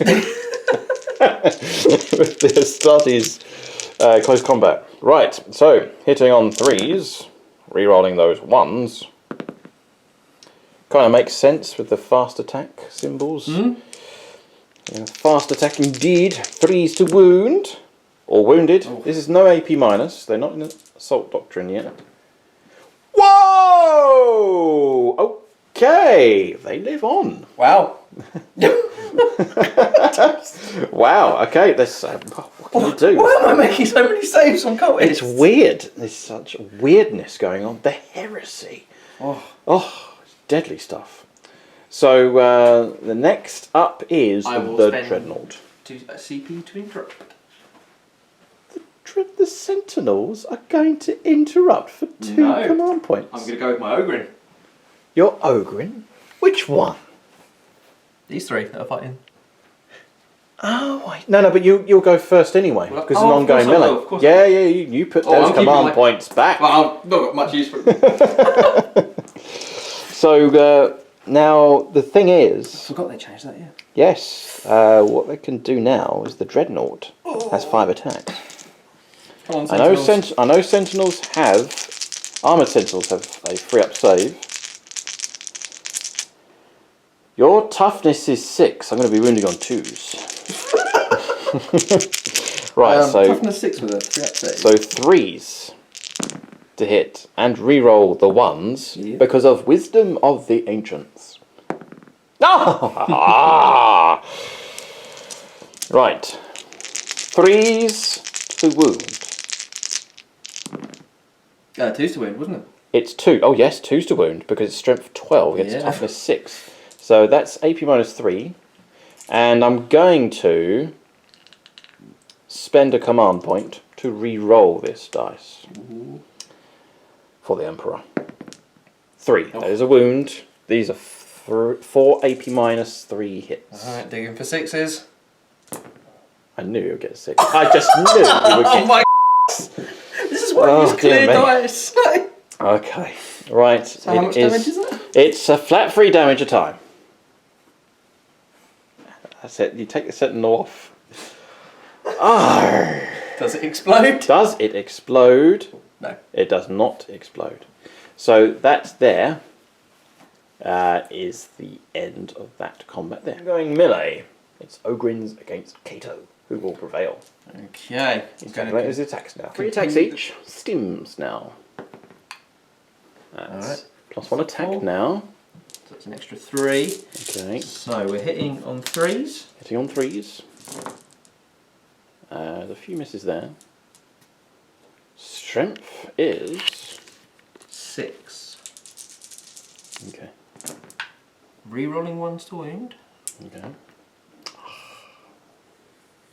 the Astartes close combat. Right, so hitting on 3s, re-rolling those 1s. Kind of makes sense with the fast attack symbols. Yeah, fast attack indeed. 3s to wound. Or wounded. Oh. This is no AP minus. They're not in the assault doctrine yet. Whoa! Okay, they live on. Wow. Wow, okay, this, what can you do? Why am I making so many saves on cultists? It's weird. There's such weirdness going on. The heresy. Oh, deadly stuff. So the next up is the Dreadnought. CP to interrupt. The Sentinels are going to interrupt for 2 command points. I'm going to go with my Ogrin. You're Ogrin? Which one? These 3 that are fighting. Oh, no, but you'll go first anyway, because it's an ongoing melee. Yeah, you put those command points back. Well, I've not got much use for it. So, now, the thing is... I forgot they changed that, yeah. Yes, what they can do now is the Dreadnought has 5 attacks. Come on, Sentinels. I know Sentinels have... Armoured Sentinels have a free-up save. Your toughness is 6. I'm going to be wounding on 2s. Right, so... Toughness 6 with a free-up save. So 3s to hit and re-roll the 1s because of Wisdom of the Ancients. Ah! Right. 3s to wound. 2s to wound, wasn't it? It's 2. Oh yes, 2s to wound because it's strength 12 against toughness 6. So that's AP minus 3. And I'm going to spend a command point to re-roll this dice. For the Emperor. 3. That is a wound. These are 4 AP minus 3 hits. Alright, digging for 6s. I knew you would get 6. I just knew you would get 6. Oh my This is why you use clear dice. Okay. Right. So how much damage is it? It's a flat 3 damage a time. That's it. You take the Sentinel off. Oh. Does it explode? Does it explode? No. It does not explode. So that's there. Is the end of that combat there. I'm going melee. It's Ogrins against Cato. Who will prevail? Okay. He's calculating his attacks now. 3 attacks each. Stims now. That's +1 attack 4. now. So that's an extra 3. Okay. So we're hitting on 3s. Hitting on 3s. There's a few misses there. Strength is 6. okay. Rerolling 1s to wound. Okay.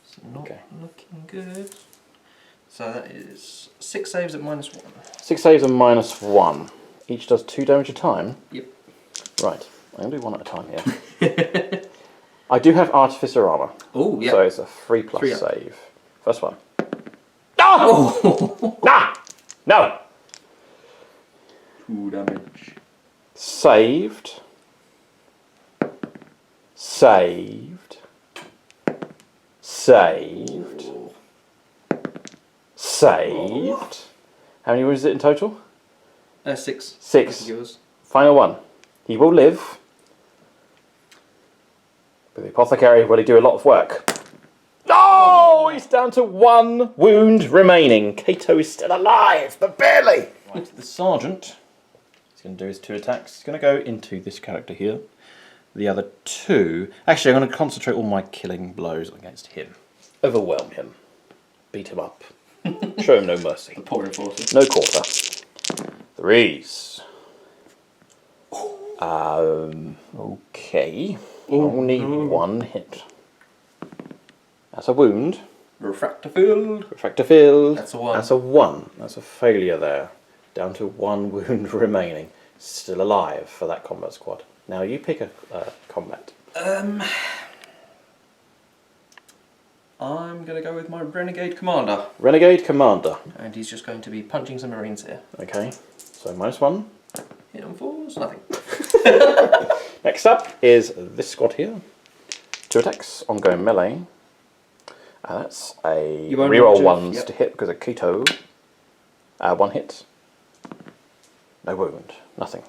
It's not looking good. So that is 6 saves at -1. 6 saves and -1. Each does 2 damage a time. Yep. Right. I'm gonna do 1 at a time here. I do have Artificer armor. Oh, yeah. So it's a 3+ 3 up. save. First one. Oh! Nah! No! 2 damage. Saved. Saved. Saved. Saved. How many wounds is it in total? 6. 6. Yours. Final one. He will live. But the apothecary, will he do a lot of work? No! He's down to 1 wound remaining. Cato is still alive, but barely. Right, the sergeant. He's going to do his 2 attacks. He's going to go into this character here. The other 2. Actually, I'm going to concentrate all my killing blows against him. Overwhelm him. Beat him up. Show him no mercy. The poor enforcer. No quarter. 3s. Okay. Only 1 hit. That's a wound. Refractor field. Refractor field. That's a 1. That's a 1. That's a failure there. Down to 1 wound remaining. Still alive for that combat squad. Now you pick a combat. I'm going to go with my Renegade Commander. Renegade Commander. And he's just going to be punching some Marines here. Okay. So -1. Hit on 4s, nothing. Next up is this squad here. 2 attacks, ongoing melee. And that's a reroll 1s to hit because of Keto. 1 hit. No wound. Nothing.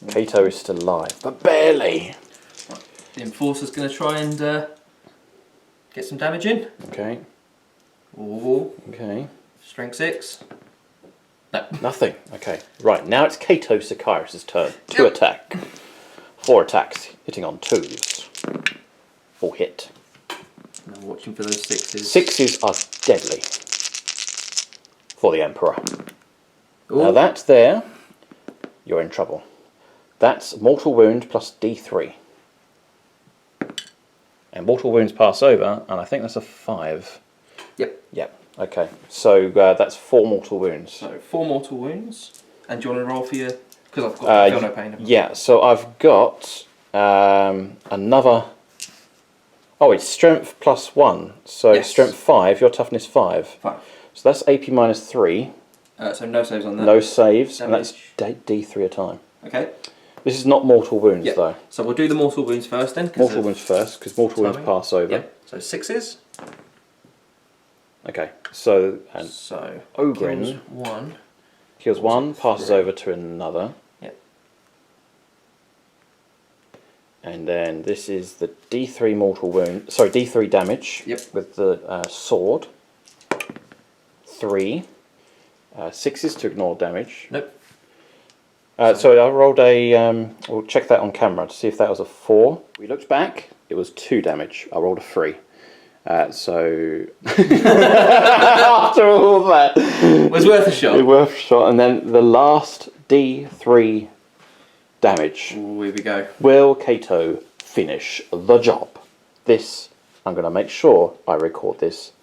Cato is still alive, but barely. Right. The Enforcer's going to try and get some damage in. Okay. Ooh. Okay. Strength 6. No. Nothing. Okay. Right, now it's Cato Sicarius' turn. 2 attack. 4 attacks, hitting on 2s. 4 hit. Now watching for those 6s. 6s are deadly. For the Emperor. Ooh. Now that's there. You're in trouble. That's mortal wound plus D3. And mortal wounds pass over, and I think that's a 5. Yep. Yep. Okay. So that's 4 mortal wounds. So 4 mortal wounds. And do you want to roll for your... Because I've got feel no pain. Yeah, so I've got another... Oh, it's strength +1. So yes. Strength 5, your toughness 5. 5. So that's AP -3. So no saves on that. No saves, damage. and that's D3 a time. Okay. This is not mortal wounds, Yep. though. So we'll do the mortal wounds first then. Mortal wounds first, because mortal wounds pass over. Yep. So 6s. Okay, so... And so Ogrin kills 1. kills 1, passes 3. over to another. Yep. And then this is the D3 mortal wound... Sorry, D3 damage. Yep. With the sword. 3. 6s to ignore damage. Nope. So I rolled a... we'll check that on camera to see if that was a 4. We looked back, it was 2 damage. I rolled a 3. So... After all that... It was worth a shot. It was worth a shot. And then the last D3 damage. Ooh, here we go. Will Cato finish the job? This, I'm going to make sure I record this.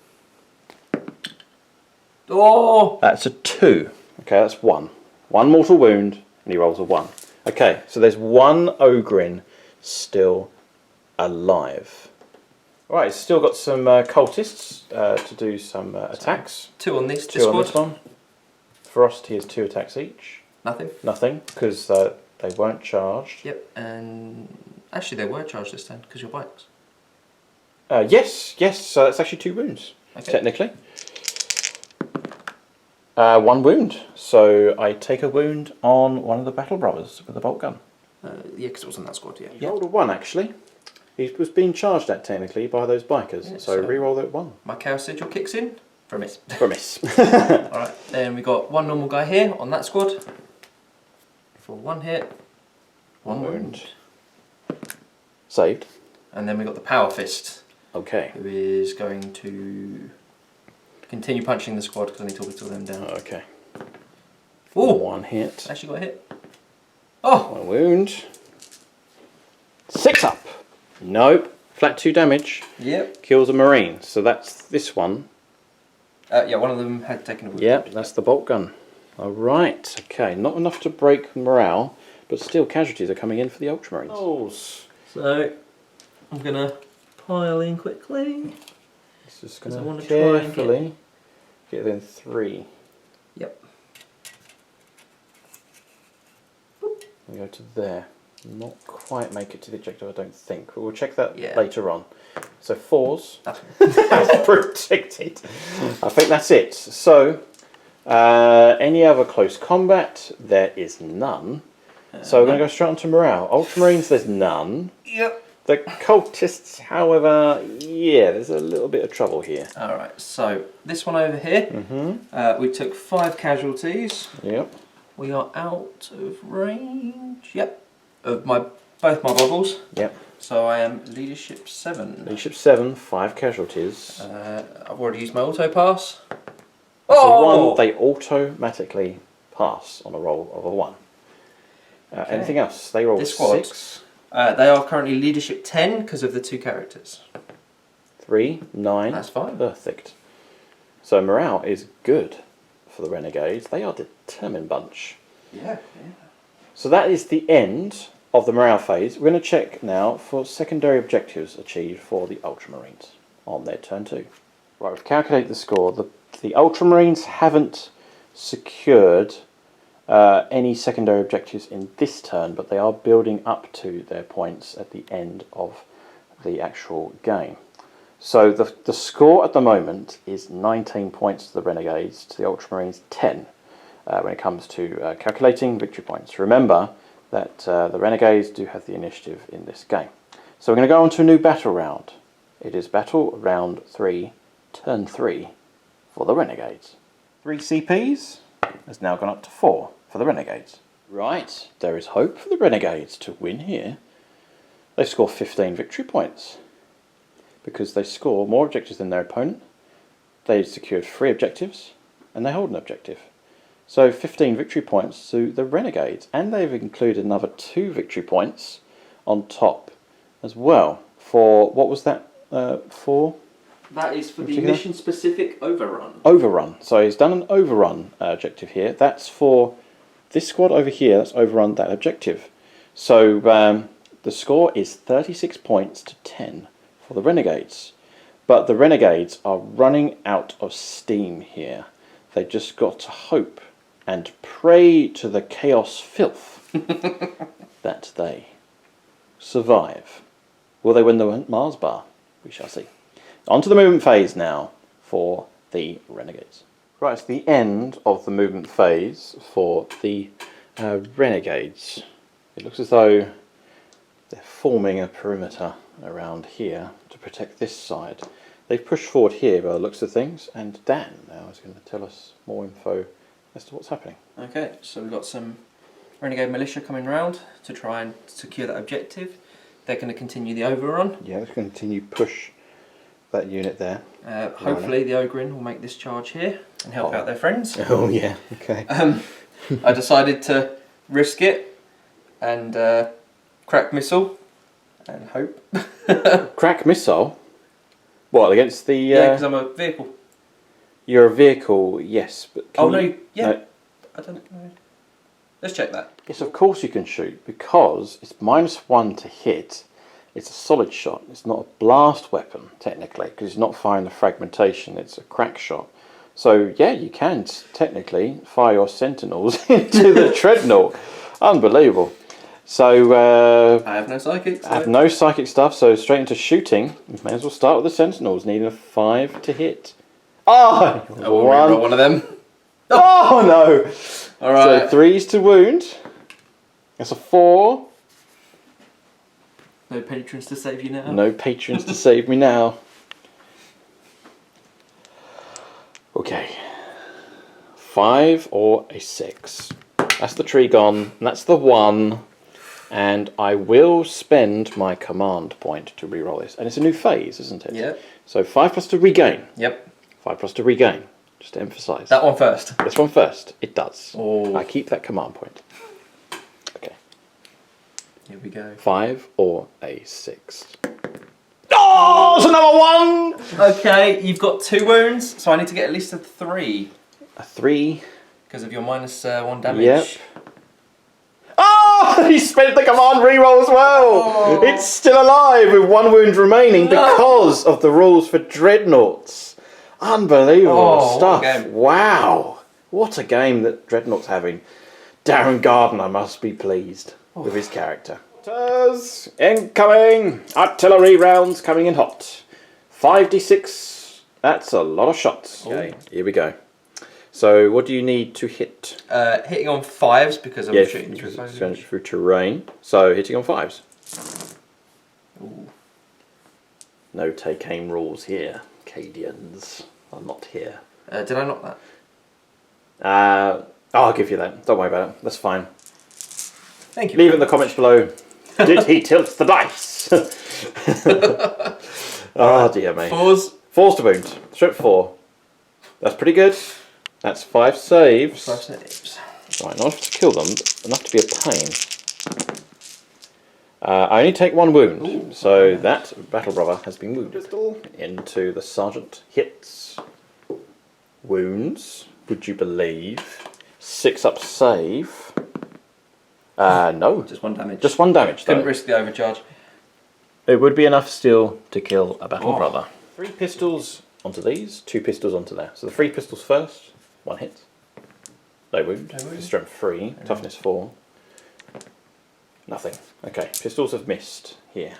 Oh! That's a 2. Okay, that's 1. 1 mortal wound, and he rolls a 1. Okay, so there's 1 Ogrin still alive. Alright, it's still got some cultists to do some attacks. 2 on this. 2 on this one. Ferocity is 2 attacks each. Nothing. Nothing, because they weren't charged. Yep, and actually they were charged this time because you're bikes. Yes, so that's actually 2 wounds, technically. 1 wound, so I take a wound on one of the Battle Brothers with a bolt gun. Yeah, because it was on that squad, yeah. You rolled a 1 actually. He was being charged at technically by those bikers, Yeah, so re-roll that 1. My chaos sigil kicks in for a miss. For a miss. Alright, then we got 1 normal guy here on that squad. For 1 hit, 1 wound. Saved. And then we got the Power Fist. Okay. Who is going to continue punching the squad because I need to whistle them down. Okay. Oh! 1 hit. Actually got a hit. Oh! 1 wound. 6 up. Nope. Flat 2 damage. Yep. Kills a Marine. So that's this one. Yeah, one of them had taken a wound. Yep, that's the bolt gun. Alright. Okay, not enough to break morale, but still casualties are coming in for the Ultramarines. Oh. So, I'm going to pile in quickly. Just going to carefully get in 3. Yep. We go to there. Not quite make it to the objective, I don't think. But we'll check that Yeah. later on. So 4s. That's predicted. I think that's it. So, any other close combat? There is none. So we're going to go straight on to morale. Ultramarines, there's none. Yep. The cultists, however, yeah, there's a little bit of trouble here. Alright, so this one over here, we took 5 casualties. Yep. We are out of range, yep, of both my boggles. Yep. So I am leadership 7. Leadership 7, 5 casualties. I've already used my auto pass. So 1, they automatically pass on a roll of a 1. Okay. Anything else? They roll This squad. 6. They are currently leadership 10 because of the 2 characters. 3, 9. That's fine. Perfect. So morale is good for the Renegades. They are a determined bunch. Yeah. So that is the end of the morale phase. We're going to check now for secondary objectives achieved for the Ultramarines on their turn 2. Right, we've calculated the score. The Ultramarines haven't secured any secondary objectives in this turn, but they are building up to their points at the end of the actual game. So the score at the moment is 19 points to the Renegades, to the Ultramarines 10 when it comes to calculating victory points. Remember that the Renegades do have the initiative in this game. So we're going to go on to a new battle round. It is battle round 3, turn 3 for the Renegades. 3 CPs has now gone up to 4 for the Renegades. Right, there is hope for the Renegades to win here. They score 15 victory points because they score more objectives than their opponent. They've secured 3 objectives and they hold an objective. So 15 victory points to the Renegades, and they've included another 2 victory points on top as well. For, what was that for? That is for the mission specific overrun. Overrun. So he's done an overrun objective here. That's for this squad over here, that's overrun that objective. So the score is 36 points to 10 for the Renegades. But the Renegades are running out of steam here. They've just got to hope and pray to the chaos filth that they survive. Will they win the Mars bar? We shall see. On to the movement phase now for the Renegades. Right, it's the end of the movement phase for the Renegades. It looks as though they're forming a perimeter around here to protect this side. They've pushed forward here by the looks of things, and Dan now is going to tell us more info as to what's happening. Okay, so we've got some Renegade militia coming round to try and secure that objective. They're going to continue the overrun. Yeah, they're going to continue push that unit there. Hopefully the Ogrin will make this charge here and help out their friends. Oh yeah, okay. I decided to risk it and crack missile and hope. Crack missile? What, against the... Yeah, because I'm a vehicle. You're a vehicle, yes, but... Oh no, yeah. I don't know. Let's check that. Yes, of course you can shoot, because it's -1 to hit. It's a solid shot. It's not a blast weapon, technically, because it's not firing the fragmentation. It's a crack shot. So, yeah, you can technically fire your sentinels into the treadmill. Unbelievable. So, I have no psychic. I have no psychic stuff, so straight into shooting. You may as well start with the sentinels, needing a 5 to hit. Oh! We'll reroll one of them. Oh, no! Alright. So 3s to wound. That's a 4. No patrons to save you now. No patrons to save me now. Okay. 5 or a 6. That's the tree gone, and that's the 1. And I will spend my command point to reroll this. And it's a new phase, isn't it? Yep. So 5 plus to regain. Yep. 5 plus to regain. Just to emphasise. That one first. This one first. It does. Oh. I keep that command point. Okay. Here we go. 5 or a 6. Oh, it's another 1! Okay, you've got 2 wounds, so I need to get at least a 3. A 3. Because of your -1 damage. Yep. Oh, he spent the command reroll as well. Oh. It's still alive with 1 wound remaining because of the rules for dreadnoughts. Unbelievable stuff. What wow. What a game that Dreadnought's having. Darren Gardner must be pleased with his character. Incoming! Artillery rounds coming in hot. 5d6. That's a lot of shots. Okay, here we go. So, what do you need to hit? Hitting on 5s because I'm shooting through terrain. So, hitting on 5s. Ooh. No take aim rules here. Cadians are not here. Did I knock that? I'll give you that. Don't worry about it. That's fine. Thank you. Leave it in the comments below. Did he tilt the dice? Oh dear me. 4s. 4's to wound. Strip 4. That's pretty good. That's 5 saves. 5 saves. Right, not enough to kill them, but enough to be a pain. I only take 1 wound, so that battle brother has been wounded. Into the sergeant. Hits. Wounds. Would you believe? 6 up save. No. Just 1 damage. Just 1 damage, though. Couldn't risk the overcharge. It would be enough still to kill a battle brother. 3 pistols onto these, 2 pistols onto there. So the 3 pistols first, 1 hit. No wound. Strength 3, toughness 4. Nothing. Okay, pistols have missed here.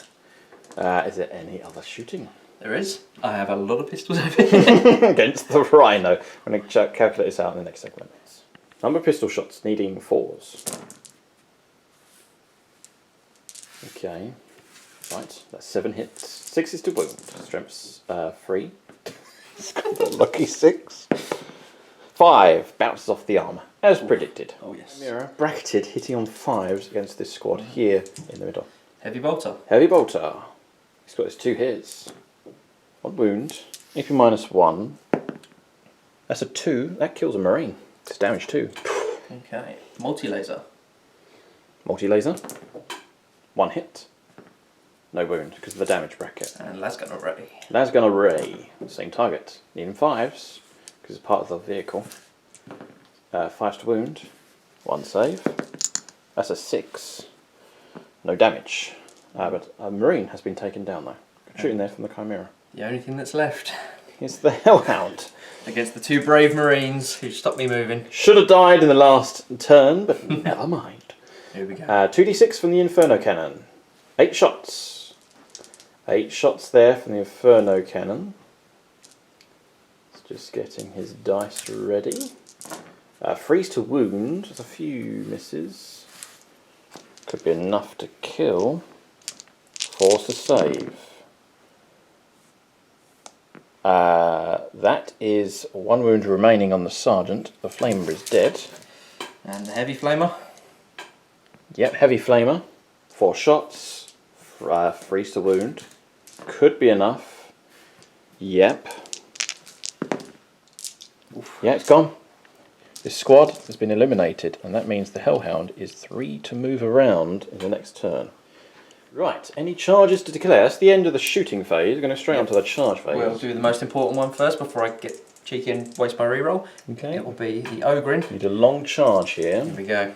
Is there any other shooting? There is. I have a lot of pistols over here. Against the rhino. I'm going to calculate this out in the next segment. Number of pistol shots needing 4s. Okay. Right, that's 7 hits. 6 is to wound. Strength's 3. It's got a lucky 6. 5 bounces off the armour, as predicted. Oh yes. Mirror bracketed, hitting on 5s against this squad here in the middle. Heavy bolter. Heavy bolter. He's got his 2 hits. 1 wound. AP -1. That's a 2. That kills a marine. It's damage 2. Okay. Multi-laser. Multi-laser. 1 hit. No wound because of the damage bracket. And lasgun already. Lasgun array. Same target. Needing 5s because it's part of the vehicle. 5s to wound. 1 save. That's a 6. No damage. But a marine has been taken down though. Shooting there from the Chimera. The only thing that's left is the Hellhound. Against the 2 brave marines who stopped me moving. Should have died in the last turn, but never mind. Here we go. 2d6 from the Inferno Cannon. 8 shots. 8 shots there from the Inferno Cannon. It's just getting his dice ready. Freeze to wound. There's a few misses. Could be enough to kill. 4's to save. That is 1 wound remaining on the sergeant. The flamer is dead. And the heavy flamer. Yep, heavy flamer. 4 shots. Freeze to wound. Could be enough. Yep. Oof. Yeah, it's gone. This squad has been eliminated, and that means the Hellhound is 3 to move around in the next turn. Right, any charges to declare? That's the end of the shooting phase. We're going to straight on to the charge phase. We'll do the most important one first before I get cheeky and waste my reroll. Okay. It will be the Ogrin. Need a long charge here. Here we go.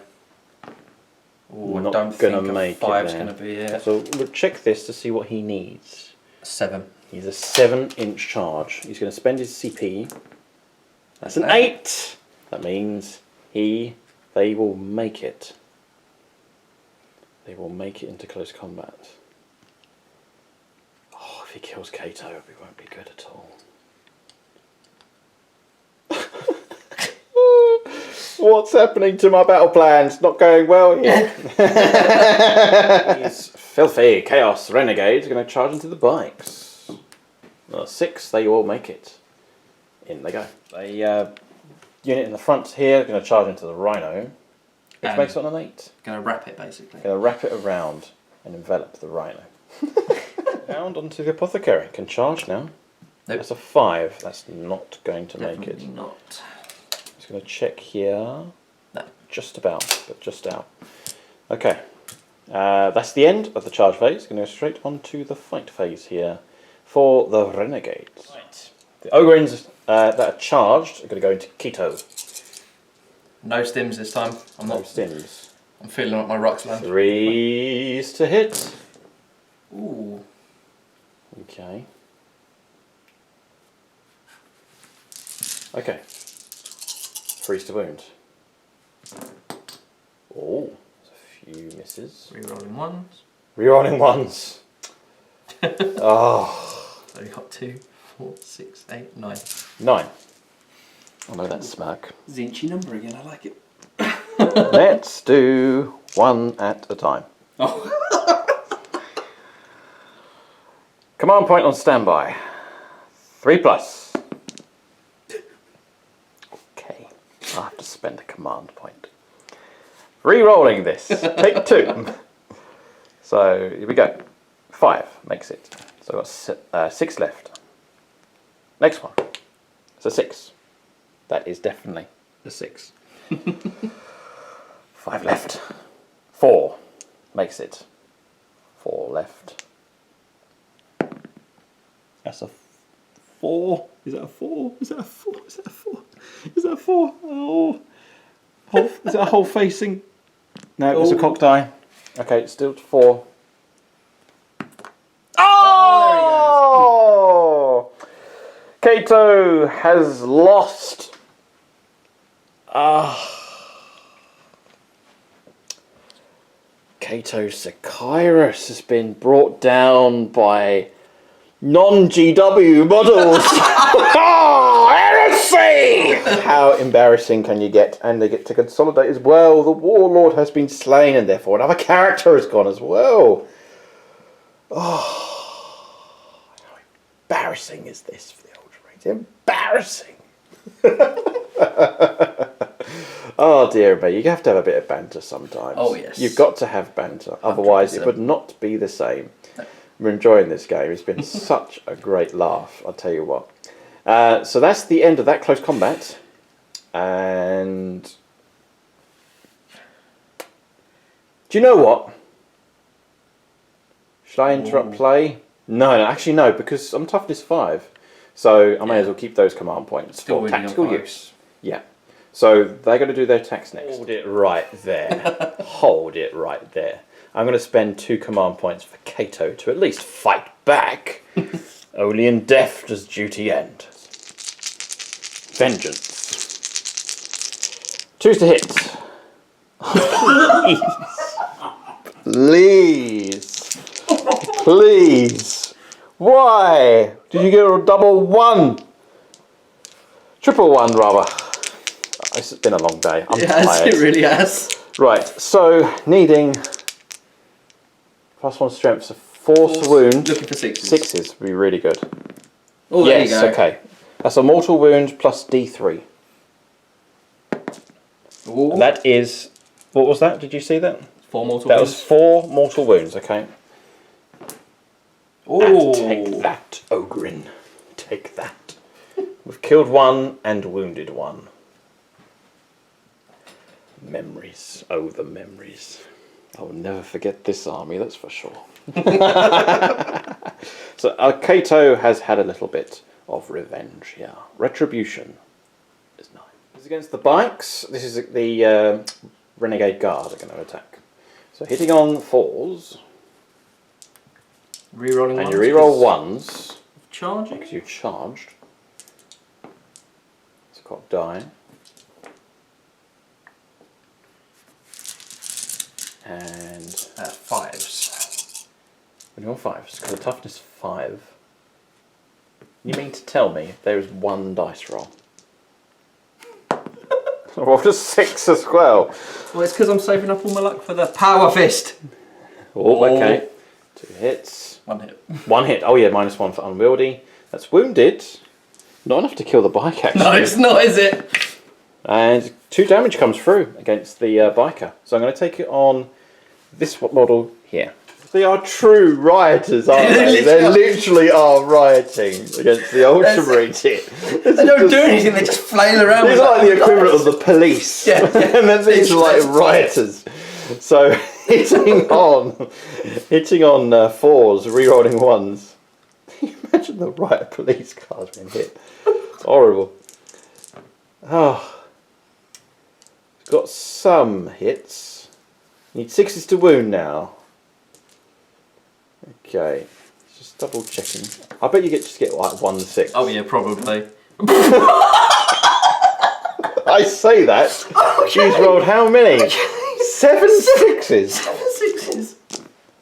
Ooh, Not I don't gonna think make a 5's it going to be it. So we'll check this to see what he needs. 7. He's a 7-inch charge. He's going to spend his CP. That's an 8. That means they will make it. They will make it into close combat. Oh, if he kills Kato, it won't be good at all. What's happening to my battle plans? Not going well here. These filthy Chaos Renegades are going to charge into the bikes. 6, they all make it. In they go. A unit in the front here going to charge into the Rhino, which makes it on an 8. Going to wrap it, basically. Going to wrap it around and envelop the Rhino. Round onto the Apothecary. Can charge now. Nope. That's a 5. That's not going to make Definitely it. not. Just going to check here. No. Just about, but just out. Okay. That's the end of the charge phase. Going to go straight on to the fight phase here for the Renegades. Right. The Ogrins that are charged are going to go into Keto. No stims this time. No stims. I'm feeling like my Ruxland. 3s to hit. Ooh. Okay. Okay. 3s to wound. Oh, there's a few misses. Rerolling ones. Rerolling ones. Oh. So we got 2, 4, 6, 8, 9. 9. I know that smirk. Zinchy number again, I like it. Let's do 1 at a time. Oh. Command point on standby. 3+. Okay, I'll have to spend a command point. Re-rolling this. Take 2. So here we go. 5 makes it. So I've got 6 left. Next one. It's a 6. That is definitely a 6. 5 left. 4 makes it. 4 left. That's a 4. Is that a 4? Is that a 4? Is that a 4? Is that a 4? Oh. Is that a whole facing? No, it's a cocked eye. Okay, it's still 4. Oh! Kato has lost. Kato Sakairos has been brought down by non-GW models. Oh, heresy! How embarrassing can you get? And they get to consolidate as well. The Warlord has been slain and therefore another character has gone as well. Oh, how embarrassing is this for the Ultramarines? Embarrassing. Oh dear me, you have to have a bit of banter sometimes. Oh yes. You've got to have banter, otherwise 100%. It would not be the same. No. We're enjoying this game. It's been such a great laugh, I'll tell you what. So that's the end of that close combat. And do you know what? Should I interrupt play? No, actually no, because I'm toughness 5. So I may as well keep those command points for tactical use. Yeah. So they're going to do their attacks next. Hold it right there. Hold it right there. I'm going to spend 2 command points for Kato to at least fight back. Only in death does duty end. Vengeance. 2s to hit. Please. Please. Why? Did you get a double 1? Triple 1 rather. It's been a long day. I'm tired. It really has. Right, so needing +1 strength, so force wound. Looking for 6s. 6s would be really good. Oh, there you go. Okay. That's a mortal wound plus D3. Ooh. And that is, what was that? Did you see that? 4 mortal wounds. That was 4 mortal wounds, okay. Oh, take that, Ogrin. Take that. We've killed 1 and wounded 1. Memories. Oh, the memories. I will never forget this army, that's for sure. So Kato has had a little bit of revenge here. Retribution is 9. This is against the bikes. This is the Renegade Guard are going to attack. So hitting on 4s. Rerolling and ones. You reroll 1s. Charging? Because you charged. It's a cocked die. And 5s. When you're 5s, because the toughness 5. You mean to tell me there is 1 dice roll? I rolled a 6 as well. Well, it's because I'm saving up all my luck for the power fist. Oh, okay. 2 hits. 1 hit. 1 hit. Oh yeah, -1 for unwieldy. That's wounded. Not enough to kill the bike, actually. No, it's not, is it? And 2 damage comes through against the biker. So I'm going to take it on this model here. They are true rioters, aren't they? They literally are rioting against the Ultramarines here. They don't do anything, they just flail around. It's like the equivalent of the police. Yeah. And then these are like rioters. So hitting on 4s, re-rolling 1s. Can you imagine the riot police cars being hit? It's horrible. Oh. It's got some hits. Need 6s to wound now. Okay, just double checking. I bet you just get like 1 6. Oh yeah, probably. I say that. Okay. She's rolled how many? Okay. 7 6s. 7 6s.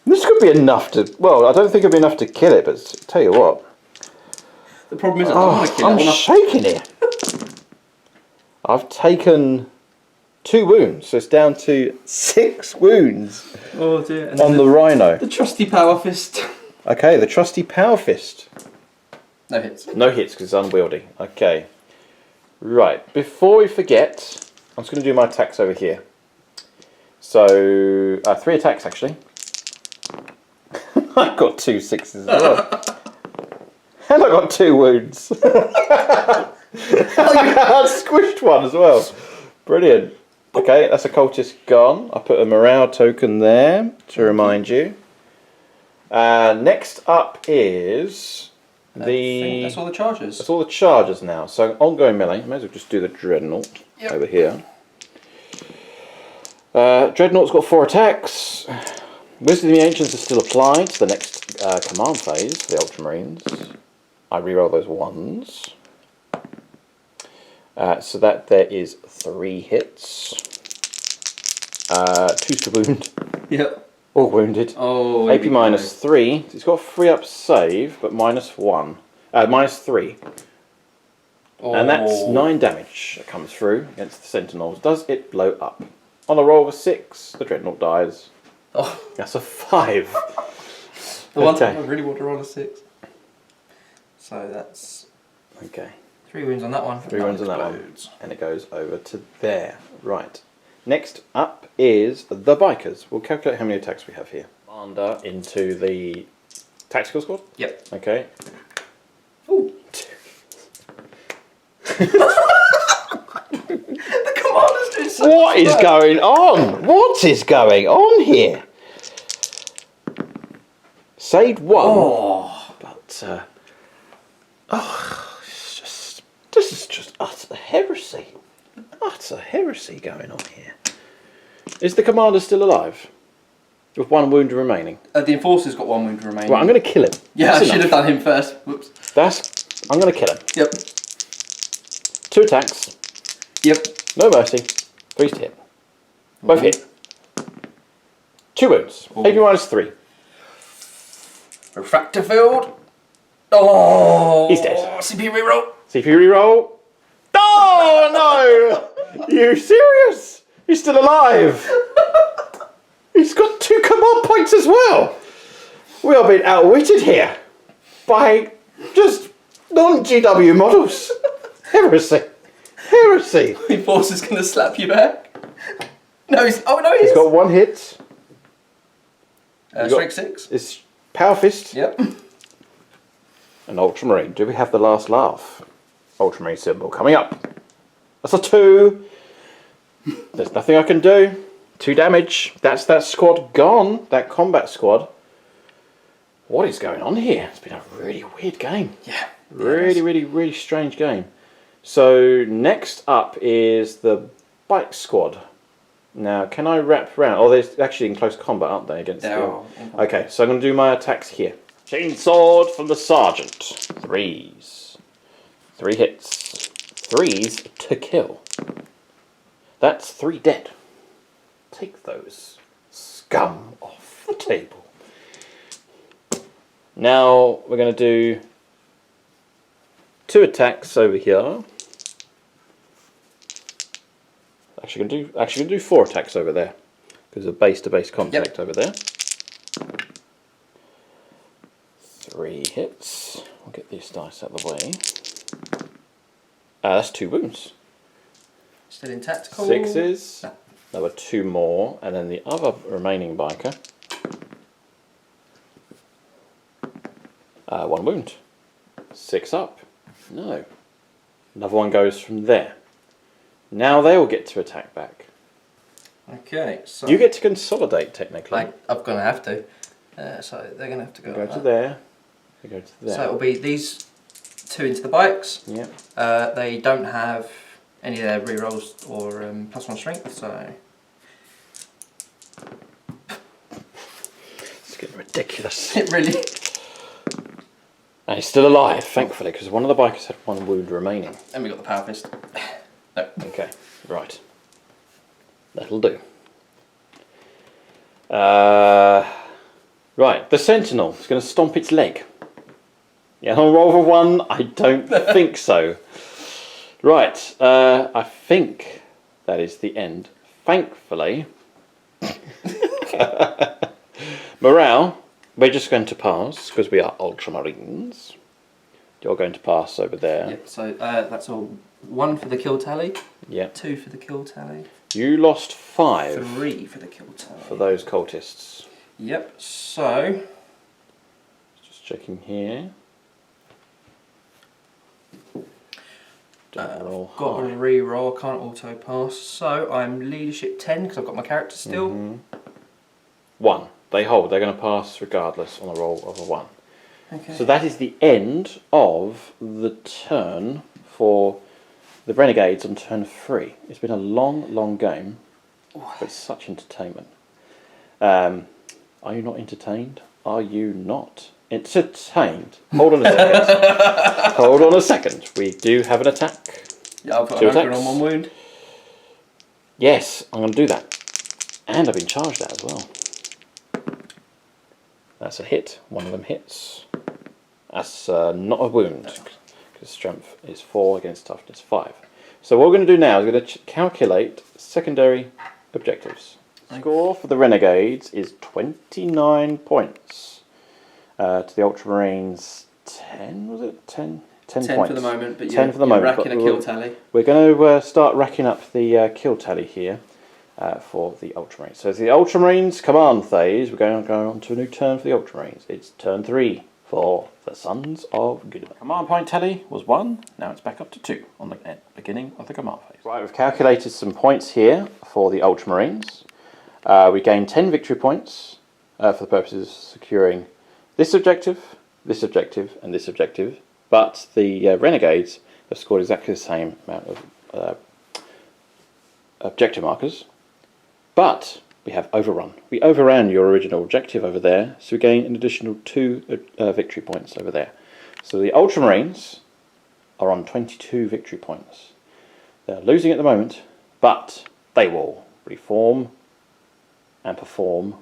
This could be enough to. Well, I don't think it'd be enough to kill it, but tell you what. The problem is I don't want to kill I'm it. shaking here. I've taken 2 wounds, so it's down to 6 wounds. Oh dear. And on the Rhino. The trusty power fist. Okay, the trusty power fist. No hits. No hits because it's unwieldy. Okay. Right, before we forget, I'm just going to do my attacks over here. So, 3 attacks actually. I've got 2 6s as well. And I got 2 wounds. I squished 1 as well. Brilliant. Okay, that's a cultist gone. I put a morale token there to remind you. Next up is that's all the charges. That's all the charges now. So ongoing melee. I may as well just do the Dreadnought over here. Dreadnought's got 4 attacks. Wisdom of the Ancients is still applied to the next command phase for the Ultramarines. I reroll those 1s. So that there is 3 hits. 2s to wound. Yep. All wounded. Oh. AP -3. It's got 3 up save, but -1. -3. Oh. And that's 9 damage that comes through against the Sentinels. Does it blow up? On a roll of a 6, the Dreadnought dies. Oh. That's a 5. The one time I really want to roll a 6. So that's... Okay. 3 wounds on that one. 3 wounds on that one. And it goes over to there. Right. Next up is the Bikers. We'll calculate how many attacks we have here. Commander into the tactical squad? Yep. Okay. Ooh. The commander's doing so What is going on? What is going on here? Saved 1. Oh. But, this is just utter heresy. Utter heresy going on here. Is the commander still alive? With 1 wound remaining? The Enforcer's got 1 wound remaining. Right, I'm going to kill him. Yeah, That's I should have done him first. Whoops. I'm going to kill him. Yep. 2 attacks. Yep. No mercy. 3's to hit. Both hit. 2 wounds. Ooh. AP -3. Refractor field. Oh. He's dead. CP reroll. CP reroll. Oh no! You serious? He's still alive. He's got 2 command points as well. We are being outwitted here by just non-GW models. Heresy. Heresy. The Enforcer's going to slap you back. No, he's He's got 1 hit. strength 6. It's Power Fist. Yep. An Ultramarine. Do we have the last laugh? Ultramarine symbol coming up. That's a 2. There's nothing I can do. 2 damage. That's that squad gone. That combat squad. What is going on here? It's been a really weird game. Yeah. Really strange game. So next up is the bike squad. Now, can I wrap around? Oh, they're actually in close combat, aren't they? Against Okay, so I'm going to do my attacks here. Chainsword from the Sergeant. 3s. 3 hits. 3s to kill. That's 3 dead. Take those scum off the table. Now we're going to do 2 attacks over here. Actually, gonna do 4 attacks over there because of base-to-base contact over there. 3 hits. I'll get these dice out of the way. That's 2 wounds. Still in tactical. 6s. No. There were 2 more, and then the other remaining biker. 1 wound. 6 up. No. Another one goes from there. Now they will get to attack back. Okay, so You get to consolidate technically. I'm going to have to. So they're going to have to go. Go to there. They go to there. So it'll be these 2 into the bikes. Yep. They don't have any of their rerolls or +1 strength, so. It's getting ridiculous. It really. And he's still alive, thankfully, because one of the bikers had 1 wound remaining. And we got the power fist. No. Okay, right. That'll do. Right, the Sentinel is going to stomp its leg. Yeah, on roll for 1, I don't think so. Right, I think that is the end. Thankfully, morale, we're just going to pass because we are Ultramarines. You're going to pass over there. Yep, so that's all. 1 for the kill tally. Yeah. 2 for the kill tally. You lost 5 3 for the kill tally. for those cultists. Yep, so. Just checking here. Don't roll Got high. a re-roll, can't auto pass. So I'm leadership 10 because I've got my character still. 1. They hold. They're going to pass regardless on a roll of a 1. Okay. So that is the end of the turn for the Renegades on turn 3. It's been a long game, but such entertainment. Are you not entertained? Are you not entertained? Hold on a second. Hold on a second. We do have an attack. Yeah, I've got 2 an ogre attacks. on 1 wound. Yes, I'm going to do that. And I've been charged at as well. That's a hit. 1 of them hits. That's not a wound. Because strength is 4 against toughness 5. So what we're going to do now is we're going to calculate secondary objectives. Score for the Renegades is 29 points. To the Ultramarines, 10, was it? 10 10 points. for the moment, but 10 for the moment, racking a kill tally. We're going to start racking up the kill tally here for the Ultramarines. So the Ultramarines command phase, we're going on to a new turn for the Ultramarines. It's turn 3 for the Sons of Gammat. Command point tally was 1, now it's back up to 2 on the beginning of the command phase. Right, we've calculated some points here for the Ultramarines. We gained 10 victory points for the purposes of securing this objective, and this objective, but the Renegades have scored exactly the same amount of objective markers, but we have overrun. We overran your original objective over there, so we gain an additional 2 victory points over there. So the Ultramarines are on 22 victory points. They're losing at the moment, but they will reform and perform,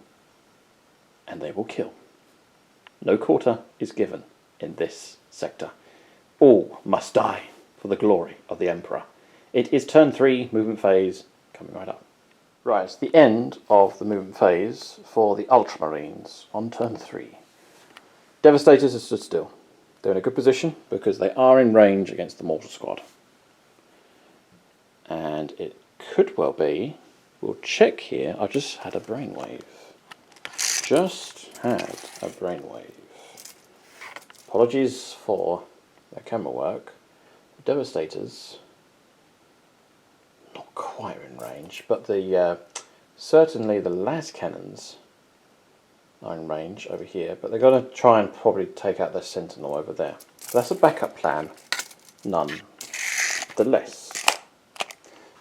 and they will kill. No quarter is given in this sector. All must die for the glory of the Emperor. It is turn 3, movement phase, coming right up. Right, it's the end of the movement phase for the Ultramarines on turn 3. Devastators are stood still. They're in a good position because they are in range against the Mortal Squad. And it could well be, we'll check here, I just had a brainwave. Just had a brainwave. Apologies for their camera work. The Devastators, not quite in range, but the certainly the las cannons are in range over here, but they're going to try and probably take out their Sentinel over there. So that's a backup plan, none the less.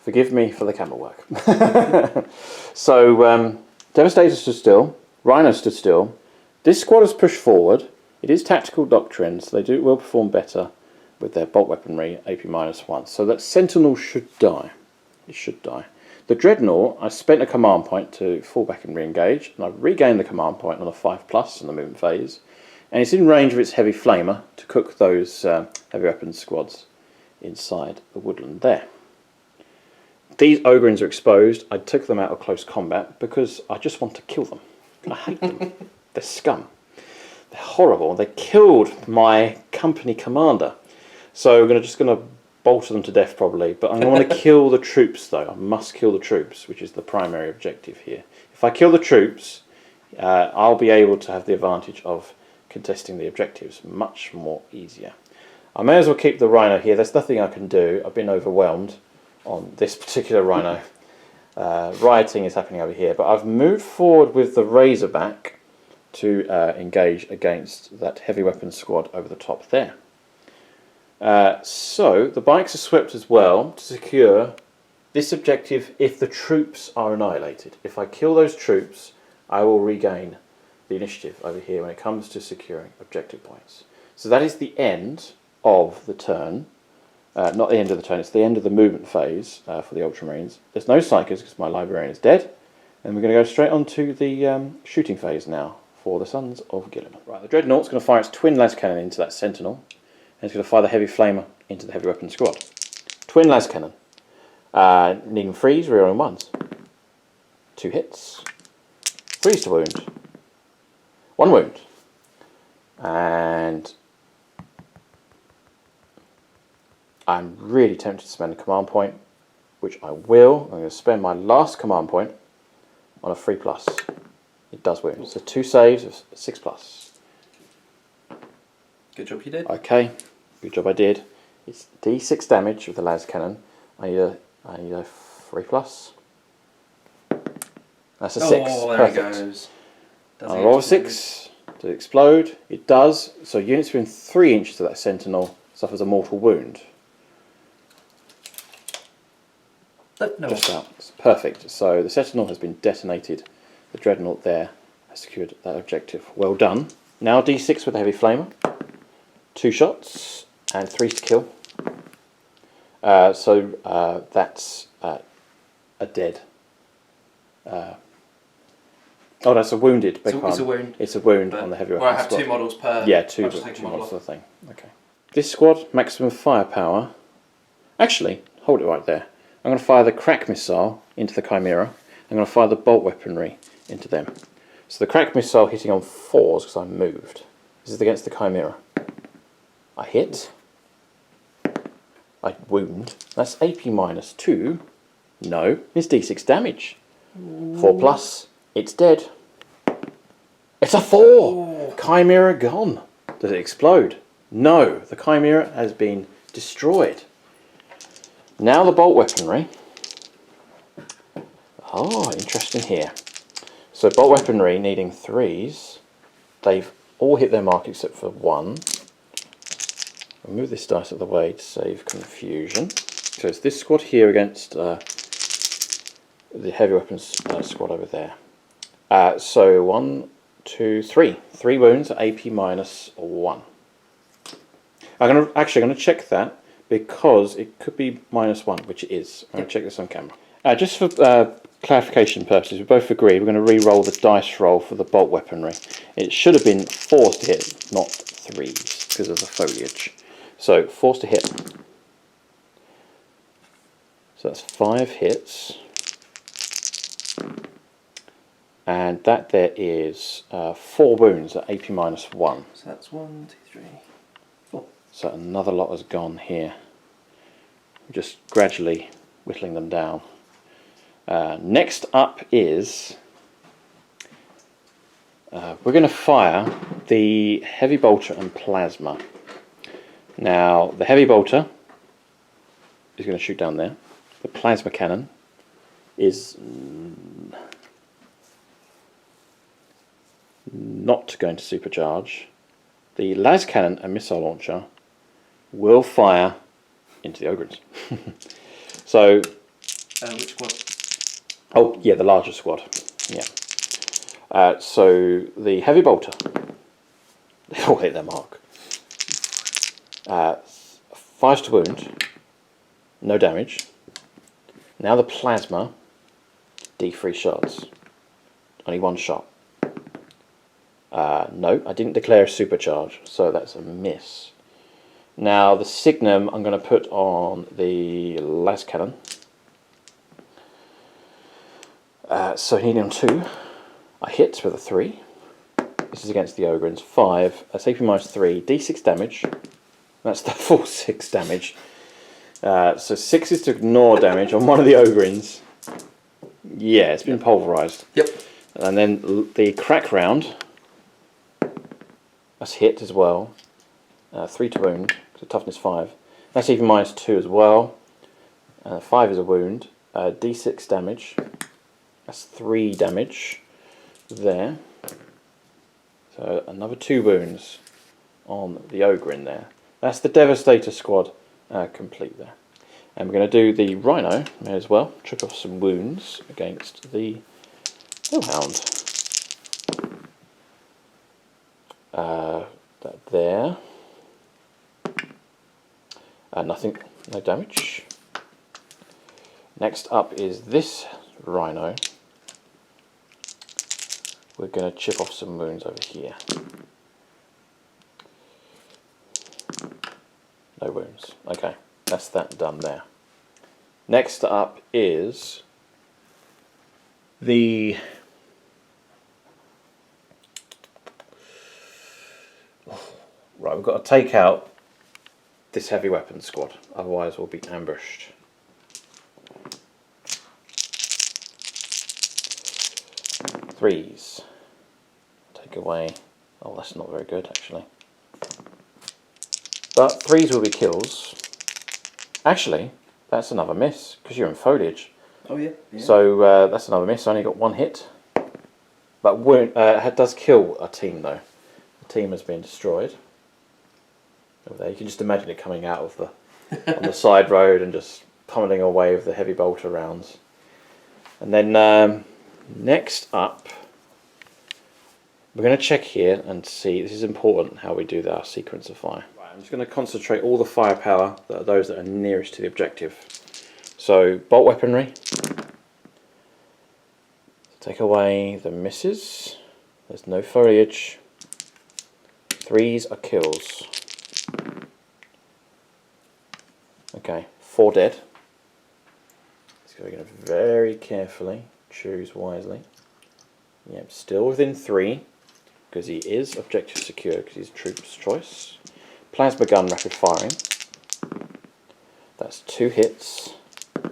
Forgive me for the camera work. So, Devastator stood still, Rhino stood still. This squad has pushed forward. It is tactical doctrine, so they will perform better with their bolt weaponry, AP -1. So that Sentinel should die. It should die. The Dreadnought, I spent a command point to fall back and re-engage, and I've regained the command point on a 5+ in the movement phase, and it's in range of its heavy flamer to cook those heavy weapons squads inside the woodland there. these Ogrins are exposed. I took them out of close combat because I just want to kill them. I hate them. They're scum. They're horrible. They killed my company commander. So we're just going to bolter them to death probably. But I want to kill the troops though. I must kill the troops, which is the primary objective here. If I kill the troops, I'll be able to have the advantage of contesting the objectives much more easier. I may as well keep the Rhino here. There's nothing I can do. I've been overwhelmed on this particular Rhino. Rioting is happening over here, but I've moved forward with the Razorback to engage against that heavy weapons squad over the top there. So the bikes are swept as well to secure this objective if the troops are annihilated. If I kill those troops, I will regain the initiative over here when it comes to securing objective points. So that is the end of the turn. Not the end of the turn, it's the end of the movement phase for the Ultramarines. There's no Psychers because my Librarian is dead. And we're going to go straight on to the shooting phase now for the Sons of Guilliman. Right, the Dreadnought's going to fire its twin las cannon into that Sentinel. And it's going to fire the heavy flamer into the heavy weapon squad. Twin las cannon. Needing freeze, rerolling ones. 2 hits. Freeze to wound. 1 wound. And I'm really tempted to spend a command point, which I will. I'm going to spend my last command point on a 3+. It does wound. So 2 saves of 6+. Good job you did. Okay, good job I did. It's D6 damage with the las cannon. I need a 3+. That's a 6. Oh, there Perfect. it goes. I'll roll a 6 to explode. It does. So units within 3 inches of that Sentinel suffers a mortal wound. No. Just out. It's perfect. So the Sentinel has been detonated. The Dreadnought there has secured that objective. Well done. Now D6 with the heavy flamer. 2 shots and 3 to kill. So that's a dead. Oh, that's a wounded. It's a wound. It's a wound on the heavy weapon Well, I have squad. 2 models per. Yeah, two models models of the thing. Okay. This squad, maximum firepower. Actually, hold it right there. I'm going to fire the crack missile into the Chimera. I'm going to fire the bolt weaponry into them. So the crack missile hitting on 4s because I moved. This is against the Chimera. I hit. I wound. That's AP -2. No, it's D6 damage. 4+. It's dead. It's a 4! Oh. Chimera gone. Does it explode? No, the Chimera has been destroyed. Now the bolt weaponry. Oh, interesting here. So bolt weaponry needing 3s. They've all hit their mark except for 1. I'll move this dice out of the way to save confusion. So it's this squad here against the heavy weapons squad over there. So 1, 2, 3. 3 wounds at AP -1. I'm going to check that because it could be -1, which it is. I'm going to check this on camera. Just for clarification purposes, we both agree we're going to re-roll the dice roll for the bolt weaponry. It should have been 4s to hit, not 3s, because of the foliage. So 4s to hit. So that's 5 hits. And that there is 4 wounds at AP -1. So that's 1, 2, 3, 4. So another lot has gone here. We're just gradually whittling them down. Next up is we're going to fire the heavy bolter and plasma. Now the heavy bolter is going to shoot down there. The plasma cannon is not going to supercharge. The las cannon and missile launcher will fire into the Ogrins. So Which squad? oh yeah, the larger squad. Yeah. So the heavy bolter, they all hit their mark. 5 to wound, no damage. Now the plasma, D3 shots, only 1 shot. No, I didn't declare a supercharge, so that's a miss. Now the signum I'm going to put on the las cannon. So Helium 2, I hit with a 3. This is against the Ogrins. 5, that's AP minus 3, d6 damage. That's the full 6 damage. So 6 is to ignore damage on one of the Ogrins. Yeah, it's been pulverised. Yep. And then the crack round, that's hit as well. 3 to wound, so toughness 5. That's even minus 2 as well. 5 is a wound. D6 damage. That's 3 damage there. So another 2 wounds on the Ogre there. That's the Devastator squad complete there. And we're going to do the Rhino as well. Trip off some wounds against the Hellhound. That there. Nothing, no damage. Next up is this Rhino. We're going to chip off some wounds over here. No wounds. Okay, that's that done there. Next up is the right. We've got to take out this heavy weapons squad, otherwise we'll be ambushed. Threes. Take away. Oh, that's not very good actually. But 3s will be kills. Actually, that's another miss because you're in foliage. Oh yeah. So that's another miss. I only got 1 hit. But it does kill a team though. The team has been destroyed. Over there, you can just imagine it coming out of the on the side road and just pummeling away with the heavy bolter rounds. And then next up, we're going to check here and see. This is important how we do our sequence of fire. Right, I'm just going to concentrate all the firepower that are those that are nearest to the objective. So bolt weaponry. Take away the misses. There's no foliage. 3s are kills. Okay, 4 dead. So we're going to very carefully choose wisely. Yep, still within 3 because he is objective secure because he's troops choice. Plasma gun rapid firing. That's 2 hits.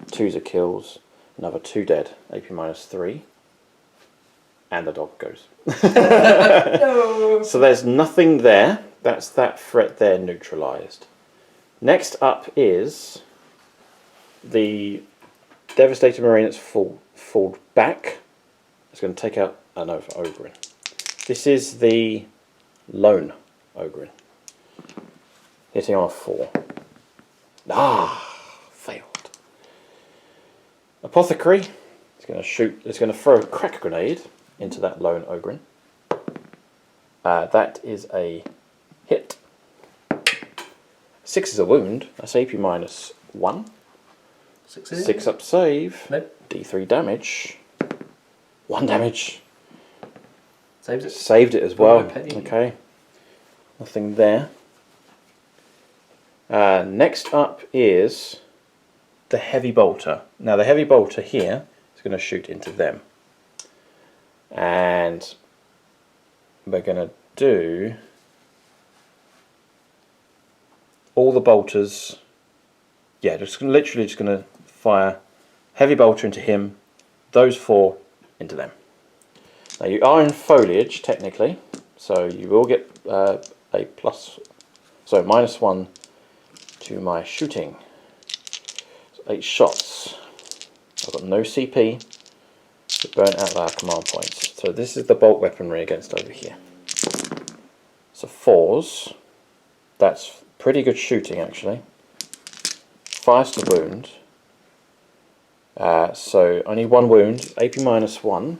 2s are kills. Another 2 dead. AP minus 3. And the dog goes. No. So there's nothing there. That's that threat there neutralised. Next up is the Devastator Marine that's falled back. It's going to take out another Ogre. This is the lone Ogre. Hitting on a 4. Failed. Apothecary. It's going to shoot. It's going to throw a crack grenade into that lone Ogre. That is a hit. 6 is a wound. That's AP minus 1. 6 up save. Nope. D3 damage. 1 damage. Saves it. Saved it as well. Okay. Okay. Nothing there. Next up is the heavy bolter. Now the heavy bolter here is going to shoot into them. And we're going to do all the bolters. Yeah, literally just going to fire heavy bolter into him, those 4 into them. Now you are in foliage technically, so you will get a minus 1 to my shooting. So 8 shots. I've got no CP. To burn out our command points. So this is the bolt weaponry against over here. So 4s. That's pretty good shooting actually. 5s to wound. So only 1 wound. AP minus 1.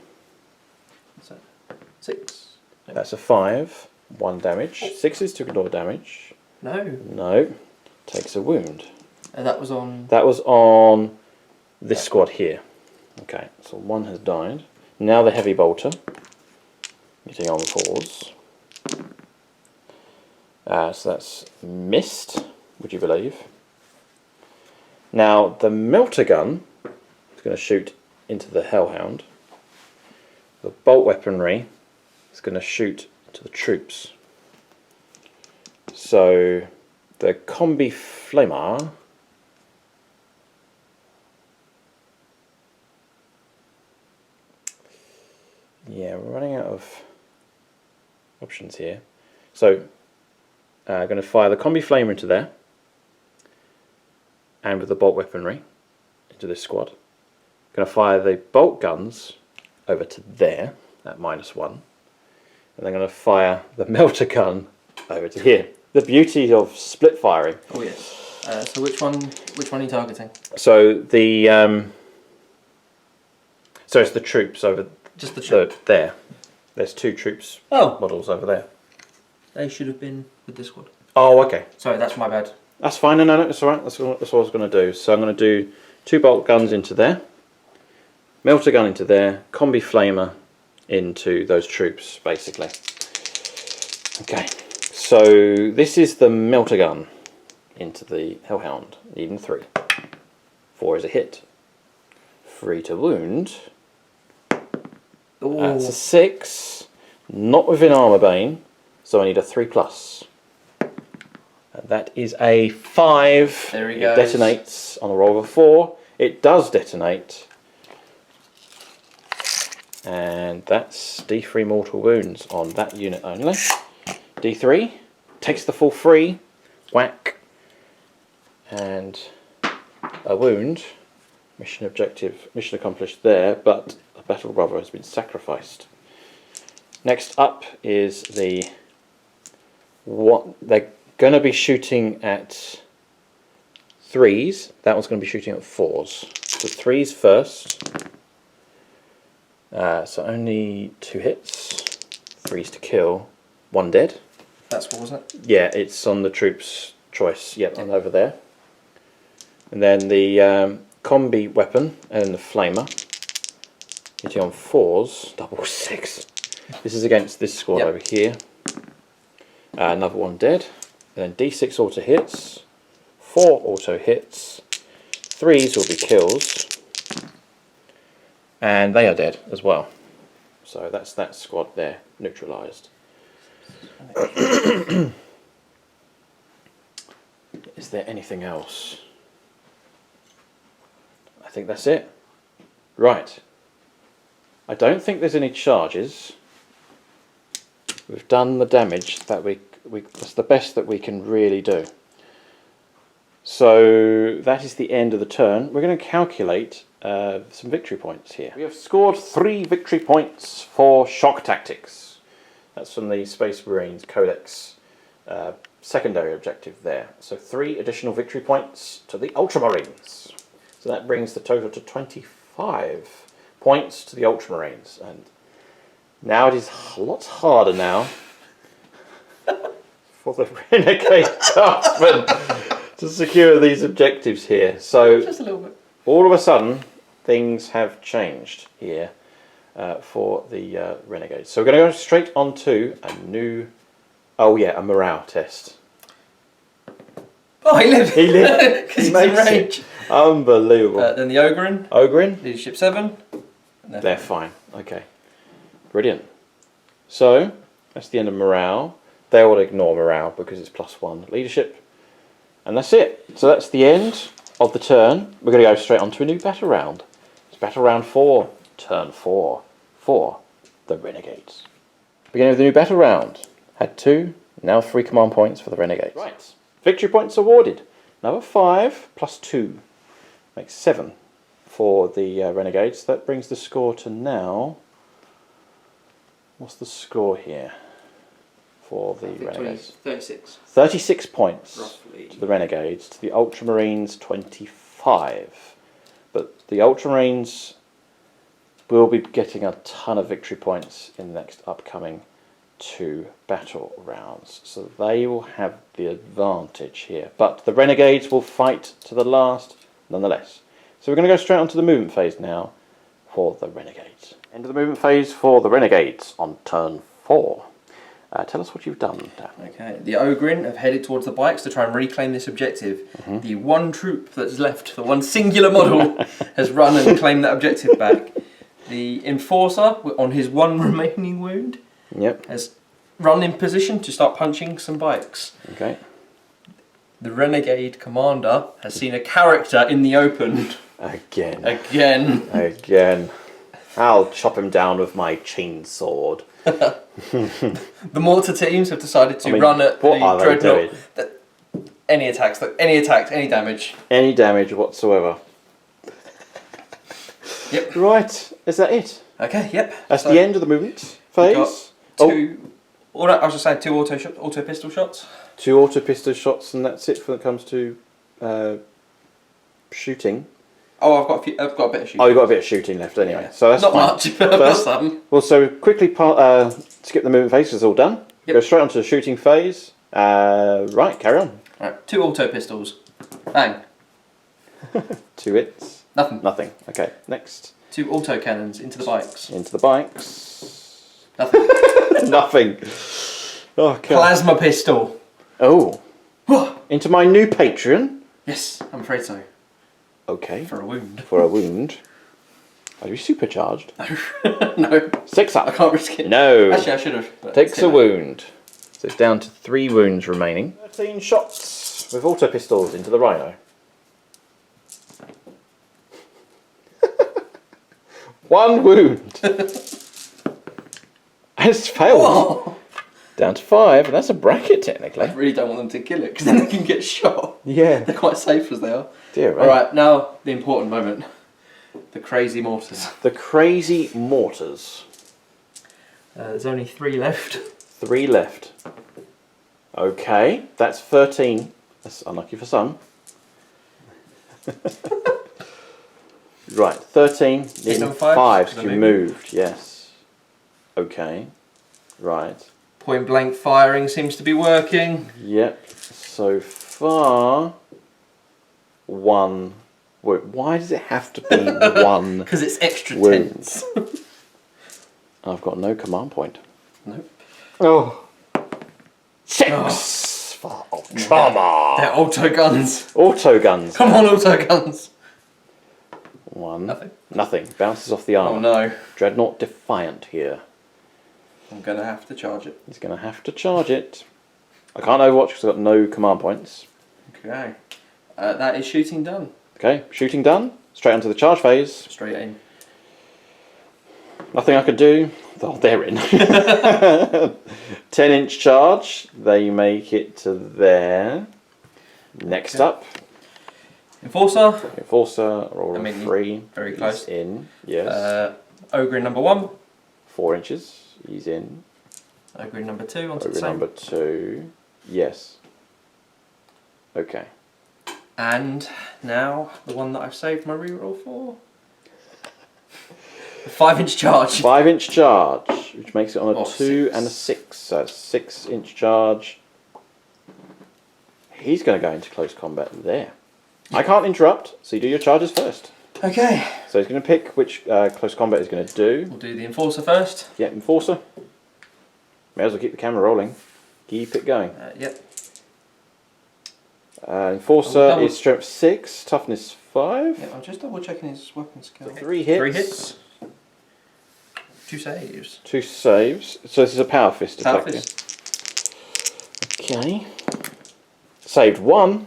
So 6. That's a 5. 1 damage. 6s to ignore damage. No. No. Takes a wound. And that was on. That was on this squad here. Okay, so 1 has died. Now the heavy bolter. Getting on 4s. So that's missed, would you believe? Now the melter gun is going to shoot into the Hellhound. the bolt weaponry is going to shoot to the troops. So the combi flamer we're running out of options here. So I'm going to fire the combi flamer into there, and with the bolt weaponry into this squad. Going to fire the bolt guns over to there at -1, and then going to fire the melter gun over to here. The beauty of split firing. Oh yes. So which one are you targeting? So the it's the troops over. Just the troop. There. There's 2 troops models over there. They should have been with this squad. Oh, okay. Sorry, that's my bad. That's fine. No, it's all right. That's what I was going to do. So I'm going to do 2 bolt guns into there, melter gun into there, combi flamer into those troops, basically. Okay. So this is the melter gun into the Hellhound, needing 3. 4 is a hit. 3 to wound. Ooh. That's a 6. Not within armor bane, so I need a 3+. And that is a 5. There he It goes. detonates on a roll of a 4. It does detonate. And that's D3 mortal wounds on that unit only. D3 takes the full 3. Whack. And a wound. Mission accomplished there, but a battle brother has been sacrificed. Next up is they're going to be shooting at 3s. That one's going to be shooting at 4s. So 3s first. So only 2 hits. 3s to kill. 1 dead. That's what, wasn't it? Yeah, it's on the troops' choice. Yep, and over there. And then the combi weapon and the flamer. Hitting on 4s. Double 6. This is against this squad over here. Another 1 dead. And then D6 auto hits. 4 auto hits. 3s will be kills. And they are dead as well. So that's that squad there, neutralised. Is there anything else? I think that's it. Right. I don't think there's any charges. We've done the damage that that's the best that we can really do. So that is the end of the turn. We're going to calculate some victory points here. We have scored 3 victory points for shock tactics. That's from the Space Marines Codex secondary objective there. So 3 additional victory points to the Ultramarines. So that brings the total to 25 points to the Ultramarines. And now it is lots harder now for the Renegade craftsmen to secure these objectives here. So Just a little bit. all of a sudden things have changed here for the Renegades. So we're going to go straight on to a new, a morale test. Oh, he lived! He lived. Because He he's in makes it. range. Unbelievable. Then the Ogrin, Ogrin? leadership 7. They're fine. Okay. Brilliant. So, that's the end of morale. They will ignore morale because it's +1 leadership. And that's it. So that's the end of the turn. We're going to go straight on to a new battle round. It's battle round 4, turn 4, for the Renegades. Beginning with the new battle round. Had 2, now 3 command points for the Renegades. Right. Victory points awarded. Another 5 plus 2 makes 7 for the Renegades. That brings the score to now. What's the score here for the Renegades? 36. 36 points Roughly. to the Renegades, to the Ultramarines 25. But the Ultramarines will be getting a ton of victory points in the next upcoming 2 battle rounds. So they will have the advantage here. But the Renegades will fight to the last nonetheless. So we're going to go straight on to the movement phase now for the Renegades. End of the movement phase for the Renegades on turn 4. Tell us what you've done, Daphne. Okay, the Ogrin have headed towards the bikes to try and reclaim this objective. The one troop that's left, the one singular model, has run and claimed that objective back. The Enforcer, on his one remaining wound, Yep. has run in position to start punching some bikes. Okay. The Renegade Commander has seen a character in the open. Again. Again. I'll chop him down with my chainsword. The mortar teams have decided to run at the Dreadnought. Any attacks, any damage. Any damage whatsoever. Yep. Right, is that it? Okay, yep. That's the end of the movement phase. Two auto pistol shots. 2 auto pistol shots, and that's it when it comes to shooting. Oh, I've got a bit of shooting. Oh, you've got a bit of shooting left anyway, Yeah. so that's not fine. much, but I've got some. Well, so quickly skip the movement phase because it's all done. Yep. Go straight onto the shooting phase. Right, carry on. Right, 2 auto pistols. Bang. 2 hits. Nothing. Nothing. Okay, next. 2 auto cannons into the bikes. Into the bikes. Nothing. Nothing. Oh, God. Plasma pistol. Oh. Into my new Patreon. Yes, I'm afraid so. Okay. For a wound. For a wound. Are you supercharged? No. 6 up. I can't risk it. No. Actually, I should have. Takes a wound. So it's down to 3 wounds remaining. 13 shots with auto pistols into the Rhino. 1 wound. Has failed. Oh. Down to 5, and that's a bracket technically. I really don't want them to kill it because then they can get shot. Yeah. They're quite safe as they are. Dear me. Alright, now the important moment. The crazy mortars. The crazy mortars. There's only 3 left. 3 left. Okay, that's 13. That's unlucky for some. Right, 13. Hit number 5 5, because you moved, yes. Okay, right. Point blank firing seems to be working. Yep, so far 1. Wait, why does it have to be 1? Because it's extra wound? tense. I've got no command point. Nope. Oh. 6 for Ultramarines. They're auto guns. Auto guns. Come on, auto guns. 1. Nothing. Nothing. Bounces off the arm. Oh no. Dreadnought Defiant here. I'm going to have to charge it. He's going to have to charge it. I can't overwatch because I've got no command points. Okay. That is shooting done. Okay, shooting done. Straight onto the charge phase. Straight aim. Nothing I could do. Oh, they're in. 10-inch charge. They make it to there. Next up. Enforcer. Enforcer, roll a 3. Very close. He's in, yes. Ogre in number 1. 4 inches. He's in. Ogre in number 2. Onto the Ogre same. number 2. Yes. Okay. And now the one that I've saved my reroll for. A 5-inch charge. 5-inch charge, which makes it on a Or 2 6. and a 6. So that's 6-inch charge. He's going to go into close combat there. I can't interrupt, so you do your charges first. Okay. So he's going to pick which close combat he's going to do. We'll do the Enforcer first. Yep, Enforcer. May as well keep the camera rolling. Keep it going. Yep. Enforcer is strength 6, toughness 5. Yep, I'm just double checking his weapon skill. So 3 hits. 3 hits. 2 saves. 2 saves. So this is a power fist Power attack. fist. Okay. Saved 1.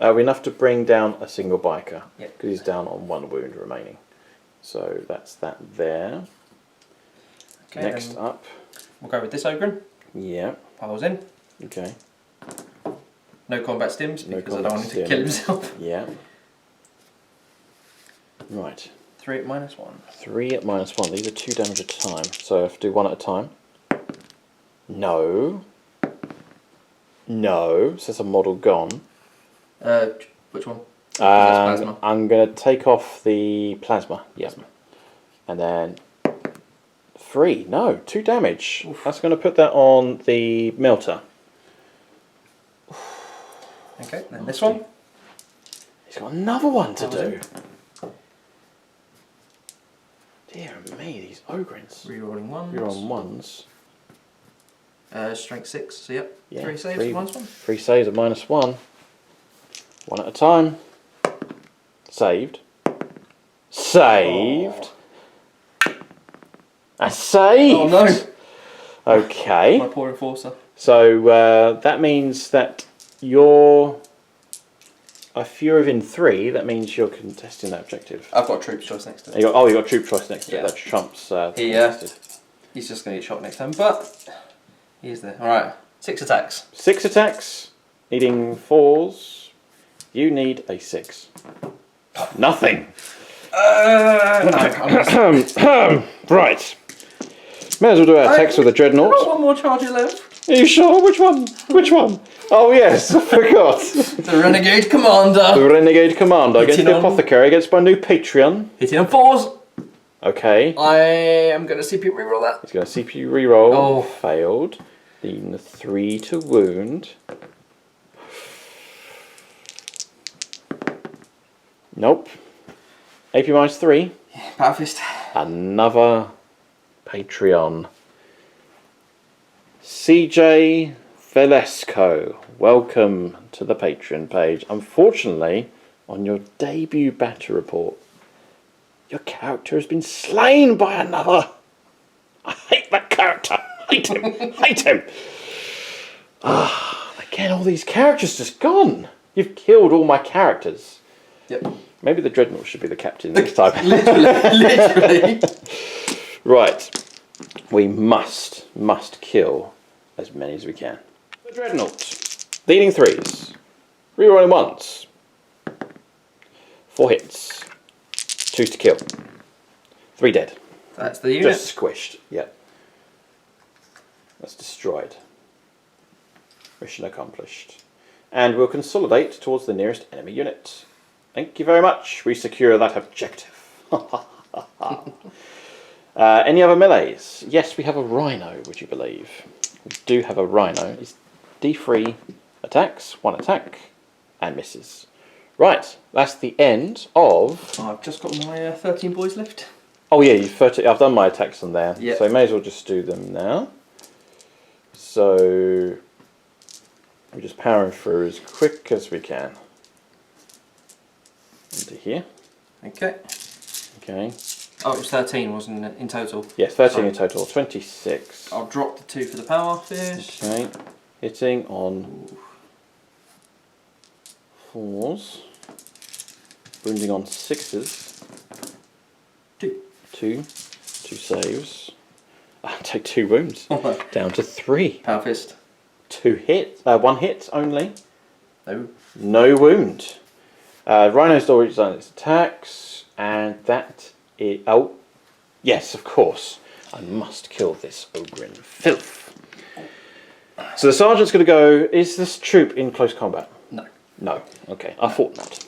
Enough to bring down a single biker. Yep. Because he's down on 1 wound remaining. So that's that there. Okay, Next up. We'll go with this Ogre. Yeah. Piles in. Okay. No combat stims No because I don't want him to combat kill stims. himself. Yeah. Right. 3 at -1. 3 at -1. These are 2 damage at a time. So I have to do 1 at a time. No. No. So that's a model gone. Which one? Plasma. I'm going to take off the plasma. Yeah. Plasma. And then 3. No, 2 damage. Oof. That's going to put that on the melter. Okay, then this one. He's got another one to do. Dear me, these ogrins. Rerolling 1s. Rerolling 1s. Strength 6, so yep. Yeah, 3 saves, -1. 3 saves at -1. 1 at a time. Saved. Saved. A save! Oh no! Okay. My poor enforcer. So that means that you're... If you're within 3, that means you're contesting that objective. I've got a troops choice next to it. You got troop choice next to it. That trumps contested. He's just going to get shot next time, but he's there. Alright, 6 attacks. 6 attacks, needing 4s. You need a 6. Nothing. No, Right. May as well do our attacks with a dreadnought. I've got one more charger left. Are you sure? Which one? Which one? Oh yes, I forgot. The Renegade Commander. The Renegade Commander against Hitting the Apothecary against my new Patreon. Hitting on 4s. Okay. I am going to CPU reroll that. He's going to CPU reroll. Oh. Failed. Then 3 to wound. Nope. AP minus 3. Power fist. Another Patreon. CJ Velasco, welcome to the Patreon page. Unfortunately, on your debut battle report, your character has been slain by another. I hate that character. Hate him. Hate him. Again, all these characters just gone. You've killed all my characters. Yep. Maybe the Dreadnought should be the captain next time. Literally. Right. We must kill as many as we can. The Dreadnought. Leading 3s. Rerolling 1s. 4 hits. 2 to kill. 3 dead. That's the unit. Just squished. Yeah. That's destroyed. Mission accomplished. And we'll consolidate towards the nearest enemy unit. Thank you very much. We secure that objective. Any other melees? Yes, we have a Rhino, would you believe? We do have a Rhino. It's D3 attacks, 1 attack, and misses. Right, that's the end of... I've just got my 13 boys left. Oh yeah, I've done my attacks on there, yep. So I may as well just do them now. So we're just powering through as quick as we can. Into here. Okay. Okay. Oh, it was 13, wasn't it, in total? Yes, 13 in total, 26. I'll drop the 2 for the power fist. Okay, hitting on 4s, wounding on 6s. 2 saves. I'll take 2 wounds. Down to 3. Power fist. 2 hits. 1 hit only. No. No wound. Rhino's already done its attacks, and that is... Oh, yes, of course. I must kill this Ogrin filth. So the sergeant's going to go... Is this troop in close combat? No. No. Okay, I thought not.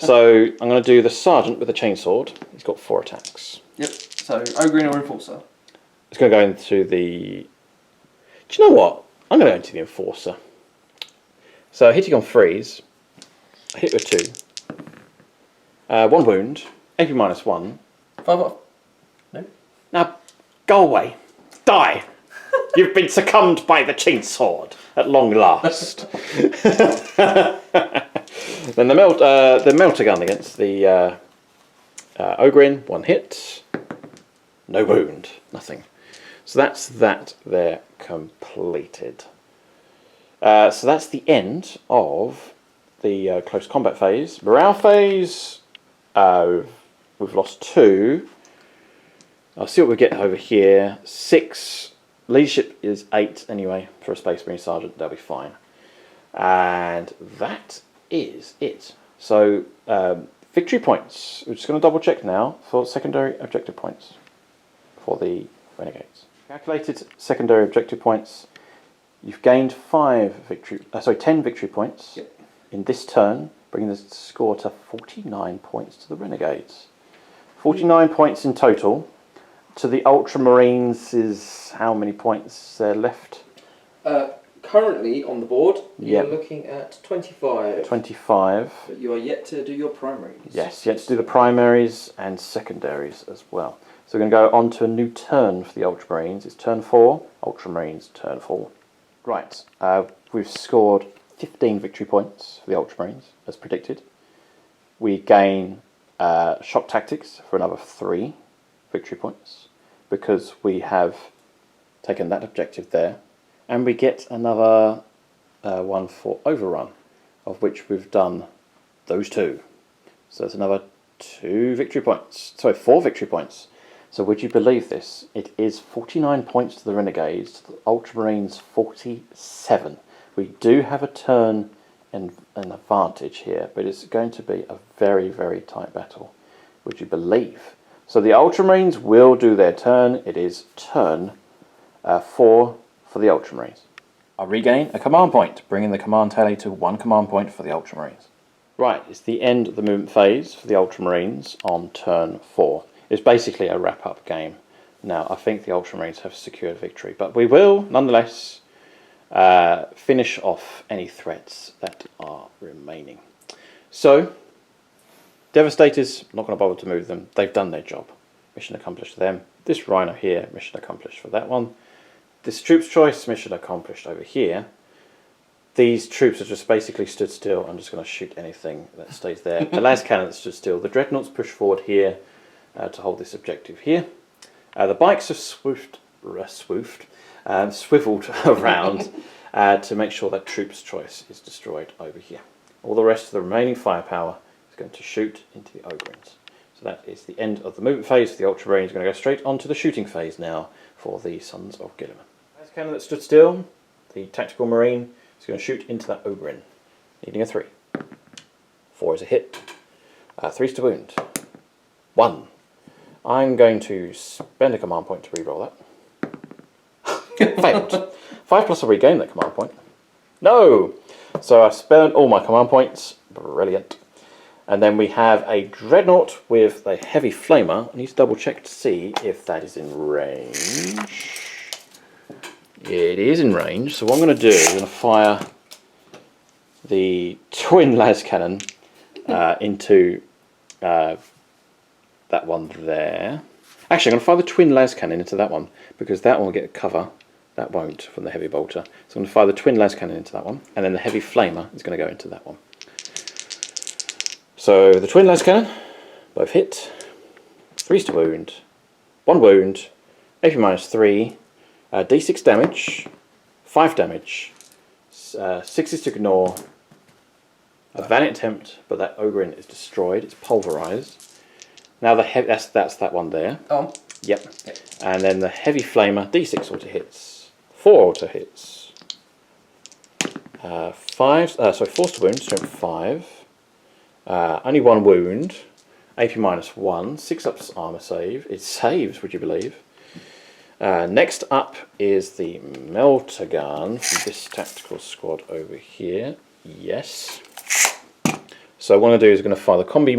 So I'm going to do the sergeant with a chainsword. He's got 4 attacks. Yep. So Ogrin or Enforcer? It's going to go into the... Do you know what? I'm going to go into the Enforcer. So hitting on 3s. I hit with 2. 1 wound. AP minus 1. 5 off. No. Now, go away. Die. You've been succumbed by the chainsword at long last. Then the melter gun against the Ogrin. 1 hit. No wound. Nothing. So that's that there completed. So that's the end of the close combat phase. Morale phase, we've lost 2. I'll see what we get over here. 6. Leadership is 8 anyway for a Space Marine Sergeant. They'll be fine. And that is it. So victory points. We're just going to double check now for secondary objective points for the Renegades. Calculated secondary objective points. You've gained 10 victory points. Yep. In this turn, bringing the score to 49 points to the Renegades. 49 points in total. To the Ultramarines is how many points there left? Currently on the board, Yep. you're looking at 25. 25. But you are yet to do your primaries. Yes, yet to do the primaries and secondaries as well. So we're going to go on to a new turn for the Ultramarines. It's turn 4, Ultramarines turn 4. Right, we've scored 15 victory points for the Ultramarines, as predicted. We gain shock tactics for another 3 victory points. because we have taken that objective there, and we get another one for overrun, of which we've done those 2. So there's another 4 victory points. So would you believe this? It is 49 points to the Renegades, to the Ultramarines 47. We do have a turn and an advantage here, but it's going to be a very, very tight battle. Would you believe? So the Ultramarines will do their turn. It is turn 4 for the Ultramarines. I'll regain a command point, bringing the command tally to 1 command point for the Ultramarines. Right, it's the end of the movement phase for the Ultramarines on turn 4. It's basically a wrap-up game. Now, I think the Ultramarines have secured victory, but we will, nonetheless, finish off any threats that are remaining. So, Devastators, not going to bother to move them. They've done their job. Mission accomplished for them. This Rhino here, mission accomplished for that one. This Troops Choice, mission accomplished over here. These troops are just basically stood still. I'm just going to shoot anything that stays there. The las cannon that stood still. The Dreadnoughts push forward here to hold this objective here. The bikes have swiveled around to make sure that Troops Choice is destroyed over here. All the rest of the remaining firepower is going to shoot into the Ogrins. So that is the end of the movement phase for the Ultramarines. Going to go straight on to the shooting phase now for the Sons of Guilliman. Las cannon that stood still, the Tactical Marine, is going to shoot into that Ogrin, needing a 3. 4 is a hit. 3 is to wound. 1. I'm going to spend a command point to reroll that. Failed. 5 plus I regain that command point. No! So I spent all my command points. Brilliant. And then we have a Dreadnought with a Heavy Flamer. I need to double check to see if that is in range. It is in range. So what I'm going to do is I'm going to fire the twin las cannon into that one there. Actually, I'm going to fire the twin las cannon into that one because that one will get a cover. That won't from the heavy bolter. So I'm going to fire the twin las cannon into that one, and then the heavy flamer is going to go into that one. So the twin las cannon, both hit. 3's to wound. 1 wound. AP minus 3. D6 damage. 5 damage. 6 is to ignore. A valiant attempt, but that Ogrin is destroyed. It's pulverized. Now the that's that one there. Oh. Yep. And then the heavy flamer, D6 auto hits, 4 auto hits, 4's to wound, strength 5, only 1 wound, AP minus 1, 6 up armor save. It saves, would you believe? Next up is the melter gun from this tactical squad over here. Yes. So what I'm going to do is I'm going to fire the combi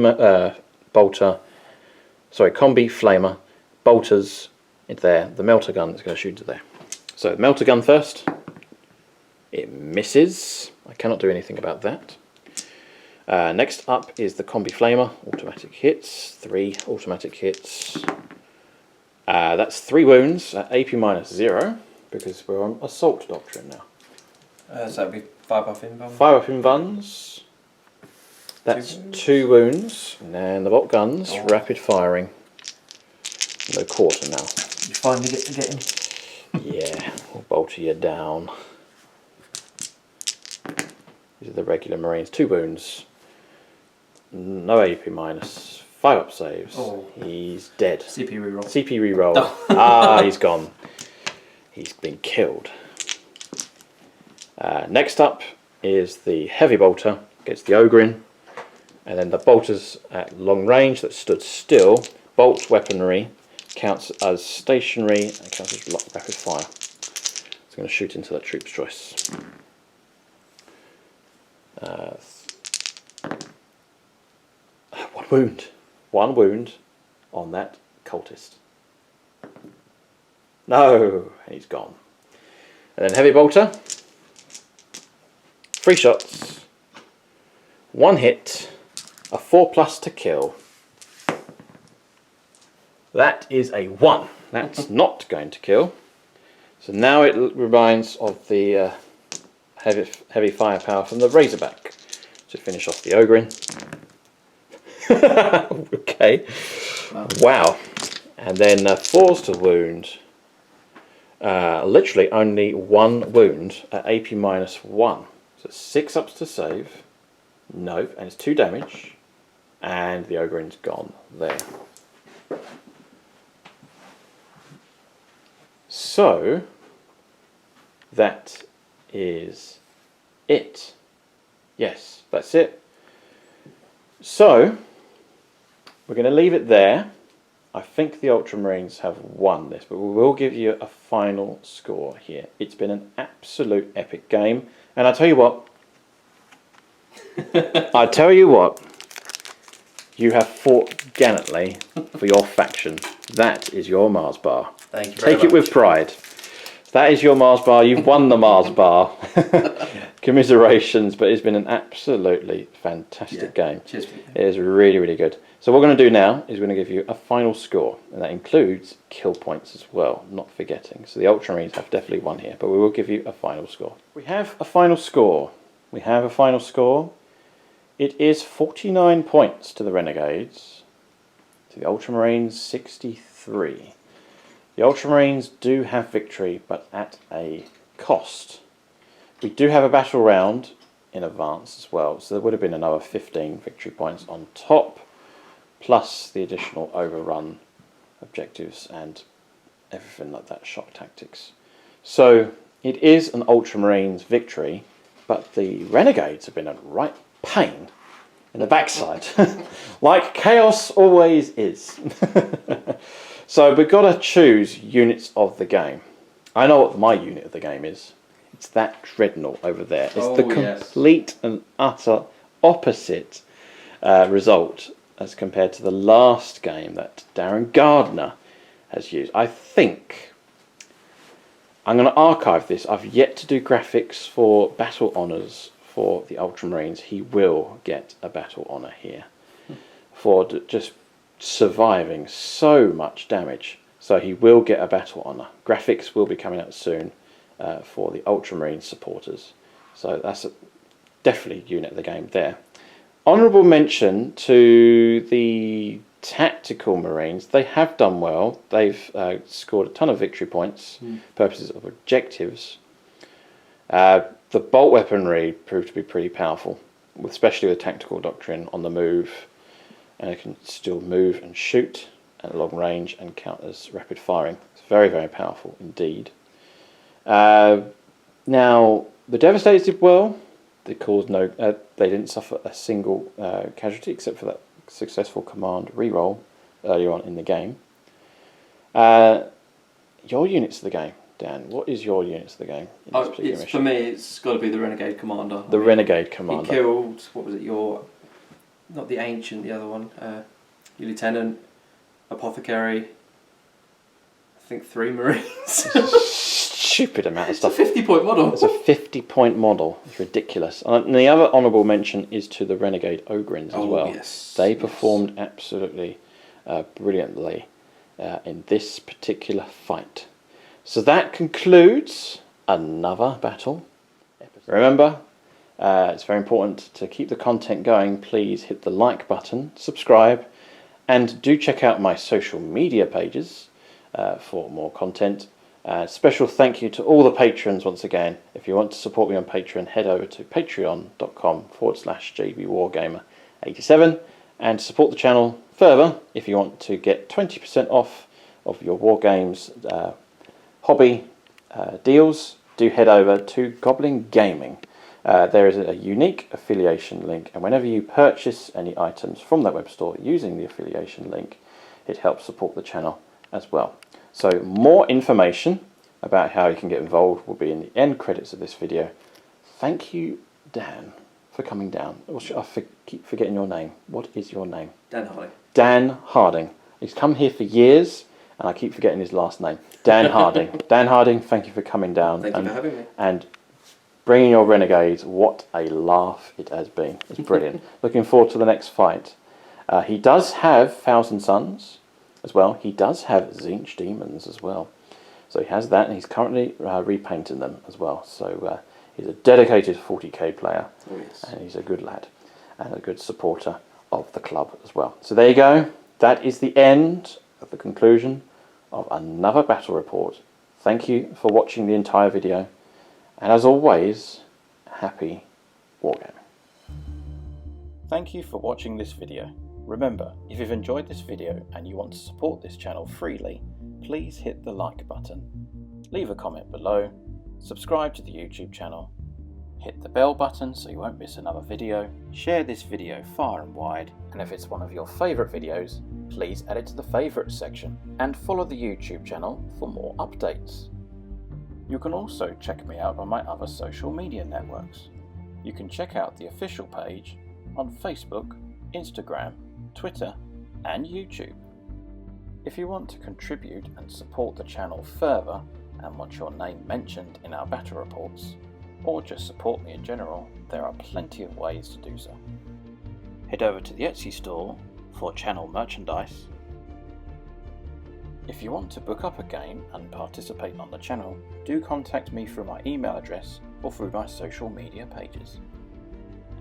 flamer, bolters into there. The melter gun is going to shoot into there. So melter gun first. It misses. I cannot do anything about that. Next up is the combi flamer. Automatic hits. 3 automatic hits. That's 3 wounds at AP minus 0 because we're on assault doctrine now. So that'd be 5 off invuns. 5 up invuns. That's 2 wounds. And the bolt guns, rapid firing. No quarter now. You finally get to get him. Yeah, we'll bolter you down. These are the regular Marines. 2 wounds. No AP minus. 5 up saves. Oh. He's dead. CP reroll. CP reroll. Ah, he's gone. He's been killed. Next up is the heavy bolter. Gets the Ogrin. And then the bolters at long range that stood still. Bolt weaponry counts as stationary and counts as rapid fire. It's going to shoot into that Troops Choice. 1 wound. 1 wound on that cultist. No, he's gone. And then heavy bolter. 3 shots. 1 hit. A 4+ to kill. That is a 1. That's not going to kill. So now it reminds of the heavy firepower from the Razorback to finish off the Ogrin. Okay. Wow. And then force to wound. Literally only 1 wound at AP -1. So 6 ups to save. No, and it's 2 damage. And the Ogre's gone there. So that is it. Yes, that's it. So we're going to leave it there. I think the Ultramarines have won this, but we will give you a final score here. It's been an absolute epic game, and I tell you what, you have fought gallantly for your faction. That is your Mars bar. Thank you very much. Take it with pride. That is your Mars bar. You've won the Mars bar. Commiserations, but it's been an absolutely fantastic game. Cheers. It is really, really good. So what we're going to do now is we're going to give you a final score, and that includes kill points as well, not forgetting. So the Ultramarines have definitely won here, but we will give you a final score. We have a final score. It is 49 points to the Renegades, to the Ultramarines 63. The Ultramarines do have victory, but at a cost. We do have a battle round in advance as well, so there would have been another 15 victory points on top, plus the additional overrun objectives and everything like that, shock tactics. So it is an Ultramarines victory, but the Renegades have been a right pain in the backside, like Chaos always is. So we've got to choose units of the game. I know what my unit of the game is. It's that Dreadnought over there. It's the complete and utter opposite result as compared to the last game that Darren Gardner has used. I think I'm going to archive this. I've yet to do graphics for battle honours for the Ultramarines. He will get a battle honour here for just surviving so much damage. So he will get a battle honour. Graphics will be coming out soon for the Ultramarine supporters. So that's definitely unit of the game there. Honourable mention to the Tactical Marines. They have done well. They've scored a ton of victory points, purposes of objectives. The bolt weaponry proved to be pretty powerful, especially with Tactical Doctrine on the move. And it can still move and shoot at long range and count as rapid firing. It's very, very powerful indeed. Now, the Devastators did well. They caused no. They didn't suffer a single casualty except for that successful command reroll earlier on in the game. Your units of the game, Dan. What is your units of the game? In this particular mission? For me, it's got to be the Renegade Commander. The Renegade Commander. He killed. What was it? Not the Ancient. The other one. Your Lieutenant, Apothecary. I think 3 Marines. Stupid amount of stuff. It's a 50-point model. It's a 50-point model. It's ridiculous. And the other honourable mention is to the Renegade Ogre's as well. Yes. They performed absolutely brilliantly in this particular fight. So that concludes another battle. Remember, it's very important to keep the content going. Please hit the like button, subscribe, and do check out my social media pages for more content. Special thank you to all the patrons once again. If you want to support me on Patreon, head over to patreon.com/JBWargamer87 and support the channel further. If you want to get 20% off of your Wargames hobby deals, do head over to GoblinGaming. There is a unique affiliation link, and whenever you purchase any items from that web store using the affiliation link, it helps support the channel as well. So more information about how you can get involved will be in the end credits of this video. Thank you, Dan, for coming down. I keep forgetting your name. What is your name? Dan Harding. Dan Harding. He's come here for years, and I keep forgetting his last name. Dan Harding. Dan Harding, thank you for coming down. Thank you for having me. And bringing your Renegades. What a laugh it has been. It's brilliant. Looking forward to the next fight. He does have Thousand Suns as well. He does have Tzeentch Demons as well. So he has that, and he's currently repainting them as well. So he's a dedicated 40k player, and he's a good lad and a good supporter of the club as well. So there you go. That is the end of the conclusion of another battle report. Thank you for watching the entire video, and as always, happy wargaming. Thank you for watching this video. Remember, if you've enjoyed this video and you want to support this channel freely, please hit the like button, leave a comment below, subscribe to the YouTube channel, hit the bell button so you won't miss another video, share this video far and wide, and if it's one of your favourite videos, please add it to the favourites section, and follow the YouTube channel for more updates. You can also check me out on my other social media networks. You can check out the official page on Facebook, Instagram, Twitter and YouTube. If you want to contribute and support the channel further and want your name mentioned in our battle reports, or just support me in general, there are plenty of ways to do so. Head over to the Etsy store for channel merchandise. If you want to book up a game and participate on the channel, do contact me through my email address or through my social media pages.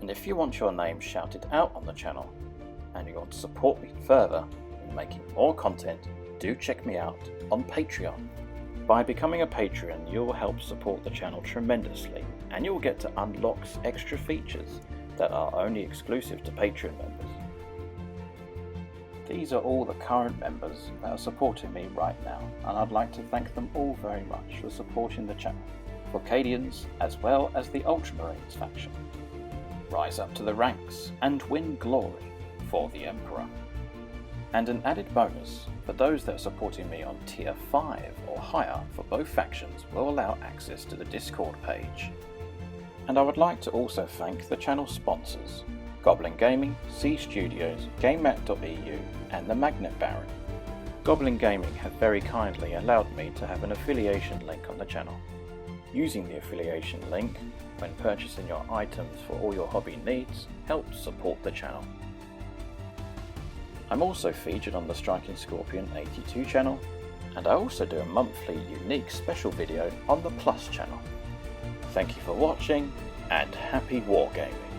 And if you want your name shouted out on the channel, and you want to support me further in making more content, do check me out on Patreon. By becoming a Patreon, you'll help support the channel tremendously, and you'll get to unlock extra features that are only exclusive to Patreon members. These are all the current members that are supporting me right now, and I'd like to thank them all very much for supporting the channel. For Cadians, as well as the Ultramarines faction. Rise up to the ranks and win glory for the Emperor. And an added bonus for those that are supporting me on tier 5 or higher for both factions will allow access to the Discord page. And I would like to also thank the channel sponsors, GoblinGaming, C Studios, Gammat.eu and the Magnet Baron. GoblinGaming have very kindly allowed me to have an affiliation link on the channel. Using the affiliation link when purchasing your items for all your hobby needs helps support the channel. I'm also featured on the Striking Scorpion 82 channel, and I also do a monthly unique special video on the Plus channel. Thank you for watching, and happy wargaming!